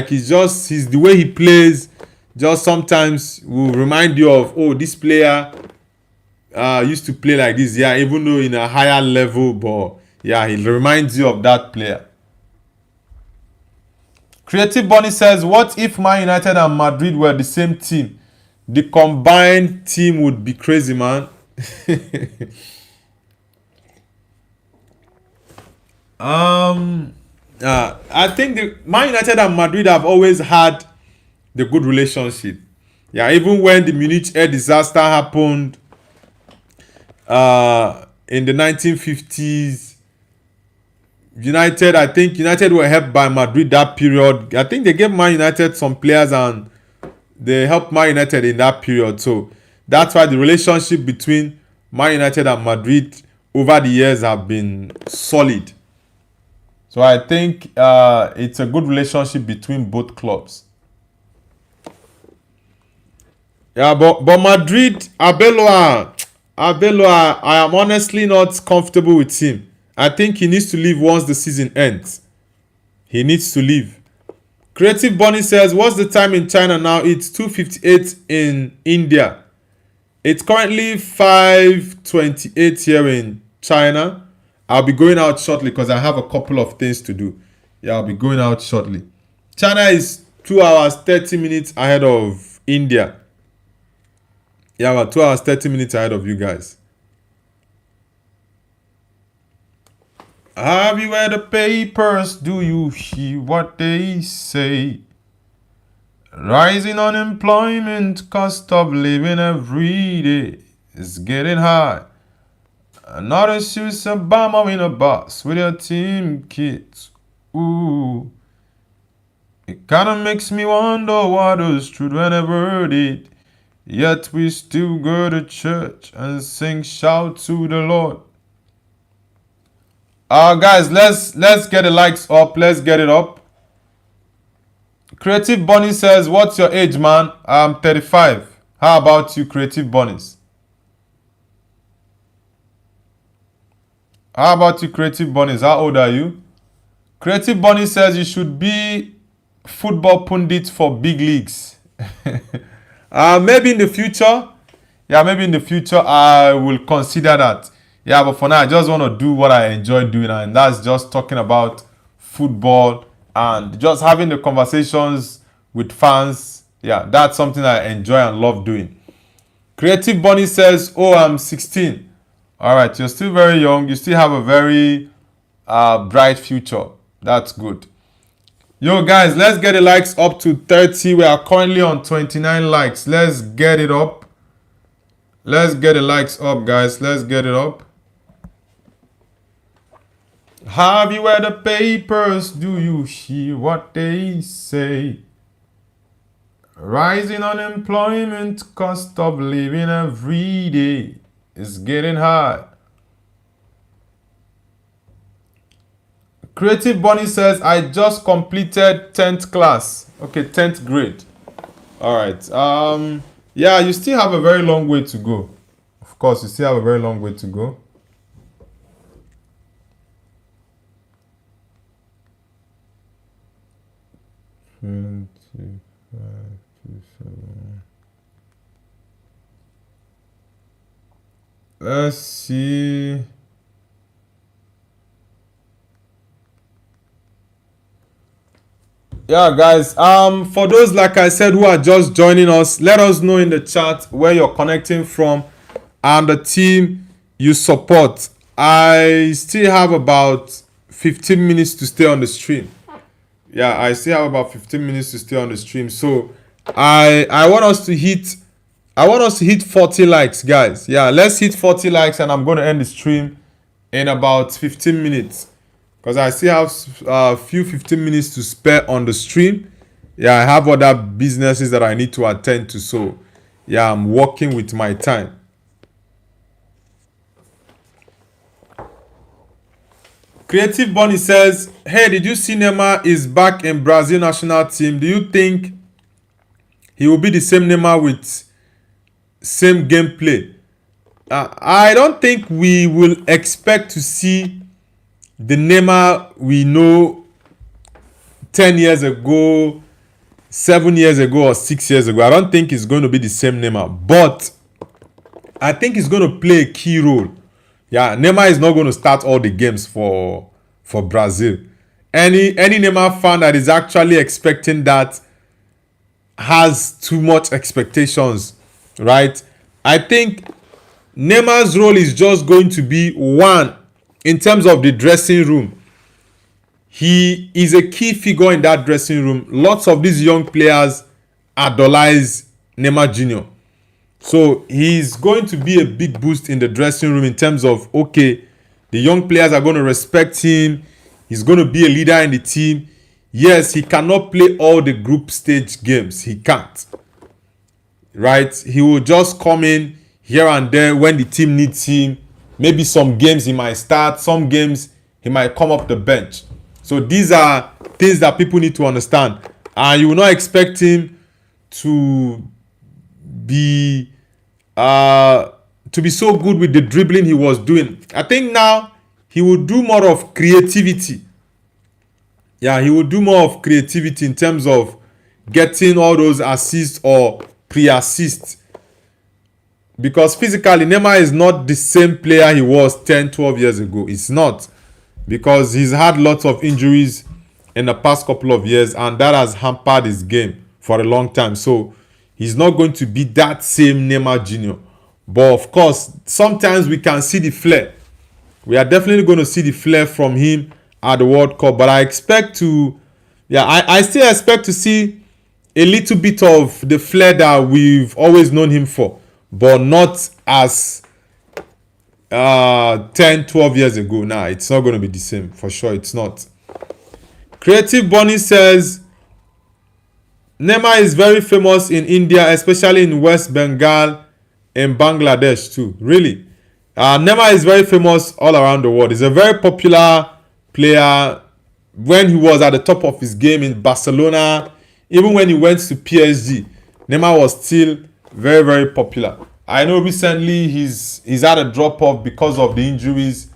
he's the way he plays just sometimes will remind you of, oh, this player used to play like this. Yeah, even though in a higher level, but yeah, he reminds you of that player. Creative Bunny says, what if Man United and Madrid were the same team? The combined team would be crazy, man. I think the Man United and Madrid have always had the good relationship. Yeah, even when the Munich air disaster happened in the 1950s, I think United were helped by Madrid that period. I think they gave Man United some players and they helped Man United in that period. So that's why the relationship between Man United and Madrid over the years have been solid. So I think it's a good relationship between both clubs. Yeah, but Madrid, Arbeloa, I am honestly not comfortable with him. I think he needs to leave once the season ends. He needs to leave. Creative Bunny says, what's the time in China now? It's 2:58 in India. It's currently 5:28 here in China. I'll be going out shortly because I have a couple of things to do. Yeah, I'll be going out shortly. China is 2 hours 30 minutes ahead of India. Yeah, about 2 hours 30 minutes ahead of you guys. Have you read the papers? Do you hear what they say? Rising unemployment, cost of living every day is getting high. Notice you Obama in a bus with your team kids. Ooh. It kinda makes me wonder what is truth whenever did. Yet we still go to church and sing shout to the Lord. Guys, let's get the likes up. Let's get it up. Creative Bunny says, "What's your age, man?" I'm 35. How about you, Creative Bunnies? How about you, Creative Bunnies? How old are you? Creative Bunny says you should be football pundit for big leagues. Maybe in the future. Yeah, maybe in the future I will consider that. Yeah, but for now I just want to do what I enjoy doing, and that's just talking about football and just having the conversations with fans. Yeah, that's something I enjoy and love doing. Creative Bunny says, "Oh, I'm 16. All right, you're still very young. You still have a very bright future. That's good. Yo, guys, let's get the likes up to 30. We are currently on 29 likes. Let's get it up. Let's get the likes up, guys. Let's get it up. Have you read the papers? Do you hear what they say? Rising unemployment, cost of living every day is getting high. Creative Bunny says, "I just completed 10th class." Okay, 10th grade. All right. Yeah, you still have a very long way to go. Of course, you still have a very long way to go. Let's see. Yeah, guys, for those, like I said, who are just joining us, let us know in the chat where you're connecting from and the team you support. I still have about 15 minutes to stay on the stream. Yeah, I still have about 15 minutes to stay on the stream. So I want us to hit 40 likes, guys. Yeah, let's hit 40 likes and I'm going to end the stream in about 15 minutes. Because I still have a few 15 minutes to spare on the stream. Yeah, I have other businesses that I need to attend to. So, yeah, I'm working with my time. Creative Bunny says, "Hey, did you see Neymar is back in Brazil national team? Do you think he will be the same Neymar with same gameplay?" I don't think we will expect to see the Neymar we know 10 years ago, 7 years ago, or 6 years ago. I don't think it's going to be the same Neymar, but I think he's going to play a key role. Yeah, Neymar is not going to start all the games for Brazil. Any Neymar fan that is actually expecting that has too much expectations, right? I think Neymar's role is just going to be one. In terms of the dressing room, he is a key figure in that dressing room. Lots of these young players idolize Neymar Jr. So he's going to be a big boost in the dressing room in terms of, okay, the young players are going to respect him. He's going to be a leader in the team. Yes, he cannot play all the group stage games. He can't. Right? He will just come in here and there when the team needs him. Maybe some games he might start, some games he might come up the bench. So these are things that people need to understand. And you will not expect him to be so good with the dribbling he was doing. I think now he will do more of creativity. Yeah, he will do more of creativity in terms of getting all those assists or pre-assists. Because physically, Neymar is not the same player he was 10, 12 years ago. It's not. Because he's had lots of injuries in the past couple of years, and that has hampered his game for a long time. So, he's not going to be that same Neymar Jr. But, of course, sometimes we can see the flair. We are definitely going to see the flair from him at the World Cup. But I expect to, I still expect to see a little bit of the flair that we've always known him for, but not as 10, 12 years ago. Nah, it's not going to be the same. For sure, it's not. Creative Bunny says, Neymar is very famous in India, especially in West Bengal and Bangladesh too. Really? Neymar is very famous all around the world. He's a very popular player. When he was at the top of his game in Barcelona, even when he went to PSG, Neymar was still very, very popular. I know recently he's had a drop off because of the injuries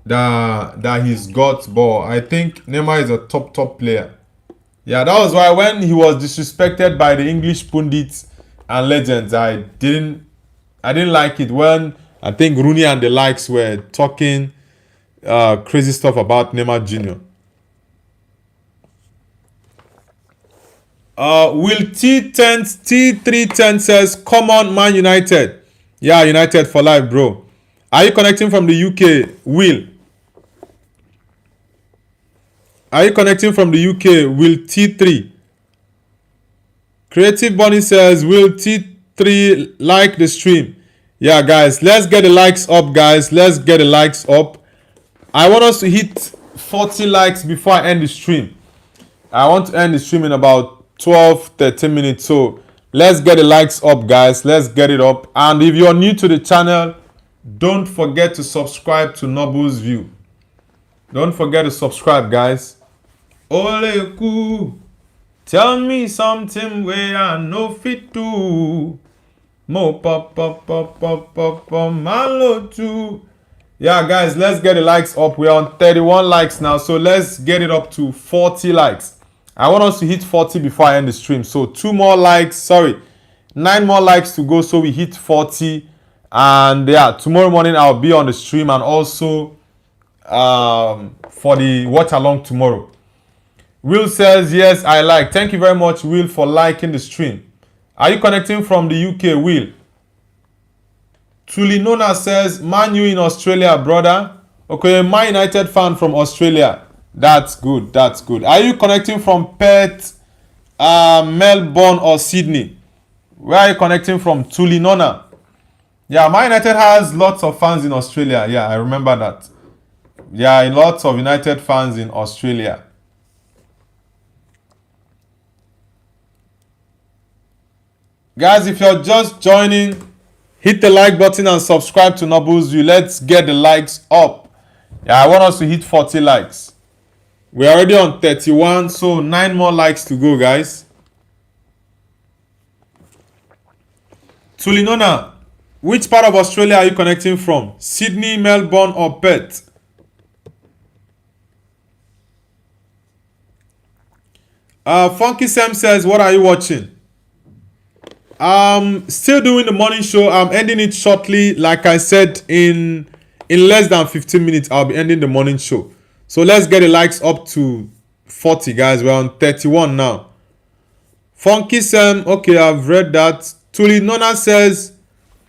that he's got, but I think Neymar is a top player. Yeah, that was why when he was disrespected by the English pundits and legends, I didn't like it when I think Rooney and the likes were talking crazy stuff about Neymar Jr. Will T310 says, come on, Man United. Yeah, United for life, bro. Are you connecting from the UK, Will? Are you connecting from the UK, Will T3? Creative Bunny says, Will T3 like the stream? Yeah, guys, let's get the likes up, guys. Let's get the likes up. I want us to hit 40 likes before I end the stream. I want to end the stream in about 12-13 minutes. So let's get the likes up, guys. Let's get it up. And if you're new to the channel, don't forget to subscribe to Noble's View. Don't forget to subscribe, guys. Ole ku, tell me something where I know fit to. Mo pop malo too. Yeah, guys, let's get the likes up. We're on 31 likes now, so let's get it up to 40 likes. I want us to hit 40 before I end the stream. So 9 more likes to go, so we hit 40. And yeah, tomorrow morning I'll be on the stream, and also for the watch along tomorrow. Will says, yes, I like. Thank you very much, Will, for liking the stream. Are you connecting from the UK, Will? Tulinona says, Man U in Australia, brother. Okay, Man United fan from Australia. That's good, that's good. Are you connecting from Perth, Melbourne, or Sydney? Where are you connecting from? Tulinona. Yeah, Man United has lots of fans in Australia. Yeah, I remember that. Yeah, lots of United fans in Australia. Guys, if you're just joining, hit the like button and subscribe to Noble's View. Let's get the likes up. Yeah, I want us to hit 40 likes. We're already on 31, so 9 more likes to go, guys. Tulinona, which part of Australia are you connecting from? Sydney, Melbourne, or Perth? Funky Sam says, what are you watching? Still doing the morning show. I'm ending it shortly. Like I said, in less than 15 minutes, I'll be ending the morning show. So let's get the likes up to 40, guys. We're on 31 now. Funky Sam, okay, I've read that. Tulinona says,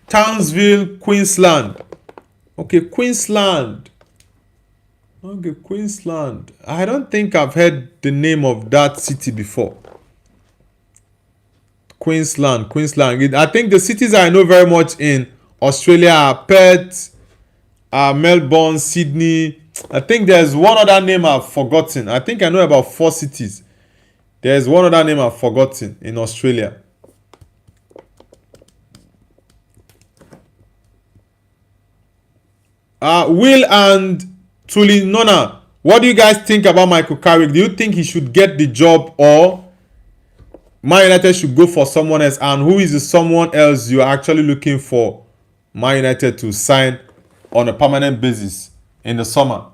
Townsville, Queensland. Okay, Queensland. Okay, Queensland. I don't think I've heard the name of that city before. Queensland. I think the cities I know very much in Australia are Perth, Melbourne, Sydney. I think there's one other name I've forgotten. I think I know about 4 cities. There's one other name I've forgotten in Australia. Will and Tulinona, what do you guys think about Michael Carrick? Do you think he should get the job, or Man United should go for someone else? And who is the someone else you're actually looking for Man United to sign on a permanent basis in the summer?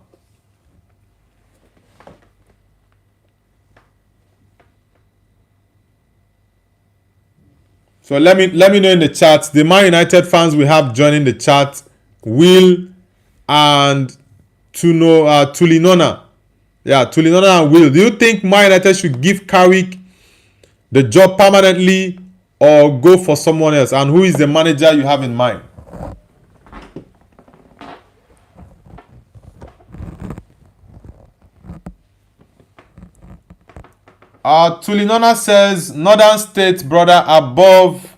So let me know in the chat. The Man United fans we have joining the chat, Will and Tulinona. Yeah, Tulinona and Will. Do you think Man United should give Carrick the job permanently or go for someone else? And who is the manager you have in mind? Tulinona says Northern States, brother, above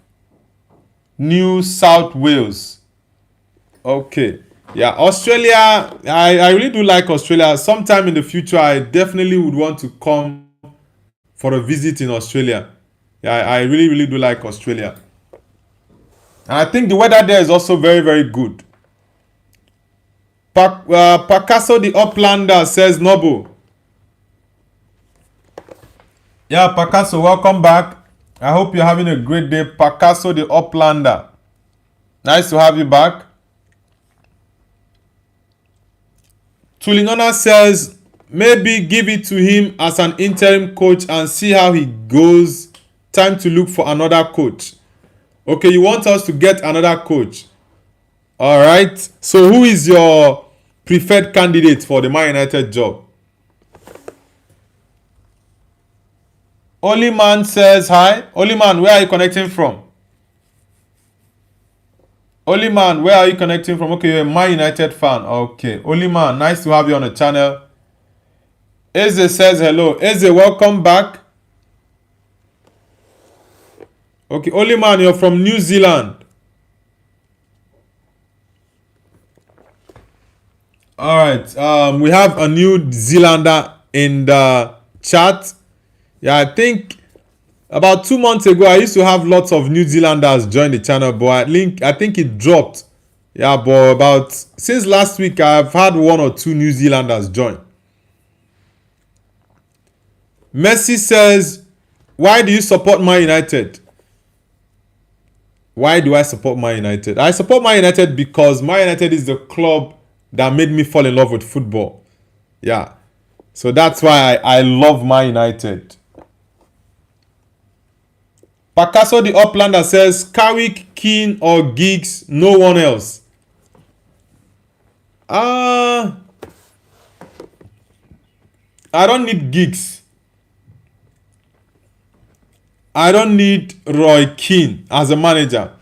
New South Wales. Okay. Yeah, Australia, I really do like Australia. Sometime in the future, I definitely would want to come for a visit in Australia. Yeah, I really, really do like Australia. And I think the weather there is also very, very good. Picasso the Uplander says Noble. Yeah, Picasso, welcome back. I hope you're having a great day. Picasso the Uplander. Nice to have you back. Tulinona says maybe give it to him as an interim coach and see how he goes. Time to look for another coach. Okay, you want us to get another coach. All right. So who is your preferred candidate for the Man United job? Oliman says hi. Oliman, where are you connecting from? Oliman, where are you connecting from? Okay, you're a Man United fan. Okay. Oliman, nice to have you on the channel. Eze says hello. Eze, welcome back. Okay, Oliman, you're from New Zealand. Alright, we have a New Zealander in the chat. Yeah, I think about 2 months ago, I used to have lots of New Zealanders join the channel, but I think it dropped. Yeah, but since last week, I've had 1 or 2 New Zealanders join. Messi says, why do you support Man United? Why do I support Man United? I support Man United because Man United is the club that made me fall in love with football. Yeah. So that's why I love Man United. Picasso the Uplander says, Carrick, Keane or Giggs, no one else. I don't need Giggs. I don't need Roy Keane as a manager.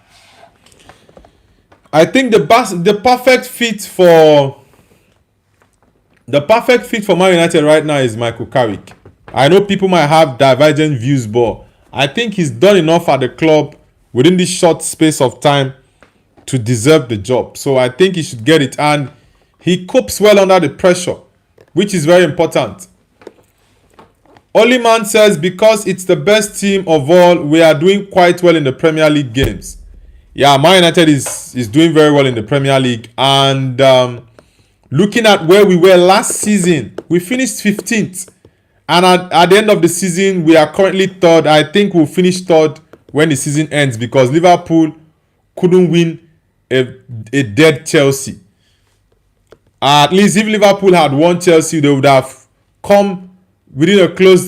I think the perfect fit for Man United right now is Michael Carrick. I know people might have divergent views, but I think he's done enough at the club within this short space of time to deserve the job. So I think he should get it, and he copes well under the pressure, which is very important. Oliman says because it's the best team of all, we are doing quite well in the Premier League games. Yeah, Man United is doing very well in the Premier League, and looking at where we were last season, we finished 15th, and at the end of the season we are currently 3rd. I think we'll finish 3rd when the season ends because Liverpool couldn't win a dead Chelsea. At least if Liverpool had won Chelsea, they would have come within a close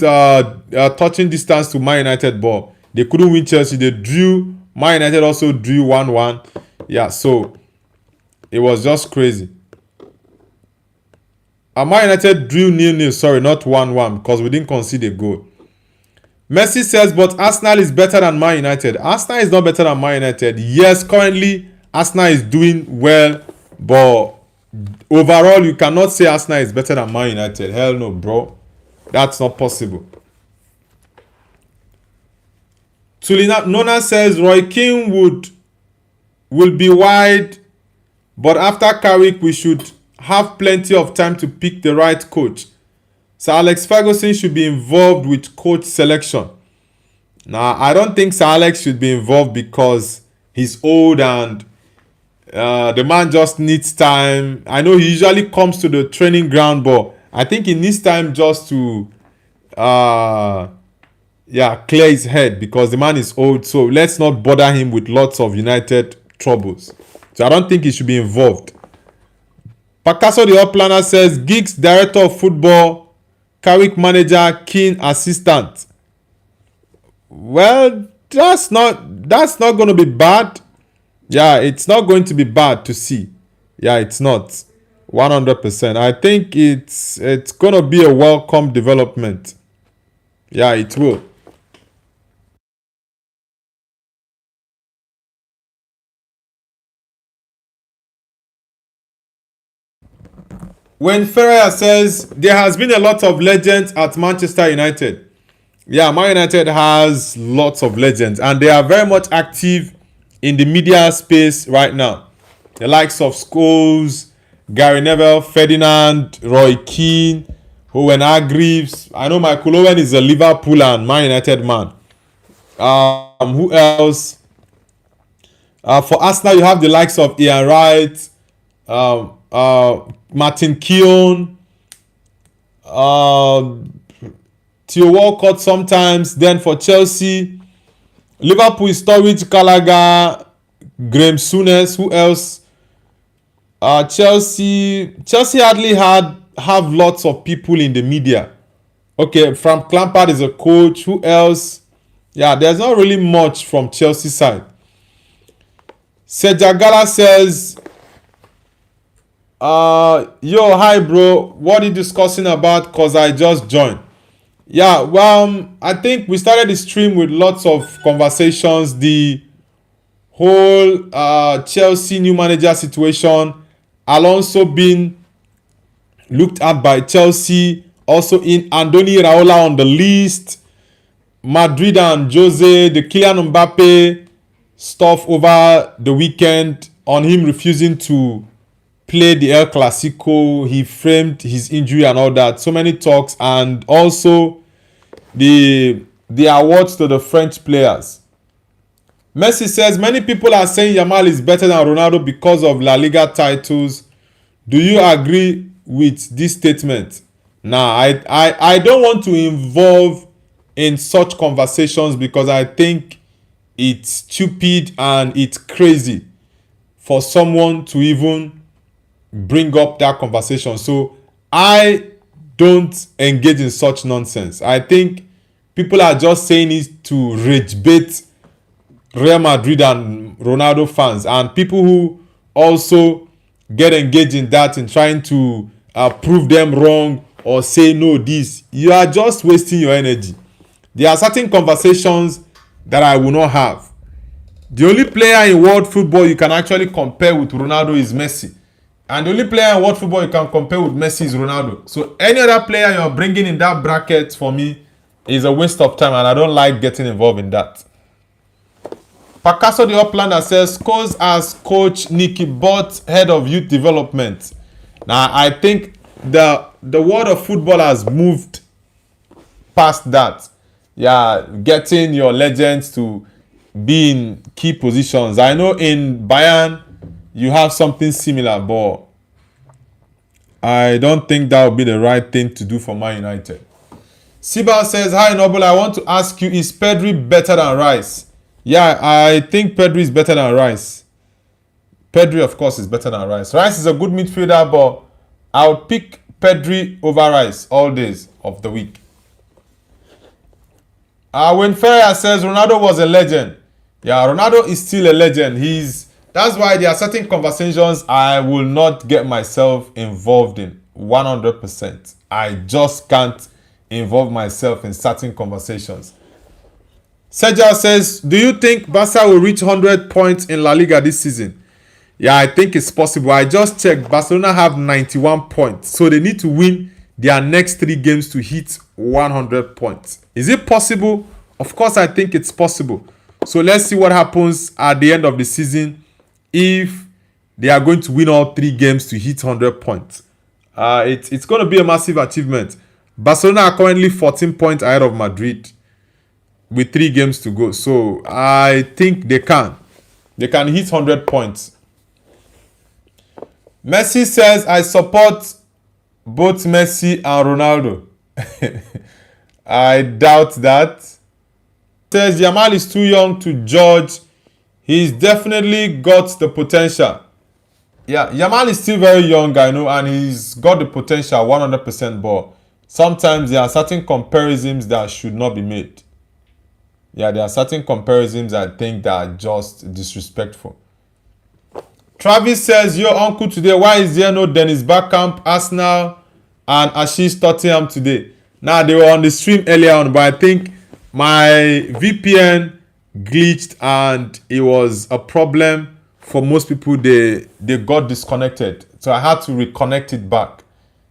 touching distance to Man United, but they couldn't win Chelsea. They drew. Man United also drew 1-1. Yeah, so it was just crazy. Man United drew 0-0. Sorry, not 1-1 because we didn't concede a goal. Messi says, but Arsenal is better than Man United. Arsenal is not better than Man United. Yes, currently Arsenal is doing well, but overall you cannot say Arsenal is better than Man United. Hell no, bro. That's not possible. Nona says Roy Keane will be wide, but after Carrick we should have plenty of time to pick the right coach. Sir Alex Ferguson should be involved with coach selection. Now, I don't think Sir Alex should be involved because he's old and the man just needs time. I know he usually comes to the training ground, but I think he needs time just to clear his head because the man is old. So let's not bother him with lots of United troubles. So I don't think he should be involved. Picasso the Uplander says Giggs director of football, Carrick manager, Keane assistant. Well, that's not going to be bad. Yeah, it's not going to be bad to see. Yeah, it's not 100%. I think it's going to be a welcome development. Yeah, it will. When Ferreira says there has been a lot of legends at Manchester United. Yeah, Man United has lots of legends, and they are very much active in the media space right now. The likes of Scholes, Gary Neville, Ferdinand, Roy Keane, Owen Hargreaves. I know Michael Owen is a Liverpool and Man United man. Who else? For Arsenal, you have the likes of Ian Wright, Martin Keown, Theo Walcott sometimes. Then for Chelsea, Liverpool is Sturridge, Gallagher, Graham Souness. Who else? Chelsea hardly have lots of people in the media. Okay, Frank Lampard is a coach. Who else? Yeah, there's not really much from Chelsea side. Sejagala says, yo, hi bro, what are you discussing about? Cause I just joined. Yeah, well, I think we started the stream with lots of conversations. The whole Chelsea new manager situation, Alonso being looked at by Chelsea, also in Andoni Iraola on the list, Madrid and Jose, the Kylian Mbappe stuff over the weekend on him refusing to play the El Clasico. He framed his injury and all that. So many talks, and also the awards to the French players. Messi says many people are saying Yamal is better than Ronaldo because of La Liga titles. Do you agree with this statement? Nah, I don't want to involve in such conversations because I think it's stupid and it's crazy for someone to even bring up that conversation. So I don't engage in such nonsense. I think people are just saying it to rage bait Real Madrid and Ronaldo fans, and people who also get engaged in that in trying to prove them wrong or say no this. You are just wasting your energy. There are certain conversations that I will not have. The only player in world football you can actually compare with Ronaldo is Messi. And the only player in world football you can compare with Messi is Ronaldo. So any other player you're bringing in that bracket for me is a waste of time, and I don't like getting involved in that. Picasso the Uplander says, Scholes as coach, Nicky Butt head of youth development. Now, I think the world of football has moved past that. Yeah, getting your legends to be in key positions. I know in Bayern you have something similar, but I don't think that would be the right thing to do for Man United. Sibal says, hi Noble, I want to ask you, is Pedri better than Rice? Yeah, I think Pedri is better than Rice. Pedri, of course, is better than Rice. Rice is a good midfielder, but I would pick Pedri over Rice all days of the week. When Ferreira says Ronaldo was a legend. Yeah, Ronaldo is still a legend. That's why there are certain conversations I will not get myself involved in 100%. I just can't involve myself in certain conversations. Sergio says, do you think Barca will reach 100 points in La Liga this season? Yeah, I think it's possible. I just checked. Barcelona have 91 points. So they need to win their next 3 games to hit 100 points. Is it possible? Of course, I think it's possible. So let's see what happens at the end of the season if they are going to win all 3 games to hit 100 points. It's going to be a massive achievement. Barcelona are currently 14 points ahead of Madrid with 3 games to go. So I think they can. They can hit 100 points. Messi says, I support both Messi and Ronaldo. I doubt that. Says Yamal is too young to judge. He's definitely got the potential. Yeah, Yamal is still very young, I know, and he's got the potential 100%, but sometimes there are certain comparisons that should not be made. Yeah, there are certain comparisons I think that are just disrespectful. Travis says, yo uncle today, why is there no Dennis Bergkamp, Arsenal and Ashish Tottenham today? Now, they were on the stream earlier on, but I think my VPN glitched and it was a problem for most people. They got disconnected. So I had to reconnect it back.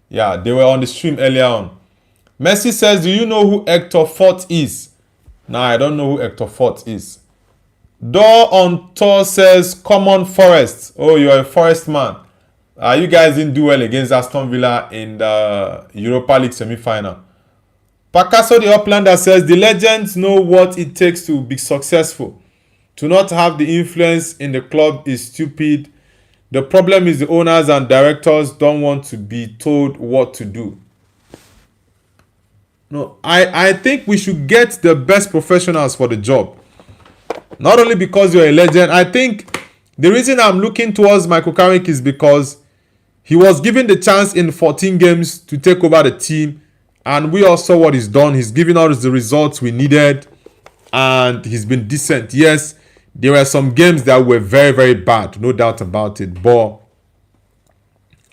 Yeah, they were on the stream earlier on. Messi says, do you know who Hector Fort is? Nah, I don't know who Hector Fort is. Door on Tour says, Common Forest. Oh, you're a Forest man. You guys didn't do well against Aston Villa in the Europa League semi-final. Picasso the Uplander says, the legends know what it takes to be successful. To not have the influence in the club is stupid. The problem is the owners and directors don't want to be told what to do. No, I think we should get the best professionals for the job. Not only because you're a legend. I think the reason I'm looking towards Michael Carrick is because he was given the chance in 14 games to take over the team. And we all saw what he's done. He's given us the results we needed. And he's been decent. Yes, there were some games that were very, very bad. No doubt about it. But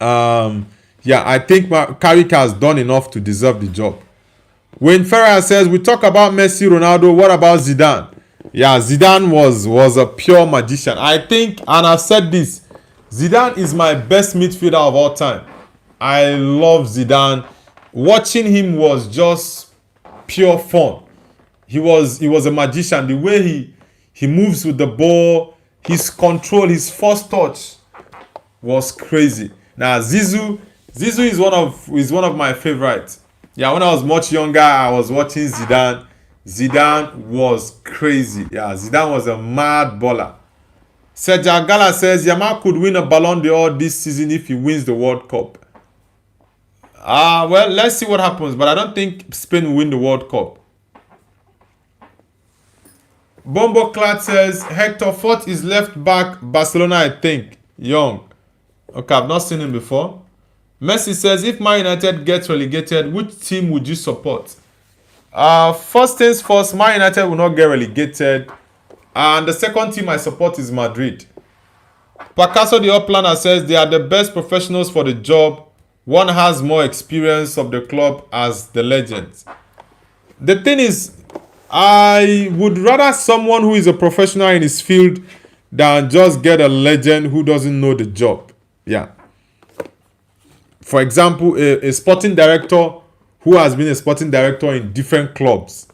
yeah, I think Carrick has done enough to deserve the job. Wayne Ferrer says, we talk about Messi, Ronaldo. What about Zidane? Yeah, Zidane was a pure magician. I think, and I've said this, Zidane is my best midfielder of all time. I love Zidane. Watching him was just pure fun. He was a magician. The way he moves with the ball, his control, his first touch was crazy. Now Zizou is one of my favorites. Yeah, when I was much younger, I was watching Zidane. Zidane was crazy. Yeah, Zidane was a mad baller. Sergio Gala says, Yamal could win a Ballon d'Or this season if he wins the World Cup. Well, let's see what happens. But I don't think Spain will win the World Cup. Bombo Clad says, Hector Fort is left back Barcelona, I think. Young. Okay, I've not seen him before. Messi says, if Man United gets relegated, which team would you support? First things first, Man United will not get relegated. And the second team I support is Madrid. Picasso the Uplander says, they are the best professionals for the job. One has more experience of the club as the legends. The thing is, I would rather someone who is a professional in his field than just get a legend who doesn't know the job. Yeah. For example, a sporting director who has been a sporting director in different clubs,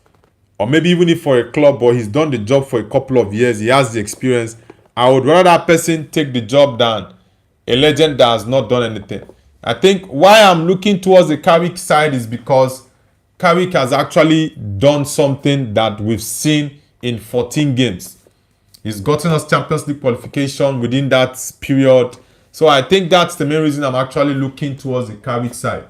or maybe even if for a club, but he's done the job for a couple of years, he has the experience. I would rather that person take the job than a legend that has not done anything. I think why I'm looking towards the Carrick side is because Carrick has actually done something that we've seen in 14 games. He's gotten us Champions League qualification within that period. So I think that's the main reason I'm actually looking towards the Carrick side.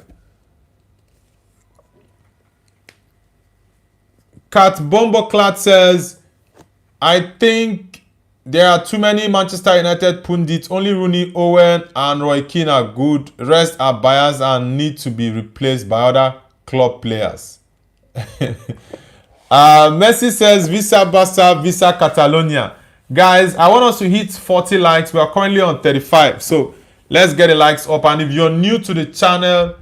Kat Bomboclat says, I think there are too many Manchester United pundits. Only Rooney, Owen and Roy Keane are good. Rest are biased and need to be replaced by other club players. Messi says, Visa Barca, Visa Catalonia. Guys, I want us to hit 40 likes. We are currently on 35. So let's get the likes up. And if you're new to the channel,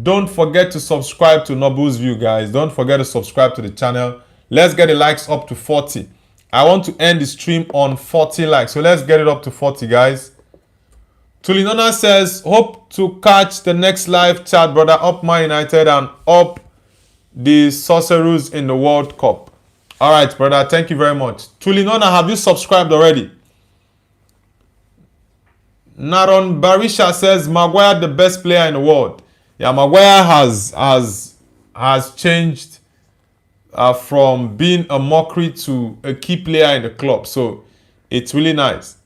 don't forget to subscribe to Noble's View, guys. Don't forget to subscribe to the channel. Let's get the likes up to 40. I want to end the stream on 40 likes. So let's get it up to 40, guys. Tulinona says, hope to catch the next live chat, brother. Up Man United and up the Sorceros in the World Cup. All right, brother. Thank you very much. Tulinona, have you subscribed already? Naron Barisha says, Maguire the best player in the world. Yeah, Maguire has changed from being a mockery to a key player in the club. So it's really nice.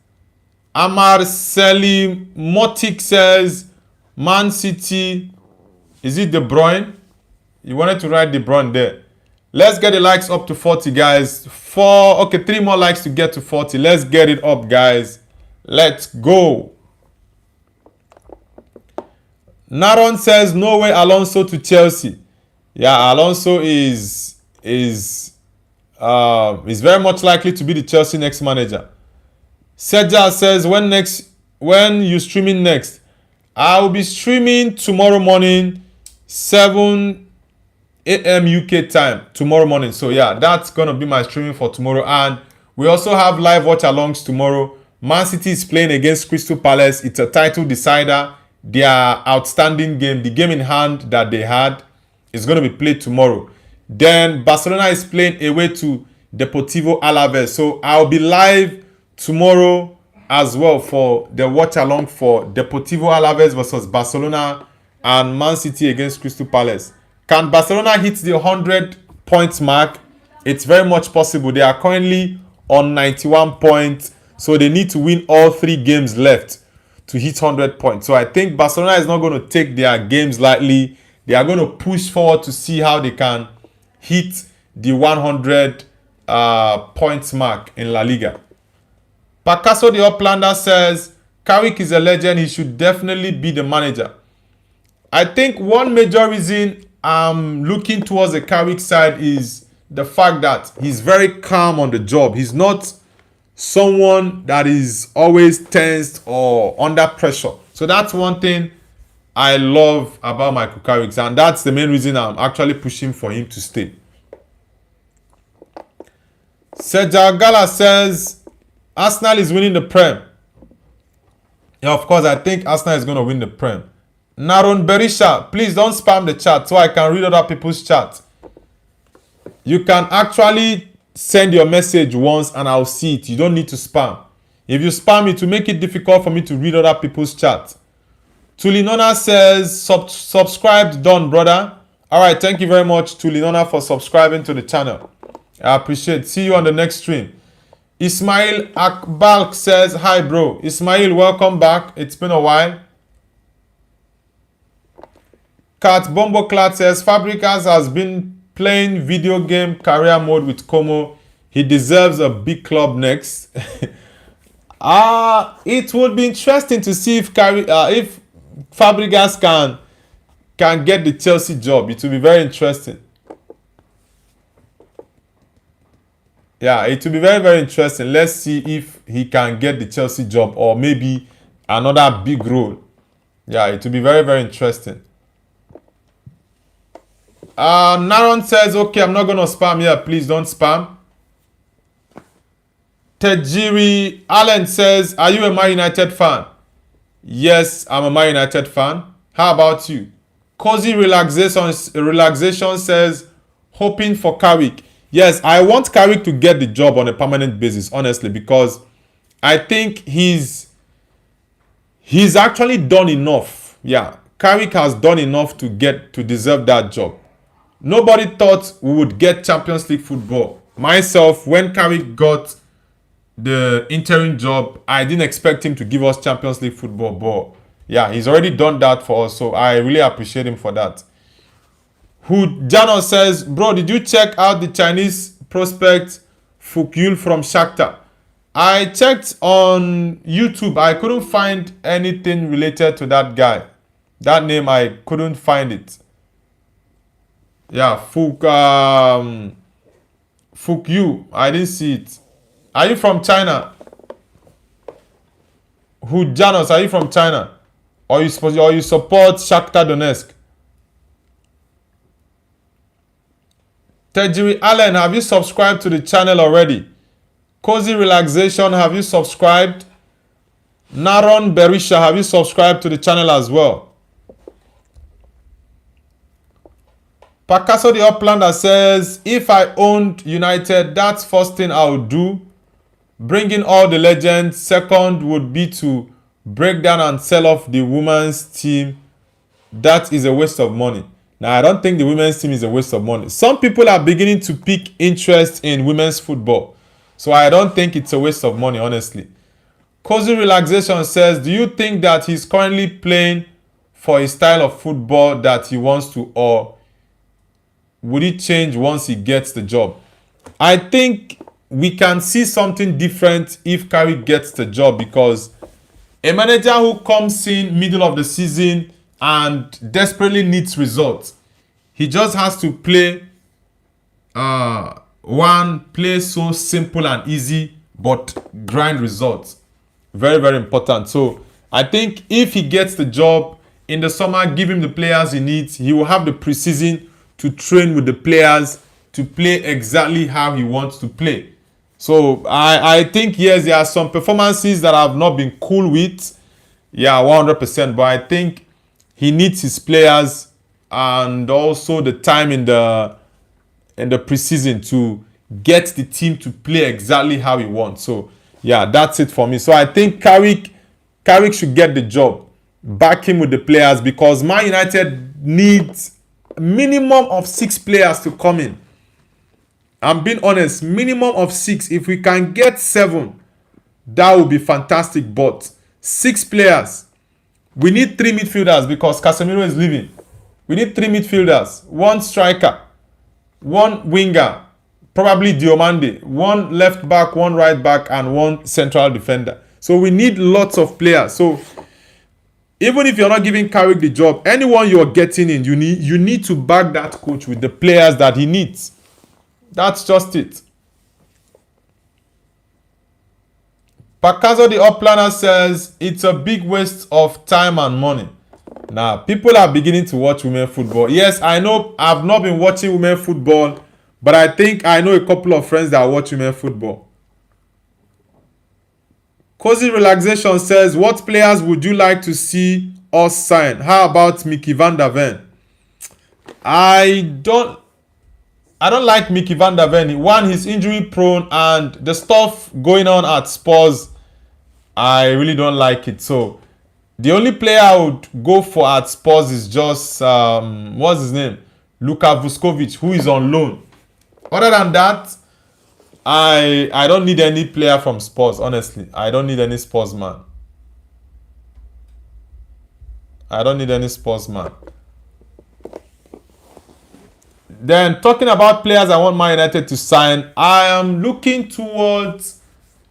Amar Selim Motik says, Man City, is it De Bruyne? You wanted to write De Bruyne there. Let's get the likes up to 40, guys. 3 more likes to get to 40. Let's get it up, guys. Let's go. Naron says, no way Alonso to Chelsea. Yeah, Alonso is very much likely to be the Chelsea next manager. Seja says, when you streaming next? I will be streaming tomorrow morning, 7 a.m. UK time tomorrow morning. So yeah, that's gonna be my streaming for tomorrow. And we also have live watch alongs tomorrow. Man City is playing against Crystal Palace. It's a title decider. Their outstanding game, the game in hand that they had. It's going to be played tomorrow. Then Barcelona is playing away to Deportivo Alaves. So I'll be live tomorrow as well for the watch along for Deportivo Alaves versus Barcelona and Man City against Crystal Palace. Can Barcelona hit the 100 points mark? It's very much possible. They are currently on 91 points. So they need to win all 3 games left to hit 100 points. So I think Barcelona is not going to take their games lightly. They are going to push forward to see how they can hit the 100 points mark in La Liga. Picasso the Uplander says, Carrick is a legend. He should definitely be the manager. I think one major reason I'm looking towards the Carrick side is the fact that he's very calm on the job. He's not someone that is always tensed or under pressure. So that's one thing I love about Michael Carrick, and that's the main reason I'm actually pushing for him to stay. Sergio Gala says Arsenal is winning the Prem. Yeah, of course, I think Arsenal is going to win the Prem. Naron Berisha, please don't spam the chat so I can read other people's chat. You can actually send your message once and I'll see it. You don't need to spam. If you spam it, will make it difficult for me to read other people's chat. Tulinona says, subscribed, done, brother. Alright, thank you very much, Tulinona, for subscribing to the channel. I appreciate it. See you on the next stream. Ismail Akbalk says, hi, bro. Ismail, welcome back. It's been a while. Kat Bomboclat says, Fabregas has been playing video game career mode with Como. He deserves a big club next. It would be interesting to see if Fabregas can get the Chelsea job. It will be very interesting. Yeah, it will be very, very interesting. Let's see if he can get the Chelsea job or maybe another big role. Yeah, it will be very, very interesting. Naron says, okay, I'm not going to spam here. Please don't spam. Tejiri Allen says, are you a Man United fan? Yes, I'm a Man United fan. How about you? Cozy Relaxation says, hoping for Carrick. Yes, I want Carrick to get the job on a permanent basis, honestly, because I think he's actually done enough. Yeah, Carrick has done enough to deserve that job. Nobody thought we would get Champions League football. Myself, when Carrick got the interim job, I didn't expect him to give us Champions League football, but yeah, he's already done that for us, so I really appreciate him for that. Jano says, bro, did you check out the Chinese prospect Fukyul from Shakhtar? I checked on YouTube. I couldn't find anything related to that guy. That name, I couldn't find it. Yeah, Fukyul. I didn't see it. Are you from China? Janos, are you from China? Or you support Shakhtar Donetsk? Tejiri Allen, have you subscribed to the channel already? Cozy Relaxation, have you subscribed? Naron Berisha, have you subscribed to the channel as well? Picasso the Uplander says, if I owned United, that's first thing I would do. Bring in all the legends. Second would be to break down and sell off the women's team. That is a waste of money. Now, I don't think the women's team is a waste of money. Some people are beginning to pick interest in women's football. So I don't think it's a waste of money, honestly. Cozy Relaxation says, do you think that he's currently playing for a style of football that he wants to, or would it change once he gets the job? I think we can see something different if Carrick gets the job, because a manager who comes in middle of the season and desperately needs results, he just has to play play so simple and easy, but grind results. Very, very important. So I think if he gets the job in the summer, give him the players he needs. He will have the preseason to train with the players to play exactly how he wants to play. So I think, yes, there are some performances that I've not been cool with. Yeah, 100%. But I think he needs his players and also the time in the preseason to get the team to play exactly how he wants. So yeah, that's it for me. So I think Carrick should get the job. Back him with the players because Man United needs minimum of 6 players to come in. I'm being honest, minimum of 6. If we can get 7, that would be fantastic. But 6 players. We need 3 midfielders because Casemiro is leaving. We need 3 midfielders, 1 striker, 1 winger, probably Diomande, 1 left back, 1 right back, and 1 central defender. So we need lots of players. So even if you're not giving Carrick the job, anyone you're getting in, you need to back that coach with the players that he needs. That's just it. Pakazo the Uplaner says it's a big waste of time and money. Now, people are beginning to watch women football. Yes, I know I've not been watching women football, but I think I know a couple of friends that watch women football. Cozy Relaxation says, what players would you like to see us sign? How about Mickey van der Ven? I don't like Mickey van der Ven. One, he's injury prone, and the stuff going on at Spurs, I really don't like it. So the only player I would go for at Spurs is just what's his name? Luka Vuskovic, who is on loan. Other than that, I don't need any player from Spurs, honestly. I don't need any Spurs man. Then, talking about players I want Man United to sign, I am looking towards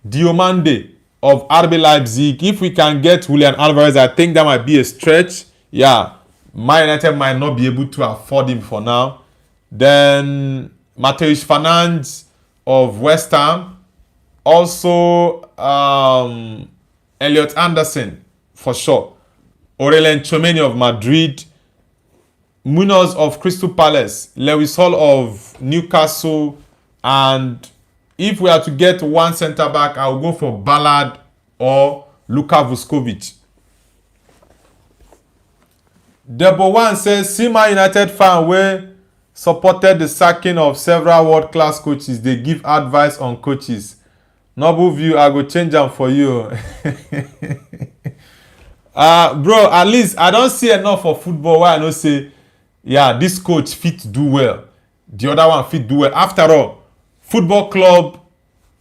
Diomande of RB Leipzig. If we can get Julian Alvarez, I think that might be a stretch. Yeah, Man United might not be able to afford him for now. Then, Matheus Fernandes of West Ham. Also, Elliot Anderson, for sure. Aurelien Tchouameni of Madrid. Munoz of Crystal Palace. Lewis Hall of Newcastle. And if we are to get 1 centre-back, I will go for Ballard or Luka Vuskovic. Debo One says, see my United fan where supported the sacking of several world-class coaches. They give advice on coaches. Noble view, I go change them for you. Bro, at least I don't see enough for football where I know say, yeah, this coach fit do well. The other one fit do well. After all, football club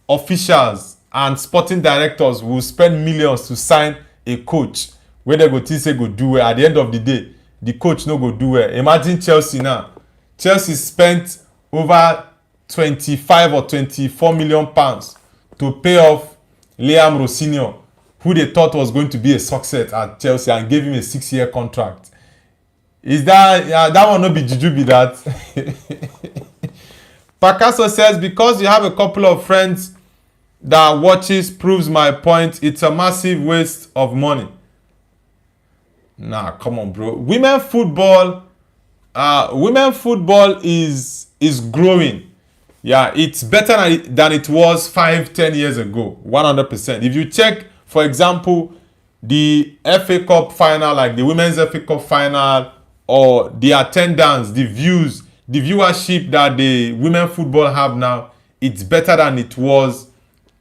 officials and sporting directors will spend millions to sign a coach where they go think say go do well. At the end of the day, the coach no go do well. Imagine Chelsea now. Chelsea spent over 25 or 24 million pounds to pay off Liam Rossinier, who they thought was going to be a success at Chelsea, and gave him a 6-year contract. Is that that one not be juju be that? Picasso says, because you have a couple of friends that watches proves my point. It's a massive waste of money. Nah, come on, bro. Women football is growing. Yeah, it's better than it was 5-10 years ago. 100%. If you check, for example, the FA Cup final, like the Women's FA Cup final, or the attendance, the views, the viewership that the women football have now, it's better than it was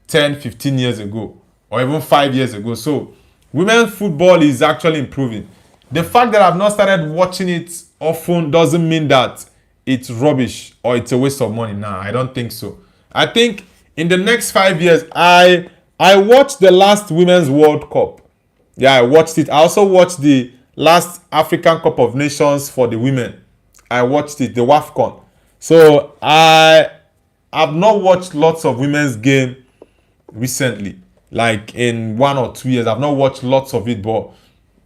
10-15 years ago, or even 5 years ago. So women football is actually improving. The fact that I've not started watching it often doesn't mean that it's rubbish or it's a waste of money. Nah, I don't think so. I think in the next 5 years, I watched the last Women's World Cup. Yeah, I watched it. I also watched the last African Cup of Nations for the women. I watched it, the WAFCON. So I have not watched lots of women's game recently. Like in 1 or 2 years, I've not watched lots of it, but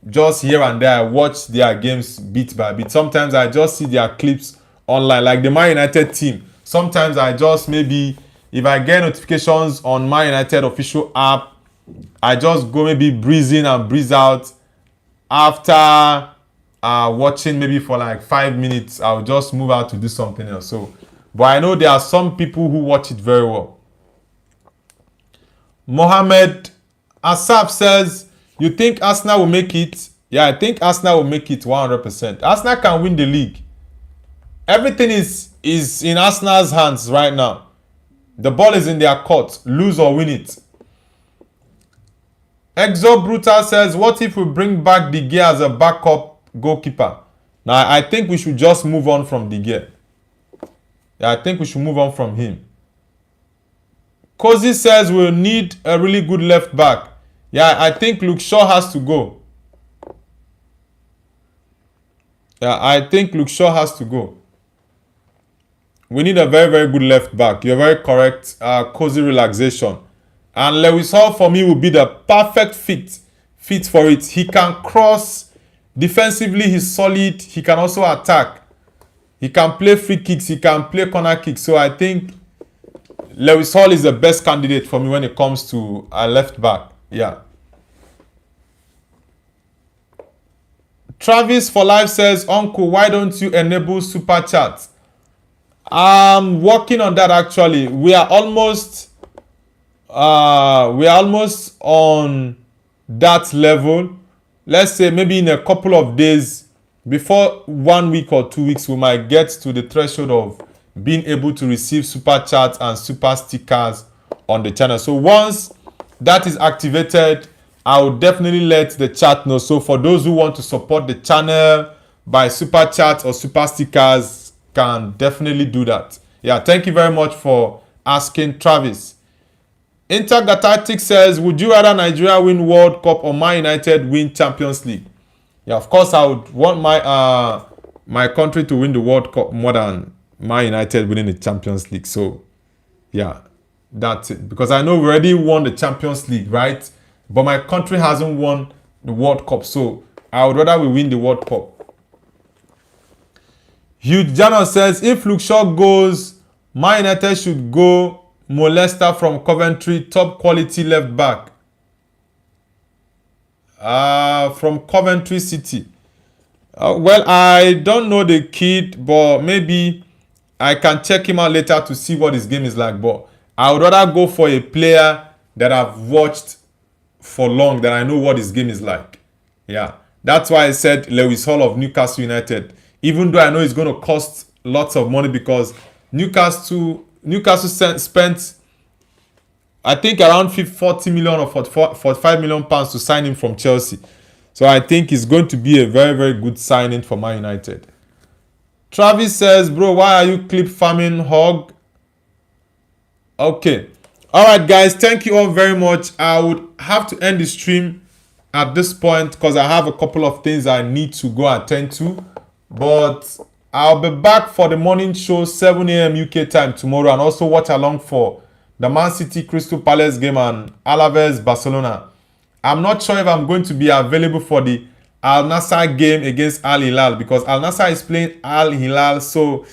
just here and there, I watch their games bit by bit. Sometimes I just see their clips online, like the Man United team. Sometimes I just maybe, if I get notifications on Man United official app, I just go maybe breeze in and breeze out. After watching maybe for like 5 minutes, I'll just move out to do something else. So, but I know there are some people who watch it very well. Mohamed Asaf says, you think Arsenal will make it? Yeah, I think Arsenal will make it 100%. Arsenal can win the league. Everything is in Arsenal's hands right now. The ball is in their court. Lose or win it. Exo Brutal says, what if we bring back De Gea as a backup goalkeeper? Now, I think we should just move on from De Gea. Yeah, I think we should move on from him. Cozy says we'll need a really good left back. Yeah, I think Luke Shaw has to go. Yeah, I think Luke Shaw has to go. We need a very, very good left back. You're very correct. Cozy Relaxation. And Lewis Hall for me will be the perfect fit for it. He can cross. Defensively, he's solid. He can also attack. He can play free kicks. He can play corner kicks. So I think Lewis Hall is the best candidate for me when it comes to a left back. Yeah. Travis for life says, Uncle, why don't you enable super chat? I'm working on that actually. We are almost on that level. Let's say maybe in a couple of days, before 1 week or 2 weeks, we might get to the threshold of being able to receive super chats and super stickers on the channel. So once that is activated, I will definitely let the chat know. So for those who want to support the channel by super chat or super stickers, can definitely do that. Yeah, thank you very much for asking, Travis. Intergalactic says, would you rather Nigeria win World Cup or Man United win Champions League? Yeah, of course I would want my country to win the World Cup more than Man United winning the Champions League. So yeah, that's it. Because I know we already won the Champions League, right? But my country hasn't won the World Cup. So I would rather we win the World Cup. Hugh Jano says, if Luke Shaw goes, Man United should go Molester from Coventry, top quality left back. From Coventry City. Well, I don't know the kid, but maybe I can check him out later to see what his game is like. But I would rather go for a player that I've watched for long, that I know what his game is like. Yeah, that's why I said Lewis Hall of Newcastle United. Even though I know it's going to cost lots of money, because Newcastle spent, I think, around 40 million or 45 million pounds to sign him from Chelsea. So I think it's going to be a very, very good signing for Man United. Travis says, bro, why are you clip farming hog? Okay. All right, guys. Thank you all very much. I would have to end the stream at this point because I have a couple of things I need to go attend to. But I'll be back for the morning show, 7 a.m. UK time tomorrow, and also watch along for the Man City Crystal Palace game and Alaves Barcelona. I'm not sure if I'm going to be available for the Al Nassr game against Al Hilal, because Al Nassr is playing Al Hilal, so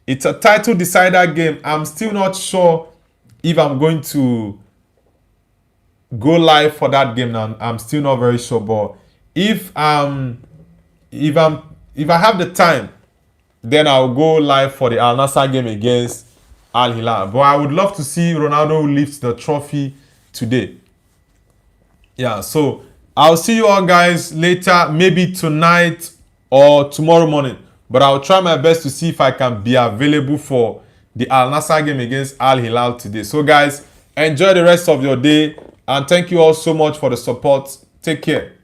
it's a title decider game. I'm still not sure if I'm going to go live for that game now. I'm still not very sure, but if I have the time, then I'll go live for the Al Nassr game against Al Hilal. But I would love to see Ronaldo lift the trophy today. Yeah, so I'll see you all guys later, maybe tonight or tomorrow morning. But I'll try my best to see if I can be available for the Al Nassr game against Al Hilal today. So guys, enjoy the rest of your day, and thank you all so much for the support. Take care.